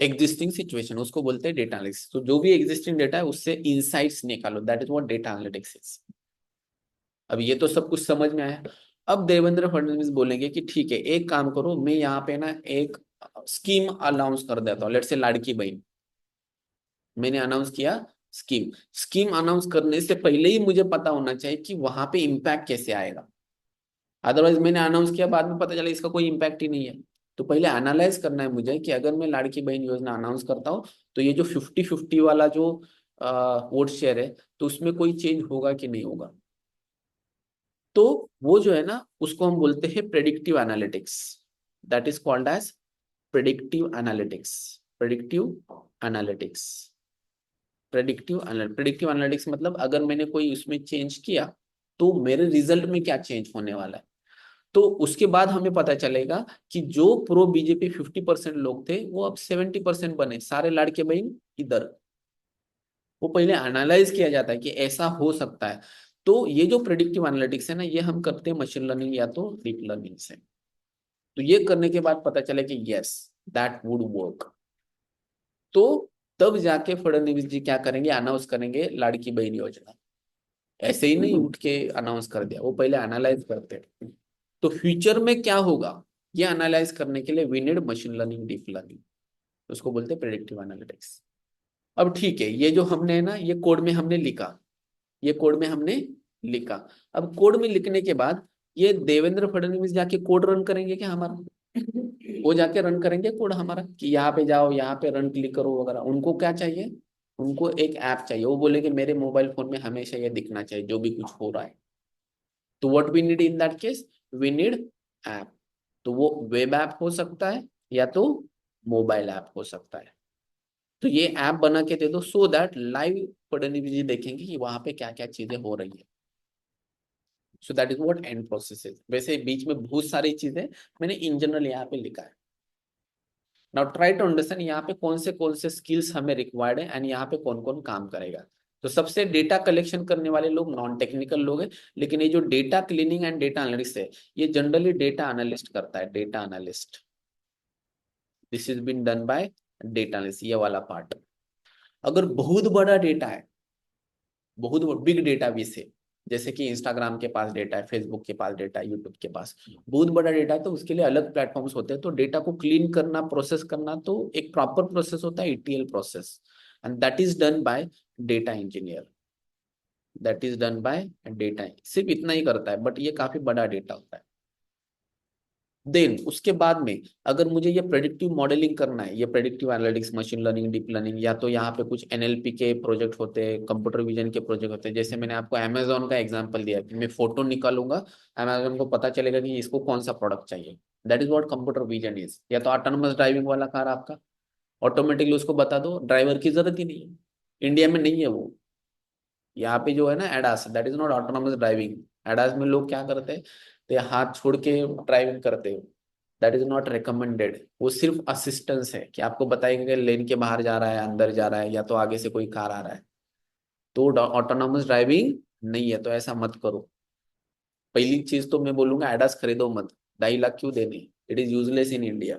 Existing situation उसको बोलते हैं डेटा एनालिसिस। तो जो भी एग्जिस्टिंग डेटा है उससे इंसाइट्स निकालो, that is what data analytics is. अब ये तो सब कुछ समझ में आया। अब देवेंद्र फडणवीस बोलेंगे कि ठीक है एक काम करो, मैं यहाँ पे ना एक स्कीम अनाउंस कर देता हूँ, लेट्स से लाड़की बहन। मैंने अनाउंस किया स्कीम। स्कीम अनाउंस करने से पहले ही मुझे पता होना चाहिए कि वहां पे इम्पैक्ट कैसे आएगा। अदरवाइज मैंने अनाउंस किया बाद में पता चला इसका कोई इम्पैक्ट ही नहीं है। तो पहले एनालाइज करना है मुझे कि अगर मैं लाड़की बहन योजना अनाउंस करता हूँ तो ये जो 50-50 वाला जो वोट शेयर है तो उसमें कोई चेंज होगा कि नहीं होगा। तो वो जो है ना उसको हम बोलते हैं predictive analytics, that is called as predictive analytics. Predictive analytics, predictive analytics मतलब अगर मैंने कोई उसमें चेंज किया तो मेरे रिजल्ट में क्या चेंज होने वाला है। तो उसके बाद हमें पता चलेगा कि जो प्रो बीजेपी 50% लोग थे वो अब 70% बने, सारे लाड़के बहन इधर। वो पहले एनालाइज किया जाता है कि ऐसा हो सकता है। तो ये जो प्रेडिक्टिव एनालिटिक्स है ना, ये हम करते हैं मशीन लर्निंग या तो डीप लर्निंग से। तो ये करने के बाद पता चला कि यस दैट वुड वर्क। तो तब जाके फडणवीस जी क्या करेंगे, अनाउंस करेंगे लाड़की बहन योजना। ऐसे ही नहीं उठ के अनाउंस कर दिया, वो पहले एनालाइज करते हैं। तो फ्यूचर में क्या होगा ये एनालाइज करने के लिए we need machine learning, deep learning, उसको बोलते हैं प्रेडिक्टिव एनालिटिक्स। अब ठीक है, ये जो हमने ना ये कोड में हमने लिखा, ये कोड में हमने लिखा। अब कोड में लिखने के बाद ये देवेंद्र फडणवीस जाके कोड रन करेंगे क्या हमारा? वो जाके रन करेंगे कोड हमारा कि यहाँ पे जाओ, यहाँ पे रन क्लिक करो वगैरह? उनको क्या चाहिए? उनको एक ऐप चाहिए। वो बोले कि मेरे मोबाइल फोन में हमेशा ये दिखना चाहिए जो भी कुछ हो रहा है। तो what we need in that case, we need app. तो वो वेब ऐप हो सकता है या तो मोबाइल ऐप हो सकता है। तो ये ऐप बना के दे दो सो दैट लाइव फडणवीस जी देखेंगे कि वहां पे क्या क्या चीजें हो रही है। So that is what and process is. वैसे बीच में बहुत सारी चीजें मैंने इन जनरल यहाँ पे लिखा है। नाउ ट्राई टू अंडरस्टैंड यहाँ पे कौन से स्किल्स हमें रिक्वायर्ड है एंड यहाँ पे कौन कौन काम करेगा। तो सबसे डेटा कलेक्शन करने वाले लोग नॉन टेक्निकल लोग हैं, लेकिन ये जो data cleaning and data analyst है ये जनरली डेटा एनालिस्ट करता है, data analyst. This is been done by data analyst, ये वाला पार्ट। अगर बहुत बड़ा डेटा है, बहुत बिग डेटा बेस है, जैसे कि इंस्टाग्राम के पास डेटा है, फेसबुक के पास डेटा है, यूट्यूब के पास बहुत बड़ा डेटा है, तो उसके लिए अलग प्लेटफॉर्म्स होते हैं। तो डेटा को क्लीन करना, प्रोसेस करना तो एक प्रॉपर प्रोसेस होता है, ETL process, and that is done by data engineer. That is done by data, सिर्फ इतना ही करता है, बट ये काफी बड़ा डेटा होता है। देन उसके बाद में अगर मुझे ये प्रेडिक्टिव मॉडलिंग करना है, ये predictive analytics, machine learning, deep learning, या तो यहाँ पे कुछ NLP के प्रोजेक्ट होते हैं, कंप्यूटर विजन के प्रोजेक्ट होते हैं। जैसे मैंने आपको अमेजोन का एग्जांपल दिया कि मैं फोटो निकालूंगा, अमेजोन को पता चलेगा कि इसको कौन सा प्रोडक्ट चाहिए। That is what computer vision is. या तो ऑटोनोमस ड्राइविंग वाला कार आपका, ऑटोमेटिकली उसको बता दो, ड्राइवर की जरूरत ही नहीं है। इंडिया में नहीं है वो। यहाँ पे जो है ना ADAS, that is not autonomous driving. ADAS में लोग क्या करते हैं, तो हाथ छोड़ के ड्राइविंग करते हो। That is not recommended. वो सिर्फ असिस्टेंस है कि आपको बताएगा कि लेन के बाहर जा रहा है, अंदर जा रहा है, या तो आगे से कोई कार आ रहा है। तो ऑटोनोमस ड्राइविंग नहीं है, तो ऐसा मत करो। पहली चीज तो मैं बोलूंगा एडास खरीदो मत, 2.5 लाख क्यों देने, it is useless in India,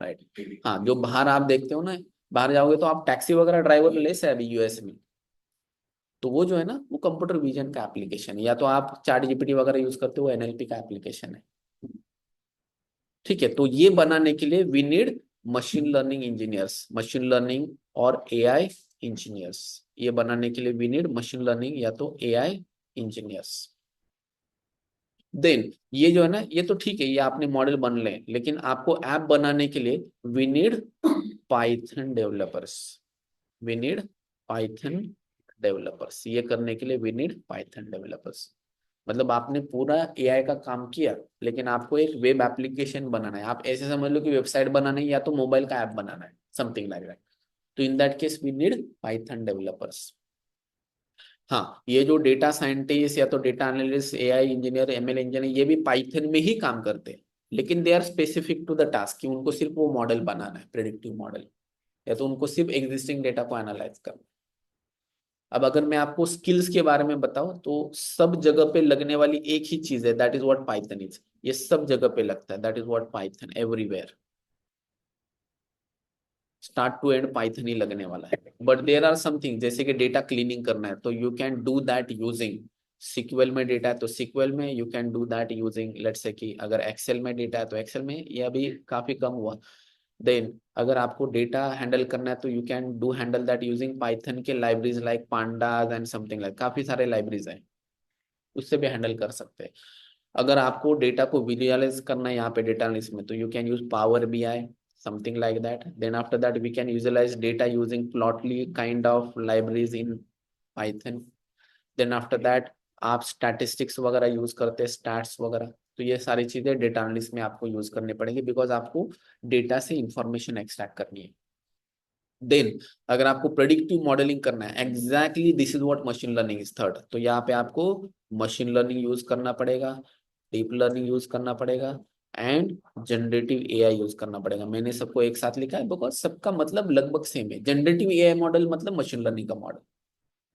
right. हाँ, जो बाहर आप देखते हो ना, बाहर जाओगे तो आप टैक्सी वगैरह ड्राइवर लेस है अभी US में। तो वो जो है ना, वो कंप्यूटर विजन का एप्लीकेशन है, या तो आप चैट GPT वगैरह यूज करते हो, NLP का एप्लीकेशन है। ठीक है, तो ये बनाने के लिए we need machine learning engineers, machine learning और AI इंजीनियर्स। ये बनाने के लिए वी नीड मशीन लर्निंग या तो AI इंजीनियर्स। देन ये जो है ना, ये तो ठीक है, ये आपने मॉडल बन ले, लेकिन आपको ऐप बनाने के लिए we need Python developers. We need Python developers. ये करने के लिए वी नीड पाइथन डेवलपर्स। मतलब आपने पूरा AI का काम किया, लेकिन आपको एक वेब एप्लीकेशन बनाना है। आप ऐसे समझ लो कि वेबसाइट बनाना है या तो मोबाइल का ऐप बनाना है, समथिंग लाइक दैट। तो in that case we need Python developers. हाँ, ये जो डेटा साइंटिस्ट या तो data analyst, AI engineer, ML engineer, ये भी पाइथन में ही काम करते हैं, लेकिन they are specific to the task कि उनको सिर्फ वो मॉडल बनाना है, प्रेडिक्टिव मॉडल, या तो उनको सिर्फ एग्जिस्टिंग डेटा को एनालाइज करना। अब अगर मैं आपको स्किल्स के बारे में बताऊं तो सब जगह पे लगने वाली एक ही चीज है, that is what Python is. ये सब जगह पे लगता है, that is what Python, everywhere, start to end Python ही लगने वाला है। बट देयर आर समथिंग, जैसे कि डेटा क्लीनिंग करना है तो you can do that using SQL में डेटा है तो SQL में, you can do that using let's say कि अगर एक्सेल में डेटा है तो एक्सेल में, ये अभी काफी कम हुआ। देन अगर आपको डेटा हैंडल करना है तो you can do handle that using Python के libraries like pandas and something like, काफी सारे लाइब्रेरीज हैं, उससे भी हैंडल कर सकते हैं। अगर आपको डेटा को विजुअलाइज करना है यहाँ पे डेटा एनालिसिस में, तो you can use power BI, something like that. Then after that we can visualize data using plotly kind of libraries in Python. Then after that आप statistics वगैरह यूज करते हैं, stats वगैरह। तो ये सारी चीजें डेटा एनालिसिस में आपको यूज करनी पड़ेगी, बिकॉज आपको डेटा से इंफॉर्मेशन एक्सट्रैक्ट करनी है। देन अगर आपको प्रेडिक्टिव मॉडलिंग करना है, exactly this is what machine learning is third. तो यहाँ पे आपको मशीन लर्निंग यूज करना पड़ेगा, डीप लर्निंग यूज करना पड़ेगा एंड जनरेटिव एआई यूज करना पड़ेगा। मैंने सबको एक साथ लिखा है बिकॉज सबका मतलब लगभग सेम है। जनरेटिव एआई मॉडल मतलब मशीन लर्निंग का मॉडल,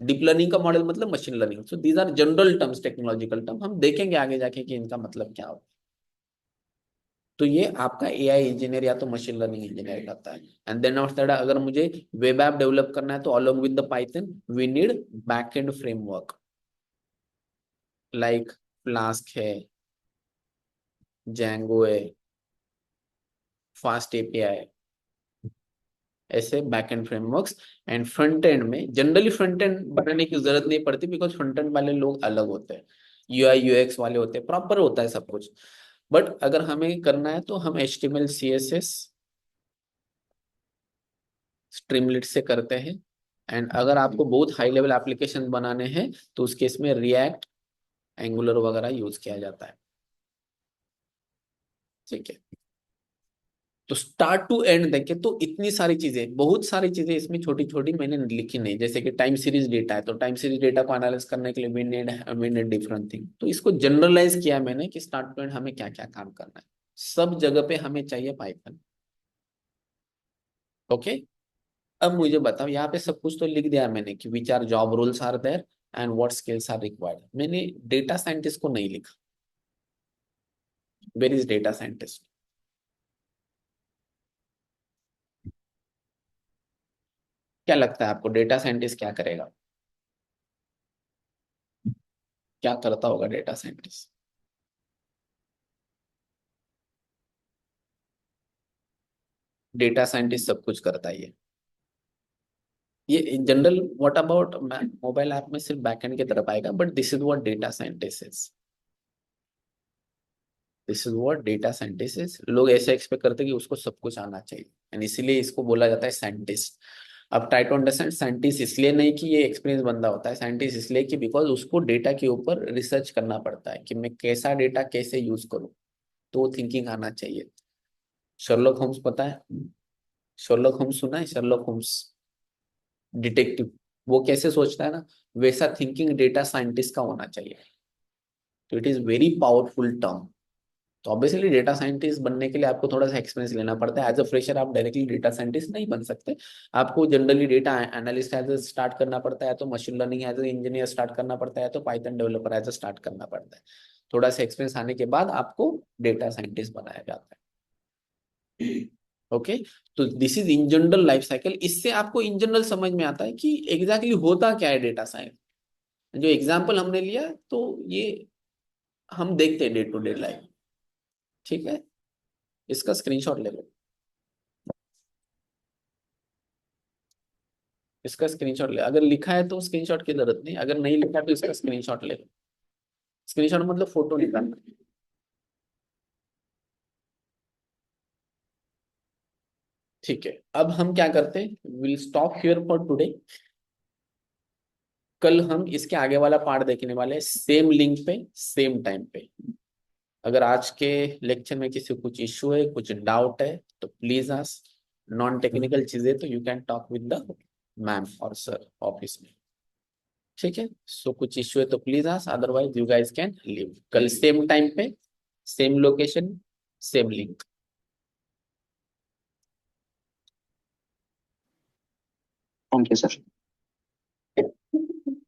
डीप लर्निंग का मॉडल मतलब machine learning. So these are general terms, technological term. हम देखेंगे आगे जाके कि इनका मतलब क्या होता है। तो ये आपका एआई इंजीनियर या तो मशीन लर्निंग इंजीनियर करता है। एंड देन आफ्टर दैट अगर मुझे वेब ऐप डेवलप करना है तो along with the Python we need backend framework like Flask है, जैंगो है, फास्ट एपीआई, ऐसे backend frameworks. And front end में जनरली फ्रंट एंड बनाने की जरूरत नहीं पड़ती बिकॉज फ्रंट एंड वाले लोग अलग होते हैं, यूआई यूएक्स वाले होते हैं, प्रॉपर होता है सब कुछ। बट अगर हमें करना है तो हम एचटीएमएल सीएसएस स्ट्रीमलिट से करते हैं। एंड अगर आपको बहुत हाई लेवल एप्लीकेशन बनाने हैं तो उस केस में रिएक्ट, एंगुलर वगैरह यूज किया जाता है। ठीक है, तो स्टार्ट टू एंड देखे तो इतनी सारी चीजें, बहुत सारी चीजें इसमें छोटी छोटी मैंने लिखी नहीं। जैसे कि टाइम सीरीज डेटा है तो टाइम सीरीज डेटा को एनालाइज करने के लिए वी नीड डिफरेंट थिंग। तो इसको जनरलाइज किया मैंने कि स्टार्ट टू एंड हमें क्या क्या काम करना है। सब जगह पे हमें चाहिए पाइथन। ओके, अब मुझे बताओ, यहाँ पे सब कुछ तो लिख दिया मैंने कि which are job roles are there and what skills are required. मैंने डेटा साइंटिस्ट को नहीं लिखा। Where is data scientist? क्या लगता है आपको डेटा साइंटिस्ट क्या करेगा? क्या करता होगा डेटा साइंटिस्ट? डेटा साइंटिस्ट सब कुछ करता है ये in general. What about mobile app में सिर्फ बैकएंड की तरफ आएगा, but this is what data scientist is. This is what data scientist is. लोग ऐसे एक्सपेक्ट करते हैं कि उसको सब कुछ आना चाहिए एंड इसीलिए इसको बोला जाता है साइंटिस्ट। अब ट्राई टू अंडरस्टैंड, साइंटिस्ट इसलिए नहीं कि ये एक्सपीरियंस बंदा होता है, साइंटिस्ट इसलिए कि बिकॉज उसको डेटा के ऊपर रिसर्च करना पड़ता है कि मैं कैसा डेटा कैसे यूज करूँ, तो थिंकिंग आना चाहिए। शर्लॉक होम्स पता है? शर्लॉक होम्स सुना है? शर्लॉक होम्स डिटेक्टिव, वो कैसे सोचता है ना, वैसा थिंकिंग डेटा साइंटिस्ट का होना चाहिए। तो it is very powerful term. तो ऑब्वियसली डेटा साइंटिस्ट बनने के लिए आपको थोड़ा सा एक्सपीरियंस लेना पड़ता है। एज अ फ्रेशर आप डायरेक्टली डेटा साइंटिस्ट नहीं बन सकते। आपको generally data analyst as start करना पड़ता है, तो machine learning as a engineer start करना पड़ता है, तो पाइथन डेवलपर एज स्टार्ट करना पड़ता है। थोड़ा सा एक्सपीरियंस आने के बाद आपको डेटा साइंटिस्ट बनाया जाता है। ओके, तो this is in general life cycle. इससे आपको इन जनरल समझ में आता है कि एग्जैक्टली होता क्या है डेटा साइंस। जो एग्जाम्पल हमने लिया तो ये हम देखते हैं डे टू डे लाइफ। ठीक है, इसका स्क्रीनशॉट ले लो, इसका स्क्रीनशॉट ले। अगर लिखा है तो स्क्रीनशॉट की जरूरत नहीं, अगर नहीं लिखा है तो इसका स्क्रीनशॉट ले लो। स्क्रीनशॉट मतलब फोटो निकालना। ठीक है, अब हम क्या करते हैं, will stop here for today. कल हम इसके आगे वाला पार्ट देखने वाले हैं, सेम लिंक पे सेम टाइम पे। अगर आज के लेक्चर में किसी को कुछ इश्यू है, कुछ डाउट है, तो प्लीज आस्क। नॉन टेक्निकल चीजें तो you can talk with the ma'am और सर ऑफिस में। ठीक है, सो कुछ इश्यू है तो please ask, otherwise you guys can leave. कल सेम टाइम पे same location same link. Thank you sir.